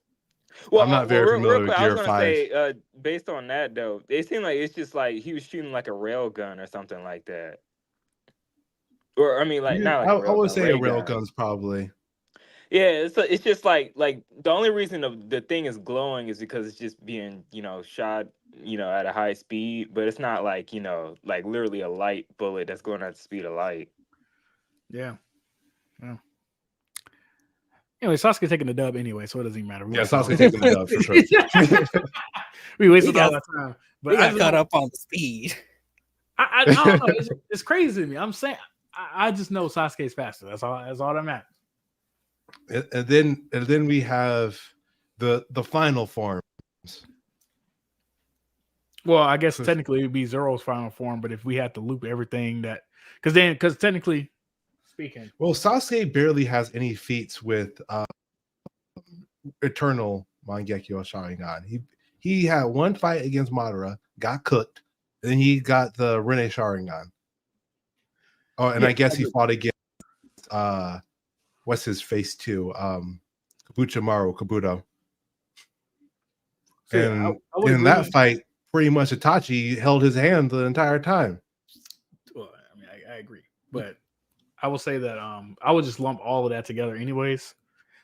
Well, I'm not very familiar with Gear 5. I was going to say, based on that, though, it seemed like it's just like he was shooting like a rail gun or something like that. Or, I mean, like, not like I would say a rail gun's probably. Yeah, it's just like the only reason the thing is glowing is because it's just being, shot, at a high speed, but it's not like, like literally a light bullet that's going at the speed of light. Yeah. Anyway, Sasuke taking the dub anyway, so it doesn't even matter. Yeah, Sasuke taking the dub for sure. We wasted all that time. But we got caught up on the speed. I don't know. It's crazy to me. I'm saying I just know Sasuke's faster. That's all that matters. And then we have the final forms. Well, I guess technically it'd be Zoro's final form, but if we had to loop everything that, because technically speaking, Well, Sasuke barely has any feats with Eternal Mangekyo Sharingan. He had one fight against Madara, got cooked, and then he got the Rene Sharingan. Oh, and I guess he fought against what's his face too? Kabuto. so And I in that fight, pretty much Itachi held his hand the entire time. Well, I mean, I agree, but I will say that I would just lump all of that together, anyways,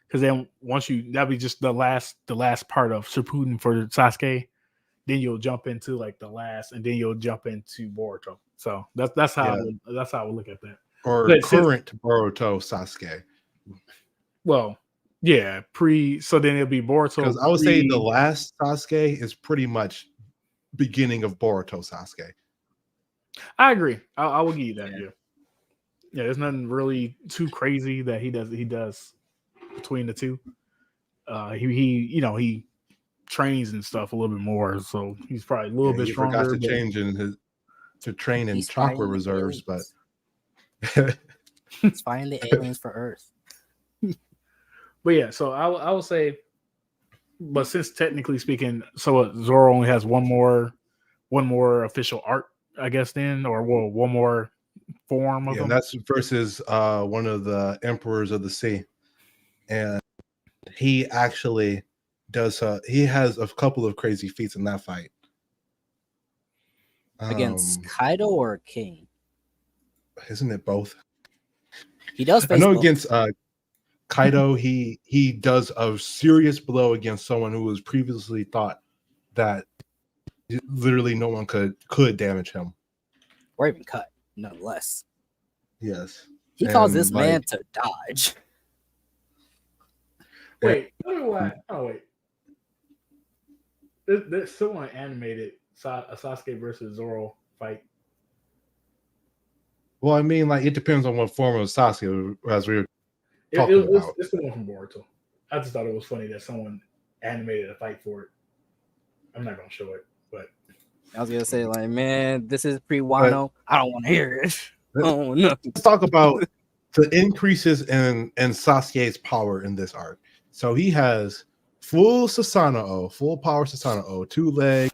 because then once that'd be just the last part of Shippuden for Sasuke. Then you'll jump into like the last, and then you'll jump into Boruto. So that's how I would look at that. Or current Boruto Sasuke. Well, yeah, so then it'll be Boruto. Because I would say the last Sasuke is pretty much beginning of Boruto Sasuke. I agree. I will give you that. Yeah. There's nothing really too crazy that he does between the two. He trains and stuff a little bit more, so he's probably a little bit stronger. Forgot to train in chakra reserves, but he's fighting the aliens for Earth. But yeah, so I will say, but since technically speaking, so Zoro only has one more official art, I guess, then, or one more form of him. That's versus one of the emperors of the sea, and he actually does. He has a couple of crazy feats in that fight against Kaido or King. Isn't it both? He does. I know both. Against Kaido, he does a serious blow against someone who was previously thought that literally no one could damage him or even cut, nonetheless. Yes, he calls this man to dodge. Wait, why? Oh wait, there's someone animated a Sasuke versus Zoro fight. Well, I mean, like, it depends on what form of Sasuke, as we were talking about. It's the one from Boruto. I just thought it was funny that someone animated a fight for it. I'm not gonna show it, but I was gonna say, like, man, this is pre-Wano. I don't want to hear it. Oh no. Let's talk about the increases in Sasuke's power in this arc. So he has full Susanoo, full power Susanoo, 2 legs,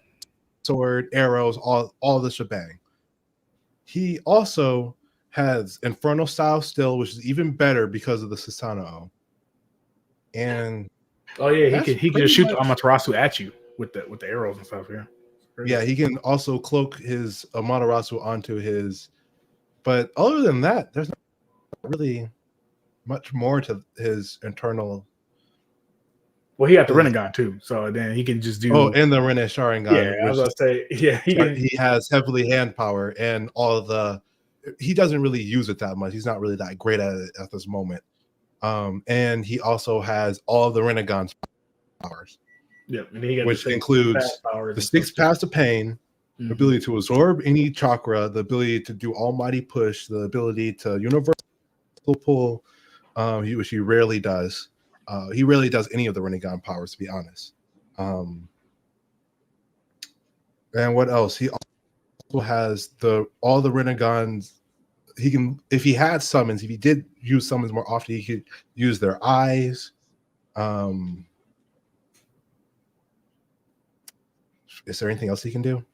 sword, arrows, all the shebang. He also has Infernal style still, which is even better because of the Susanoo. And he can just shoot the Amaterasu at you with the arrows and stuff. Yeah, he can also cloak his Amaterasu onto his. But other than that, there's not really much more to his internal. Well, he got the Rinnegan too, so then he can just do. Oh, and the Rene Sharingan. Yeah, I was gonna say, yeah, he has heavily hand power and all the. He doesn't really use it that much. He's not really that great at it at this moment. And he also has all of the Rinnegan powers. Yeah, and he got which includes the 6 paths of pain, the ability to absorb any chakra, the ability to do almighty push, the ability to universal pull, which he rarely does. He rarely does any of the Rinnegan powers, to be honest. And what else? He also has all the Rinnegans. He can, if he had summons, if he did use summons more often, he could use their eyes. Is there anything else he can do?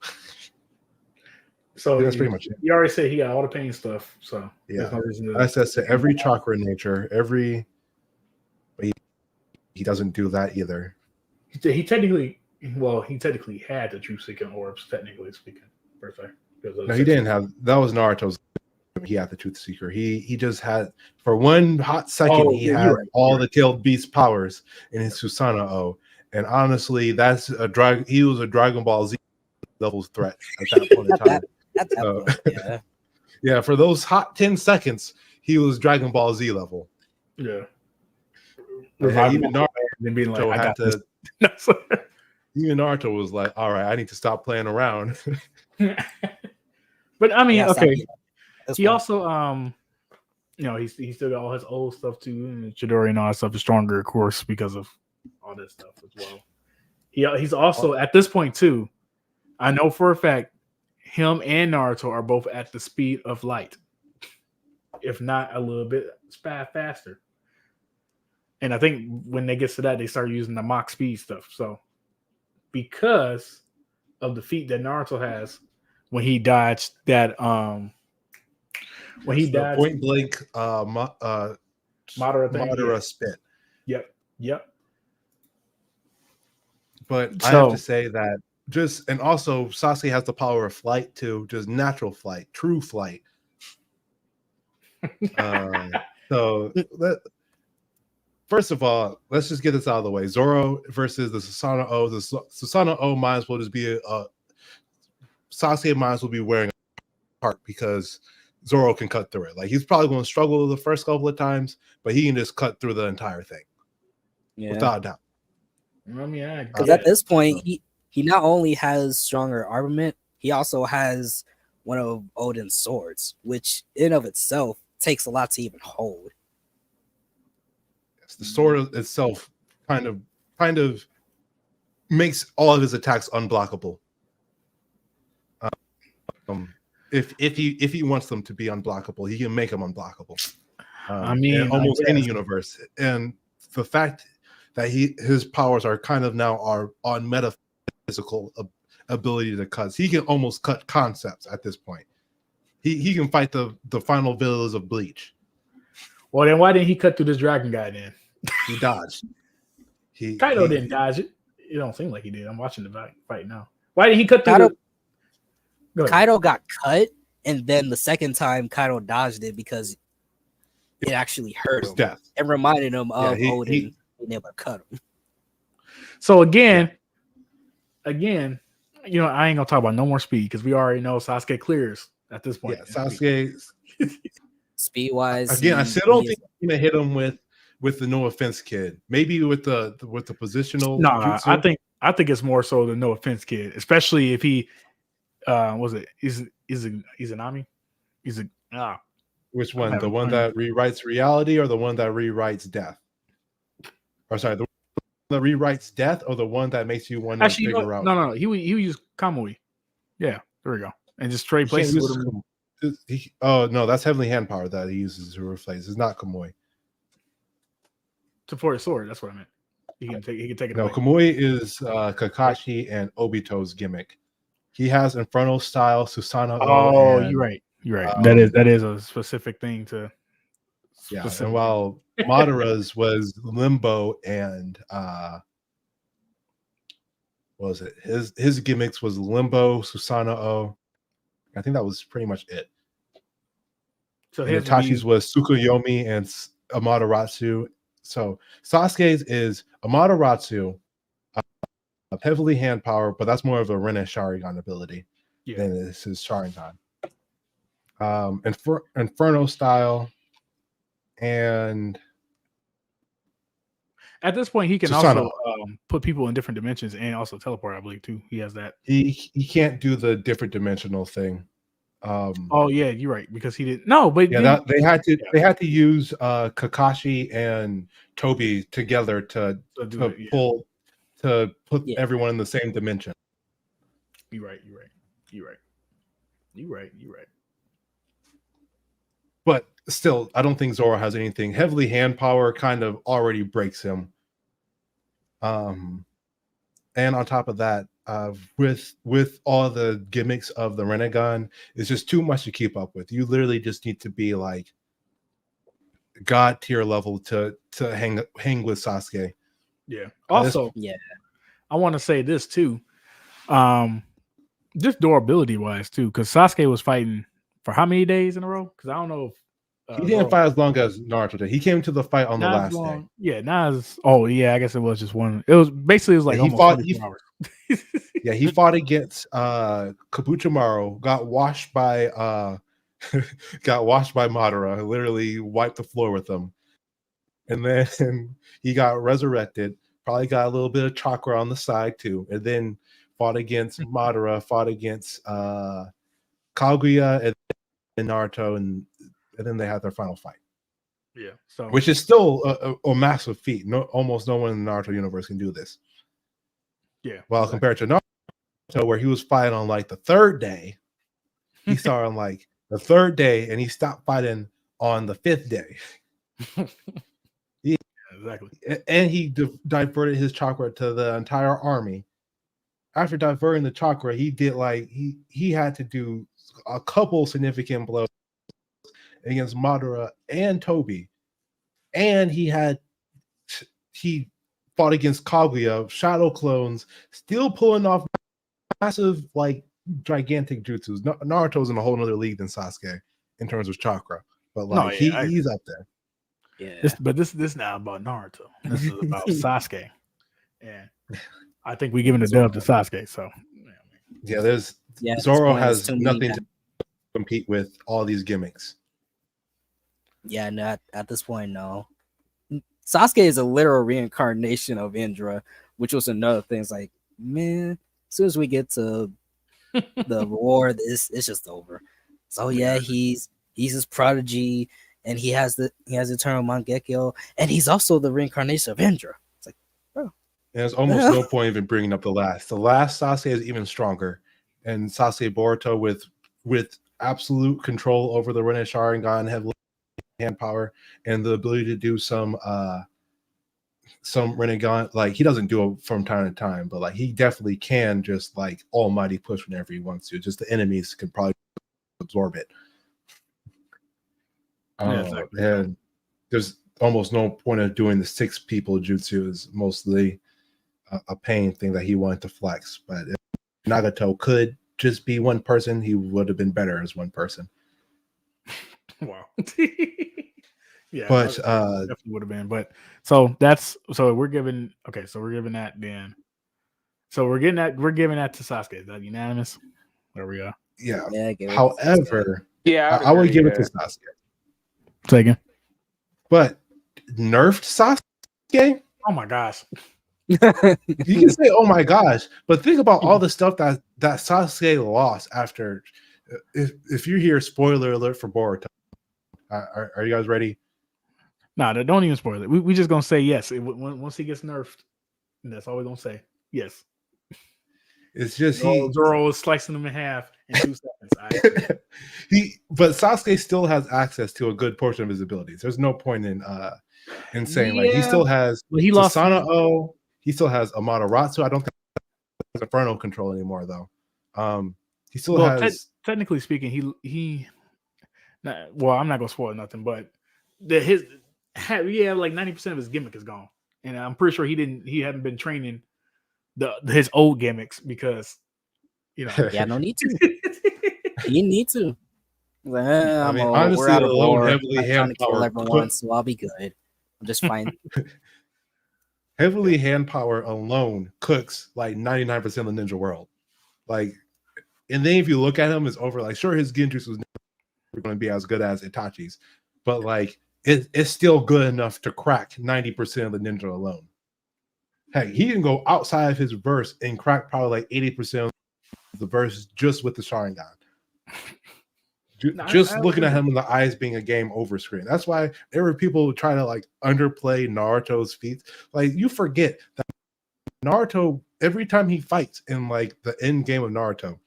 So that's pretty much it. You already said he got all the pain stuff. So yeah, no reason to access to every chakra in nature, but he doesn't do that either. He technically had the True Seeking orbs, technically speaking, per se. No, he didn't have. That was Naruto's. He had the Truth Seeker. He just had, for one hot second, he had all the Tailed Beast powers in his Susanoo. And honestly, that's he was a Dragon Ball Z level threat at that point in time. Yeah, for those hot 10 seconds, he was Dragon Ball Z level. Yeah. Even Naruto had to. Even Naruto was like, "All right, I need to stop playing around." But I mean, okay. He also, he still got all his old stuff too, and Chidori and all that stuff is stronger, of course, because of all that stuff as well. He's also at this point too. I know for a fact him and Naruto are both at the speed of light, if not a little bit faster. And I think when they get to that, they start using the Mach speed stuff. So because of the feat that Naruto has when he dodged that when he dodged point blank Madara thing, Madara spit. Yep. But I have to say that and also Sasuke has the power of flight too, just natural flight, true flight. First of all, let's just get this out of the way. Zoro versus the Susanoo. The Susanoo might as well just be Sasuke might as well be wearing a heart because Zoro can cut through it. Like he's probably going to struggle the first couple of times, but he can just cut through the entire thing. Without a doubt. I mean, because at this point, he not only has stronger armament, he also has one of Odin's swords, which in of itself takes a lot to even hold. Yes, the sword itself kind of makes all of his attacks unblockable. If he wants them to be unblockable, he can make them unblockable. I mean, in almost any universe, and the fact that his powers are kind of now are on metaphysical ability to cut. He can almost cut concepts at this point. He can fight the final villains of Bleach. Well, then why didn't he cut through this dragon guy then? He dodged. Kaido didn't dodge it. It don't seem like he did. I'm watching the fight now. Why didn't he cut through Kaido got cut, and then the second time Kaido dodged it because it actually hurt him. Death. It reminded him of Odin being able to cut him. So again, I ain't gonna talk about no more speed because we already know Sasuke clears at this point. Yeah, Sasuke speed wise. Again, I still don't think he's gonna hit him with the no offense kid. Maybe with the positional. No, I think it's more so the no offense kid, especially if he Izanami? Which one? The one that rewrites reality or the one that rewrites death? Or sorry, the one that rewrites death or the one that makes you want to figure out? No. He would use Kamui. Yeah, there we go. And just trade places with him. Oh no, that's heavenly hand power that he uses to replace. It's not Kamui. For his sword, that's what I meant. He can take it. No, away. Kamui is Kakashi and Obito's gimmick. He has Inferno style, Susanoo. Oh, you're right. That is a specific thing to. Yeah, and while Madara's was Limbo and what was it? His gimmicks was Limbo, Susanoo. I think that was pretty much it. So Itachi's was Tsukuyomi and Amaterasu. So Sasuke's is Amaterasu, heavily hand power, but that's more of a Rin and Sharingan ability than it is his Sharingan. Inferno style, and at this point he can also put people in different dimensions and also teleport. I believe too. He has that. He can't do the different dimensional thing. Oh yeah, you're right because he didn't. No, but yeah, they had to use Kakashi and Toby together to put everyone in the same dimension. You're right. But still, I don't think Zoro has anything. Heavily hand power kind of already breaks him. And on top of that, with all the gimmicks of the Rinnegan, it's just too much to keep up with. You literally just need to be like God tier level to hang with Sasuke. Yeah. Also, I want to say this too. Just durability wise too, because Sasuke was fighting for how many days in a row? Because I don't know if he didn't fight as long as Naruto did. He came to the fight on the last day. Yeah, I guess it was just one. It was like almost 24 hours. Yeah, he fought against Kabuchimaro, got washed by Madara, literally wiped the floor with him. And then he got resurrected, probably got a little bit of chakra on the side too, and then fought against Madara, fought against Kaguya and Naruto, and then they had their final fight. Yeah, so which is still a massive feat. Almost no one in the Naruto universe can do this. Yeah. Well, compared to where he was fighting on like the third day. He started on like the third day, and he stopped fighting on the fifth day. Yeah, exactly. And he diverted his chakra to the entire army. After diverting the chakra, he did like he had to do a couple significant blows against Madara and Toby, and he fought against Kaguya, shadow clones, still pulling off massive like gigantic jutsus. Naruto's in a whole nother league than Sasuke in terms of chakra, but like he's up there. Yeah, But this now about Naruto. This is about Sasuke, and I think we're giving the dub to Sasuke. So yeah, there's yeah. Zoro has nothing to compete with all these gimmicks. Yeah, not at this point, no. Sasuke is a literal reincarnation of Indra, which was another thing. It's like, man, as soon as we get to the war, it's just over. So yeah, he's his prodigy, and he has Eternal Mangekyo, and he's also the reincarnation of Indra. It's like, bro. And there's almost no point even bringing up the last. The last Sasuke is even stronger, and Sasuke Boruto with absolute control over the Rinne Sharingan, heavily hand power, and the ability to do some Rinnegan. Like he doesn't do it from time to time, but like he definitely can just like almighty push whenever he wants to. Just the enemies can probably absorb it. exactly. And there's almost no point of doing the 6 people jutsu. Is mostly a pain thing that he wanted to flex. But if Nagato could just be one person, he would have been better as one person. Wow. Yeah, but definitely would have been. But so we're giving that then. So we're giving that to Sasuke. Is that unanimous? There we go. Yeah. Yeah. However, Yeah, I would give it to Sasuke. Say again. But nerfed Sasuke? Oh my gosh. You can say, "Oh my gosh," but think about all the stuff that Sasuke lost after. If you hear spoiler alert for Boruto, are you guys ready? Nah, don't even spoil it. We just gonna say yes. Once he gets nerfed, that's all we're gonna say. Yes. It's just Zoro is slicing him in half in 2 seconds. But Sasuke still has access to a good portion of his abilities. There's no point in saying like he still has Susanoo. He still has Amaterasu. I don't think he has Inferno control anymore though. He still has. Technically speaking, he. Well, I'm not gonna spoil nothing, but like 90% of his gimmick is gone, and I'm pretty sure he hadn't been training his old gimmicks because Yeah, no need to. You need to. I mean, honestly, alone heavily hand power, everyone, so I'll be good. I'm just fine. Heavily hand power alone cooks like 99% of the ninja world. Like, and then if you look at him, it's over. Like, sure, his Genjutsu was never going to be as good as Itachi's, but like it's still good enough to crack 90% of the ninja alone. Heck, he can go outside of his verse and crack probably like 80% of the verse just with the Sharingan. Just looking at him in the eyes being a game over screen. That's why there were people trying to like underplay Naruto's feats. Like, you forget that Naruto, every time he fights in like the end game of Naruto,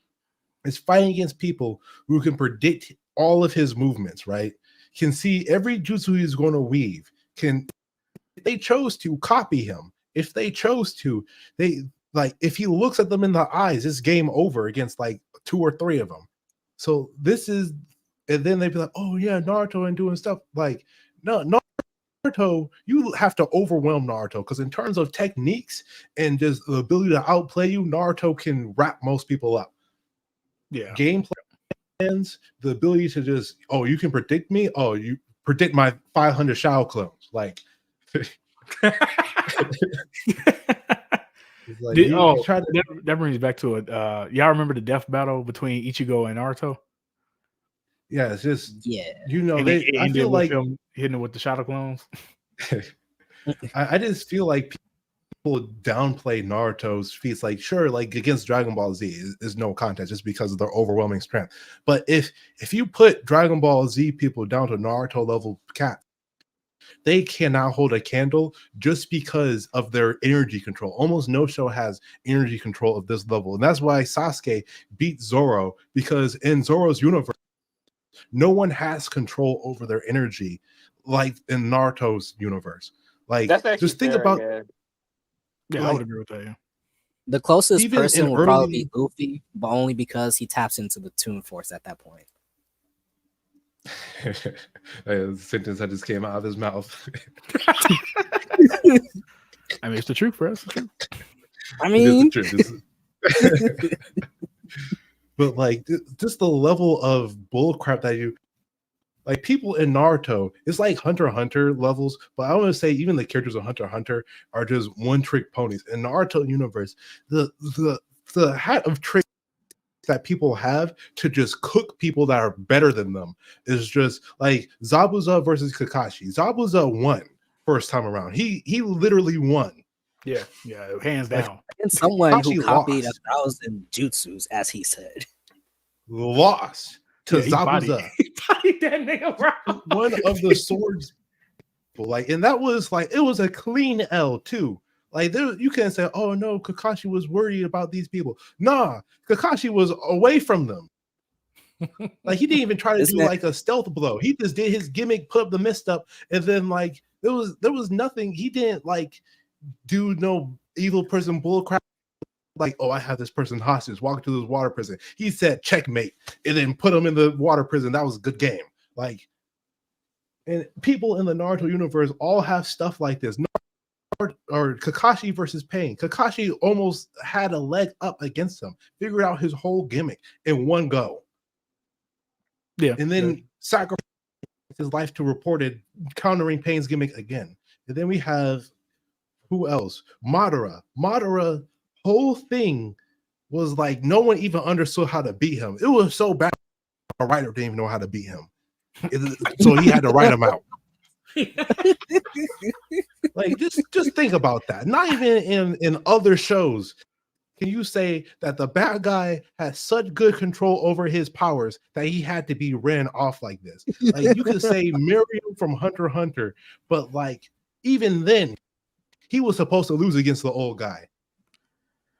is fighting against people who can predict all of his movements, right? Can see every jutsu he's going to weave. Can, if they chose to, copy him. If they chose to, if he looks at them in the eyes, it's game over against like 2 or 3 of them. So this is, and then they'd be like, "Oh yeah, Naruto and doing stuff." Like, no, Naruto, you have to overwhelm Naruto because in terms of techniques and just the ability to outplay you, Naruto can wrap most people up. Yeah, gameplay plans, the ability to just, oh, you can predict me. Oh, you predict my 500 Shao clones, like. Like that brings back to it. Y'all remember the death battle between Ichigo and Naruto? Yeah, it's just I feel like him hitting it with the shadow clones. I just feel like people downplay Naruto's feats. Like, sure, like against Dragon Ball Z is no contest just because of their overwhelming strength. But if you put Dragon Ball Z people down to Naruto level cat, they cannot hold a candle just because of their energy control. Almost no show has energy control of this level. And that's why Sasuke beat Zoro, because in Zoro's universe, no one has control over their energy like in Naruto's universe. Like, That's actually just think fair, about Yeah, I would agree with that. Yeah. The closest Even person in will probably early- be Luffy, but only because he taps into the Toon Force at that point. a sentence that just came out of his mouth. I mean, it's the truth for us. I It is mean, the truth. But like, just the level of bullcrap that you like, people in Naruto, it's like Hunter x Hunter levels, but I want to say even the characters of Hunter x Hunter are just one trick ponies. In Naruto universe, the hat of tricks that people have to just cook people that are better than them is just like Zabuza versus Kakashi. Zabuza won first time around. He literally won. Yeah, hands down. and someone who Kakashi copied lost. 1,000 jutsus, as he said. Lost to Yeah, he bodied that nigga, bro. one of the swords. Like, and that was like, it was a clean L too. Like, there, you can't say, oh no, Kakashi was worried about these people. Nah, Kakashi was away from them. Like, he didn't even try to do like a stealth blow. He just did his gimmick, put up the mist up, and then like there was nothing. He didn't like do no evil person bullcrap. Like, oh, I have this person hostage, walk to this water prison. He said checkmate, and then put him in the water prison. That was a good game. Like, and people in the Naruto universe all have stuff like this. Or Kakashi versus Pain. Kakashi almost had a leg up against him, figured out his whole gimmick in one go. Yeah. And then sacrificed his life to reported countering Pain's gimmick again. And then we have who else? Madara. Madara, whole thing was like no one even understood how to beat him. It was so bad a writer didn't even know how to beat him. So he had to write him out. Like, just think about that. Not even in other shows can you say that the bad guy has such good control over his powers that he had to be ran off like this. Like, you could say Miriam from Hunter x Hunter, but like even then, he was supposed to lose against the old guy.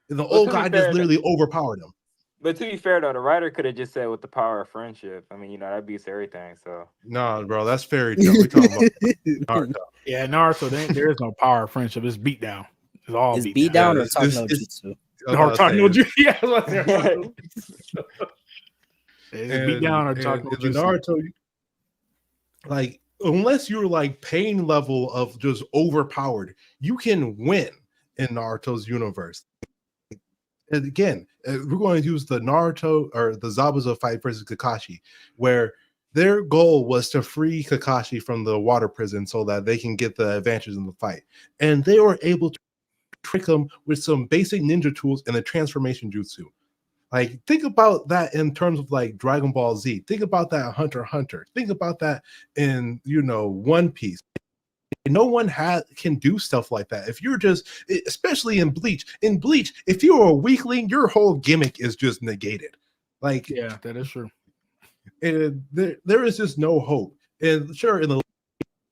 The old guy just literally overpowered him. But to be fair though, the writer could have just said with the power of friendship. I mean, that beats everything. So no, bro, that's fairy tale. We're talking about Naruto. Yeah, Naruto, there is no power of friendship. It's beat down. It's all beat down or talking no jutsu. Or talking no jutsu. Yeah, it's beat down or talking no jutsu. Naruto, like, unless you're like Pain level of just overpowered, you can win in Naruto's universe. And again, we're going to use the Naruto or the Zabuza fight versus Kakashi, where their goal was to free Kakashi from the water prison so that they can get the advantage in the fight. And they were able to trick him with some basic ninja tools and the transformation jutsu. Like, think about that in terms of like Dragon Ball Z. Think about that in Hunter x Hunter. Think about that in, One Piece. No one can do stuff like that. If you're just, especially in Bleach, if you're a weakling, your whole gimmick is just negated. Like, yeah, that is true. And there is just no hope. And sure, in the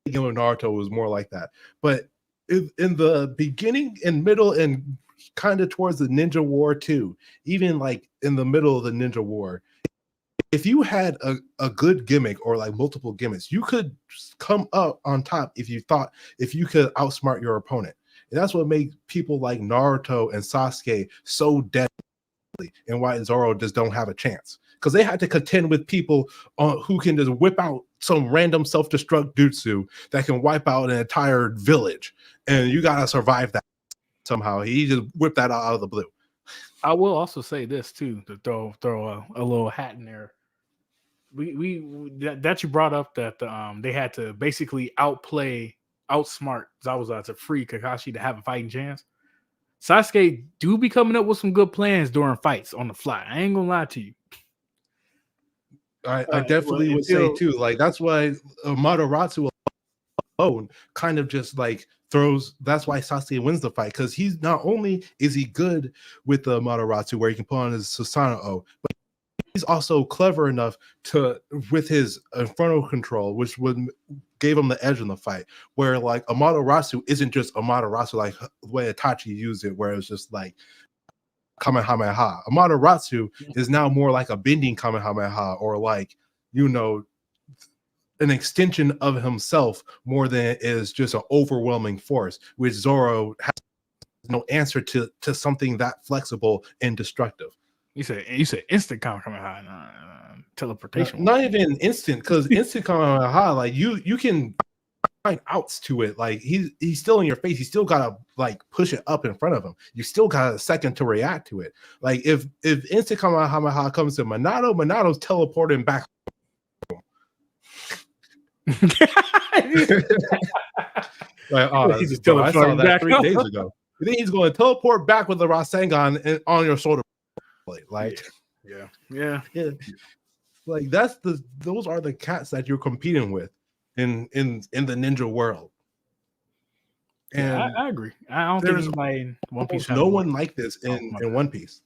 game of Naruto was more like that, but in the beginning and middle and kind of towards the Ninja War too, even like in the middle of the Ninja War, if you had a good gimmick or like multiple gimmicks, you could come up on top if you could outsmart your opponent. And that's what made people like Naruto and Sasuke so deadly, and why Zoro just don't have a chance. Because they had to contend with people who can just whip out some random self-destruct jutsu that can wipe out an entire village. And you got to survive that somehow. He just whipped that out of the blue. I will also say this too, to throw a little hat in there. That you brought up that they had to basically outsmart Zabuza to free Kakashi to have a fighting chance. Sasuke do be coming up with some good plans during fights on the fly. I ain't gonna lie to you. I definitely would say too. Like, that's why Mataratsu alone kind of just like throws. That's why Sasuke wins the fight, because he's not only is he good with the Mataratsu where he can put on his Susanoo, but he's also clever enough to with his Inferno control, which would gave him the edge in the fight. Where like Amaterasu isn't just Amaterasu like the way Itachi used it, where it's just like Kamehameha. Amaterasu is now more like a bending Kamehameha, or like, you know, an extension of himself more than it is just an overwhelming force, which Zoro has no answer to something that flexible and destructive. You said instant Kamehameha, teleportation. Not even instant, because instant Kamehameha, like you can find outs to it. Like he's still in your face. You still gotta like push it up in front of him. You still got a second to react to it. Like if instant Kamehameha comes to Monato's teleporting back. Like, He's just bro, I saw teleporting that back. 3 days ago. You think he's going to teleport back with the Rasengan on your shoulder blade? Like, yeah. Like those are the cats that you're competing with in the ninja world. And Yeah, I agree. I don't think anybody in One Piece. No one like this in One Piece.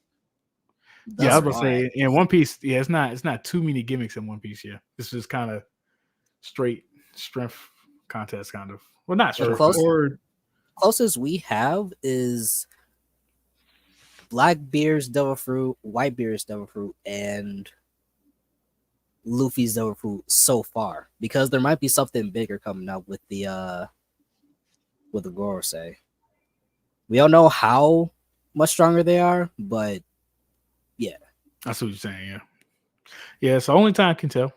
Yeah, I was gonna say in One Piece. Yeah, it's not too many gimmicks in One Piece. Yeah, this is kind of straight strength contest, kind of. Well, not strength. Closest we have is Blackbeard's Devil Fruit, Whitebeard's Devil Fruit, and Luffy's Devil Fruit so far, because there might be something bigger coming up with the Gorosei. We don't know how much stronger they are, but yeah, that's what you're saying. Yeah. So only time can tell.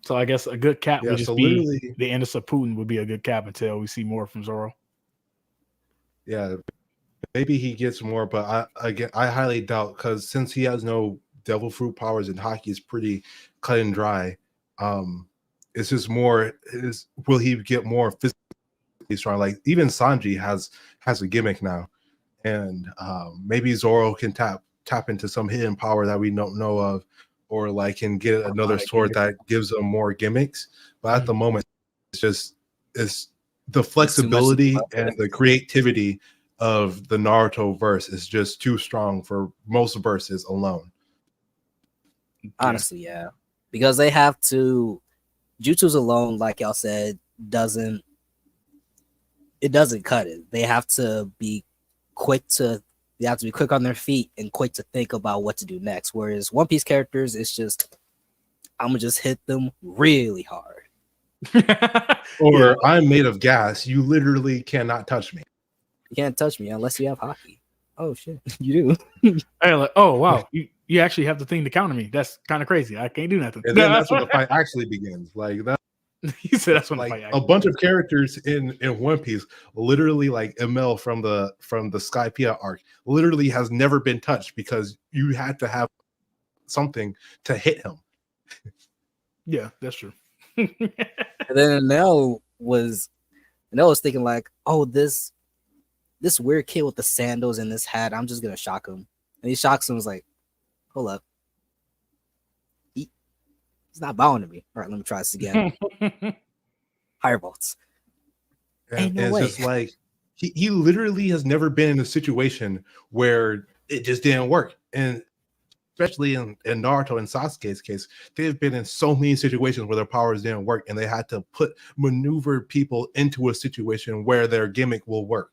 So I guess a good cap would just be the end of Putin would be a good cap until we see more from Zoro. Yeah, maybe he gets more, but I highly doubt, because since he has no devil fruit powers and hockey is pretty cut and dry. It's just more will he get more physically strong? Like even Sanji has a gimmick now, and maybe Zoro can tap into some hidden power that we don't know of, or like can get another sword that gives them more gimmicks. But at the moment, it's the flexibility and the creativity of the Naruto verse is just too strong for most verses alone. Honestly, yeah, because they have to. Jutsus alone, like y'all said, doesn't cut it. They have to be quick on their feet and quick to think about what to do next. Whereas One Piece characters, it's just I'm gonna just hit them really hard. Or I'm made of gas. You literally cannot touch me. You can't touch me unless you have hockey. Oh shit, you do. Hey, like, oh wow, you actually have the thing to counter me. That's kind of crazy. I can't do nothing. And then that's when the fight actually begins. Like that. You said that's when like the fight actually a bunch of characters in One Piece, literally like ML from the Skypiea arc, literally has never been touched because you had to have something to hit him. Yeah, that's true. And then Nell was thinking like, oh, this weird kid with the sandals and this hat, I'm just gonna shock him. And he shocks him, was like, hold up. He's not bowing to me. All right, let me try this again. Higher bolts. And it's just like he literally has never been in a situation where it just didn't work. And especially in Naruto and Sasuke's case, they've been in so many situations where their powers didn't work, and they had to maneuver people into a situation where their gimmick will work.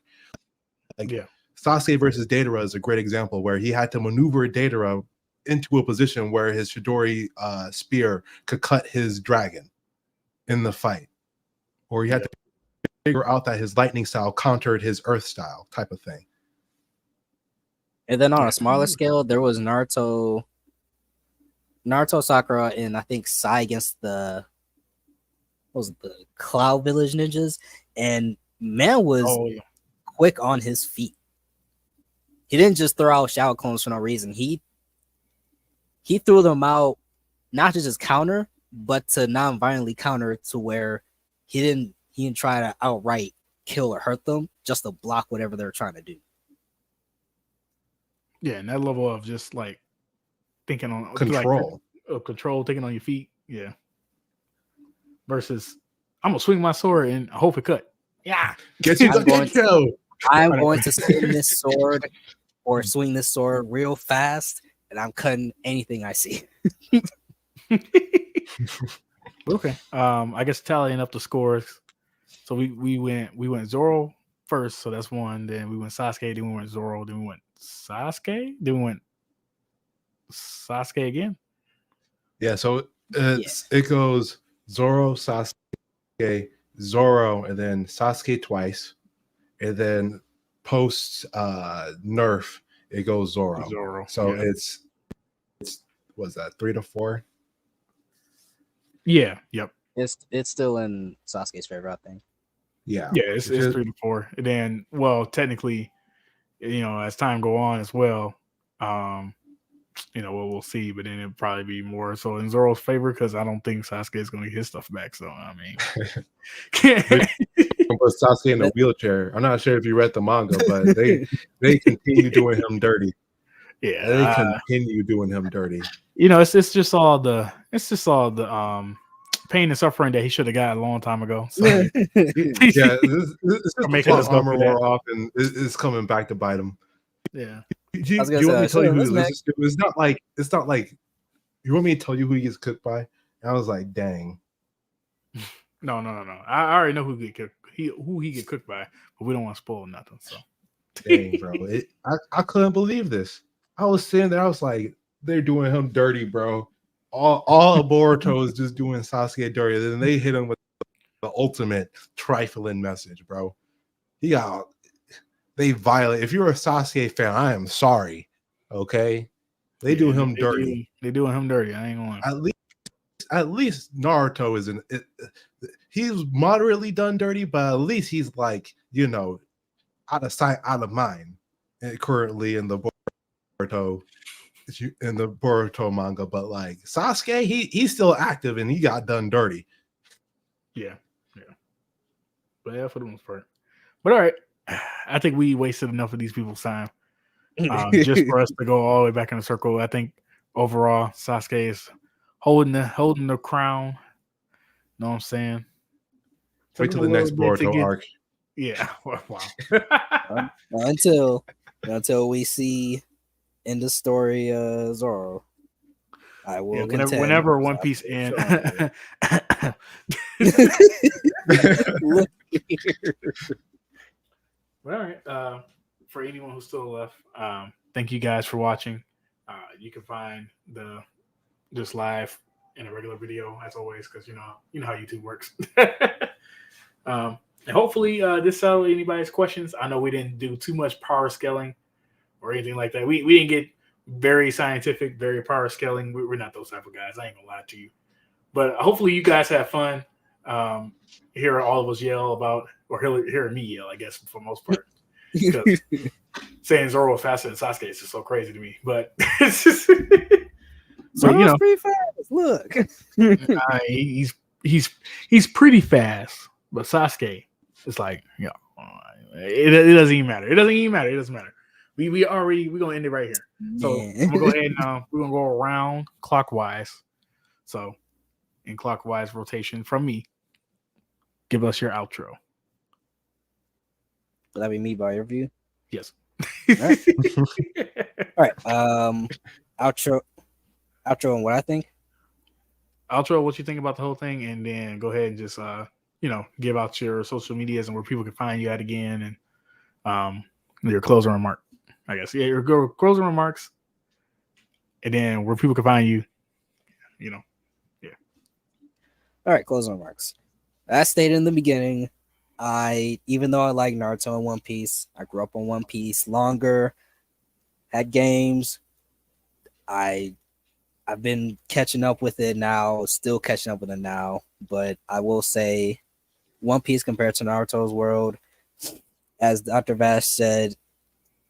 Like Sasuke versus Deidara is a great example where he had to maneuver Deidara into a position where his Chidori spear could cut his dragon in the fight, or he had to figure out that his lightning style countered his earth style type of thing. And then on a smaller scale, there was Naruto, Sakura, and I think Sai against the Cloud Village ninjas, and man was quick on his feet. He didn't just throw out shadow clones for no reason. He threw them out not to just counter, but to non-violently counter, to where he didn't try to outright kill or hurt them, just to block whatever they're trying to do. Yeah, and that level of just like thinking on control, thinking on your feet. Yeah. Versus, I'm gonna swing my sword and I hope it cut. Yeah. I'm going to swing this sword or swing this sword real fast, and I'm cutting anything I see. Okay. I guess tallying up the scores. So we went Zoro first, so that's one. Then we went Sasuke. Then we went Zoro. Then we went Sasuke. Then we went Sasuke again. Yeah, so it goes Zoro, Sasuke, Zoro, and then Sasuke twice, and then post nerf it goes Zoro. Zoro. So yeah. it's what's that 3 to 4? Yeah. Yep. It's still in Sasuke's favor, I think. Yeah, Yeah. It's 3 to 4. And then, well, technically, as time go on as well, we'll see. But then it'll probably be more so in Zoro's favor because I don't think Sasuke is going to get his stuff back. So I mean, put Sasuke in a wheelchair. I'm not sure if you read the manga, but they continue doing him dirty. Yeah, they continue doing him dirty. It's just all the pain and suffering that he should have got a long time ago. So, yeah, this making his armor more often is coming back to bite him. Yeah. Do you want me to tell you who he loses to? It's not like you want me to tell you who he gets cooked by? And I was like, dang. No. I already know who he get cooked by, but we don't want to spoil nothing. So dang, bro. I couldn't believe this. I was sitting there, I was like, they're doing him dirty, bro. All of Boruto is just doing Sasuke dirty. Then they hit him with the ultimate trifling message, bro. They violate. If you're a Sasuke fan, I am sorry. Okay, they do him dirty. They doing him dirty. I ain't gonna lie. At least Naruto is he's moderately done dirty, but at least he's like out of sight, out of mind. Currently in the Boruto manga, but like Sasuke, he's still active and he got done dirty. Yeah. But yeah, for the most part. But all right. I think we wasted enough of these people's time just for us to go all the way back in the circle. I think overall Sasuke is holding the crown. Know what I'm saying? Wait till the next Boruto arc. Yeah. Wow. until we see in the story Zoro. I will whenever One Piece ends. Look here. All right. For anyone who's still left, thank you guys for watching. You can find this live in a regular video as always, because you know how YouTube works. And hopefully this settled anybody's questions. I know we didn't do too much power scaling or anything like that. We didn't get very scientific, very power scaling. We're not those type of guys. I ain't gonna lie to you. But hopefully you guys have fun. Hear all of us yell about, or hear me yell, I guess, for the most part. Because saying Zoro faster than Sasuke is just so crazy to me. But it's just, Zoro's pretty fast. Look, he's pretty fast, but Sasuke, it's like it doesn't even matter. It doesn't matter. We're gonna end it right here. So I'm gonna go ahead and we're gonna go around clockwise. So in clockwise rotation from me, give us your outro. Will that be me by your view? Yes. All right. Outro and what I think. Outro, what you think about the whole thing, and then go ahead and just give out your social medias and where people can find you at again, and your closing remark. I guess your closing remarks, and then where people can find you. Yeah. All right, closing remarks. As stated in the beginning, even though I like Naruto and One Piece, I grew up on One Piece longer, had games. I've been catching up with it now, still catching up with it now, but I will say One Piece compared to Naruto's world, as DrVaash said,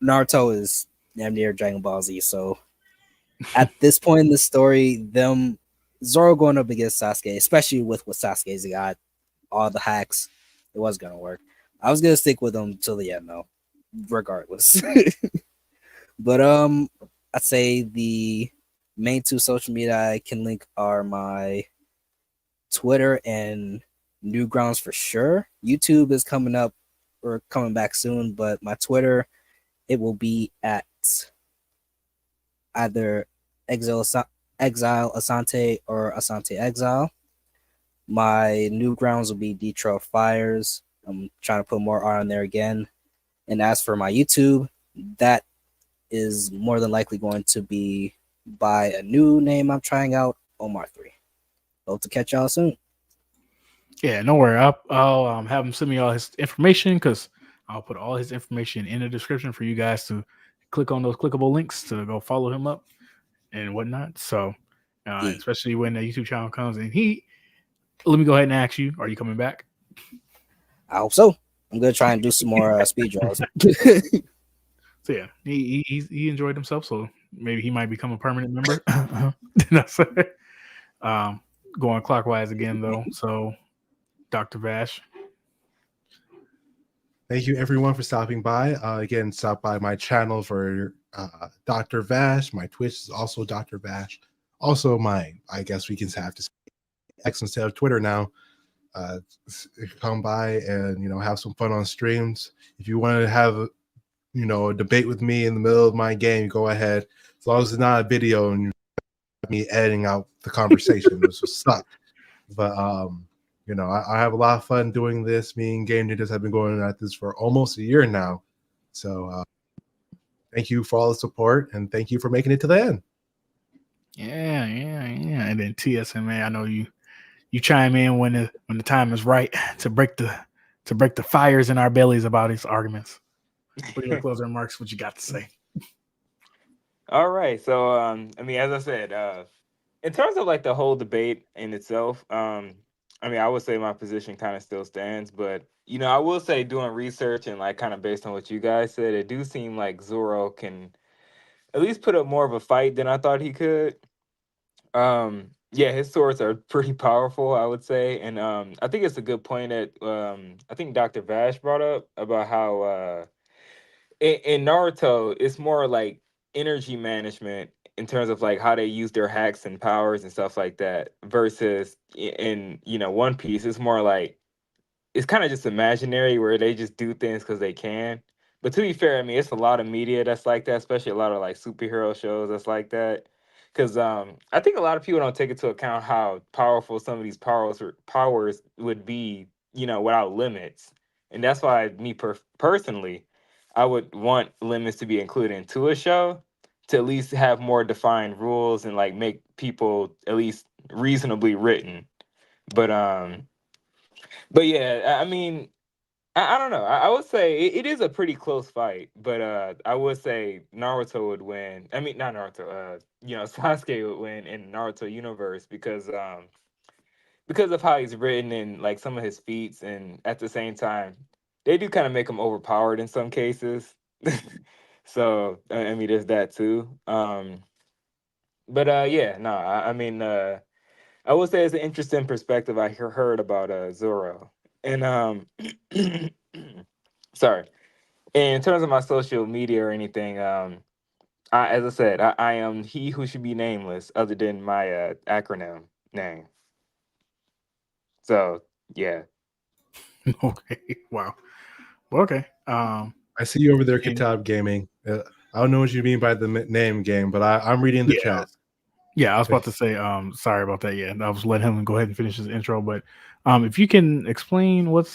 Naruto is damn near Dragon Ball Z. So at this point in the story, Zoro going up against Sasuke, especially with what Sasuke's got, all the hacks, it was gonna work. I was gonna stick with him till the end though, regardless. But I'd say the main two social media I can link are my Twitter and Newgrounds for sure. YouTube is coming up or coming back soon, but my Twitter, it will be at either Exile Asante or Asante Exile. My Newgrounds will be DrVaash. I'm trying to put more art on there again. And as for my YouTube, that is more than likely going to be by a new name I'm trying out, Omar3. Hope to catch y'all soon. Yeah, no worry. I'll have him send me all his information because I'll put all his information in the description for you guys to click on those clickable links to go follow him up and whatnot. So, Yeah. especially when the YouTube channel comes and let me go ahead and ask you, are you coming back? I hope so. I'm gonna try and do some more speed draws. So yeah, he enjoyed himself, so maybe he might become a permanent member. Going clockwise again though. So DrVaash. Thank you everyone for stopping by. Again, stop by my channel for DrVaash. My Twitch is also DrVaash. Also I guess we can have to say X instead of Twitter now. Come by and have some fun on streams. If you want to have a debate with me in the middle of my game, go ahead. As long as it's not a video and me editing out the conversation, which will suck. But I have a lot of fun doing this. Me and Gameninjas have been going at this for almost a year now. So thank you for all the support and thank you for making it to the end. Yeah. And then TSMA, I know you chime in when the time is right to break the fires in our bellies about these arguments. What are your closing remarks? What you got to say? All right. So, as I said, in terms of like the whole debate in itself, I would say my position kind of still stands, but I will say doing research and like kind of based on what you guys said, it do seem like Zoro can at least put up more of a fight than I thought he could. Yeah, his swords are pretty powerful, I would say, and I think it's a good point that I think DrVaash brought up about how in Naruto it's more like energy management in terms of like how they use their hacks and powers and stuff like that versus in One Piece it's more like it's kind of just imaginary where they just do things because they can. But to be fair, it's a lot of media that's like that, especially a lot of like superhero shows that's like that. Because I think a lot of people don't take into account how powerful some of these powers would be, without limits. And that's why personally, I would want limits to be included into a show to at least have more defined rules and like make people at least reasonably written. But yeah, I don't know. I would say it is a pretty close fight, but I would say Naruto would win. I mean, not Naruto. Sasuke would win in Naruto universe because of how he's written and like some of his feats, and at the same time, they do kind of make him overpowered in some cases. So there's that too. But yeah, no, I would say it's an interesting perspective I heard about Zoro. And sorry. And in terms of my social media or anything, as I said, I am he who should be nameless other than my acronym name. So yeah. Okay. Wow. Okay. I see you over there, Kitab Gaming. I don't know what you mean by the name game, but I'm reading the chat. Yeah, I was about to say, sorry about that. Yeah, I was letting him go ahead and finish his intro. But if you can explain what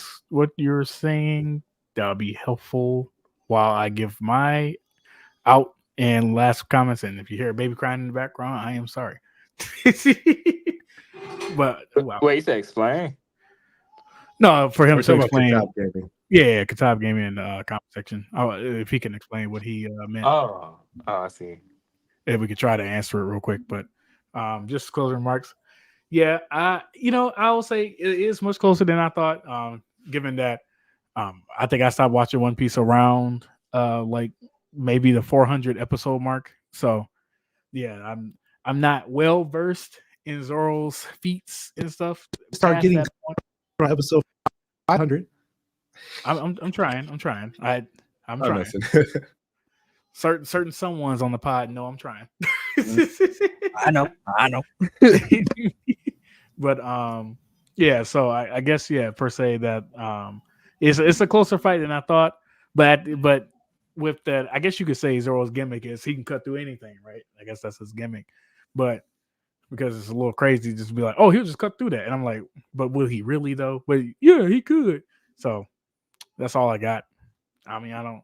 you're saying, that'll be helpful while I give my out and last comments. And if you hear a baby crying in the background, I am sorry. But wow. Wait, you said explain? No, for him to explain. Yeah, Kitab Gaming in the comment section. If he can explain what he meant. Oh, I see. If we could try to answer it real quick, but just closing remarks. Yeah, I will say it is much closer than I thought. Given that I think I stopped watching One Piece around like maybe the 400 episode mark. So yeah, I'm not well versed in Zoro's feats and stuff. Start getting from episode 500. I'm trying. I'm trying. Messing. Certain someone's on the pod. No, I'm trying. I know. But yeah. So I guess per se that it's a closer fight than I thought. But with that, I guess you could say Zoro's gimmick is he can cut through anything, right? I guess that's his gimmick. But because it's a little crazy to just be like, oh, he'll just cut through that. And I'm like, but will he really though? But yeah, he could. So that's all I got. I mean, I don't.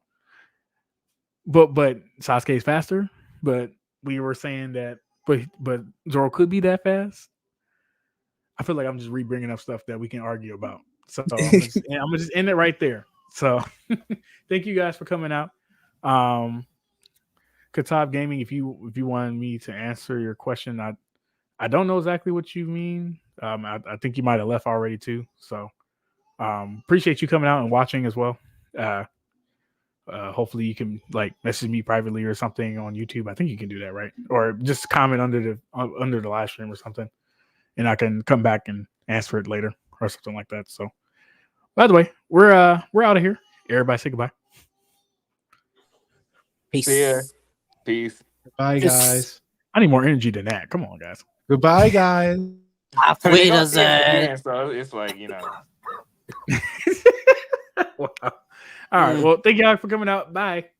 But Sasuke's faster. But we were saying that, but Zoro could be that fast. I feel like I'm just bringing up stuff that we can argue about. So I'm gonna just end it right there. So thank you guys for coming out. Katab Gaming, if you wanted me to answer your question, I don't know exactly what you mean. I think you might have left already too. So appreciate you coming out and watching as well. Hopefully you can like message me privately or something on YouTube. I think you can do that, right? Or just comment under the live stream or something, and I can come back and answer it later or something like that. So, by the way, we're out of here. Everybody say goodbye. Peace. See ya. Peace. Bye, guys. I need more energy than that. Come on, guys. Goodbye, guys. Auf I mean, they gonna Wiedersehen. say it again, so it's like, you know. Wow. All right. Well, thank y'all for coming out. Bye.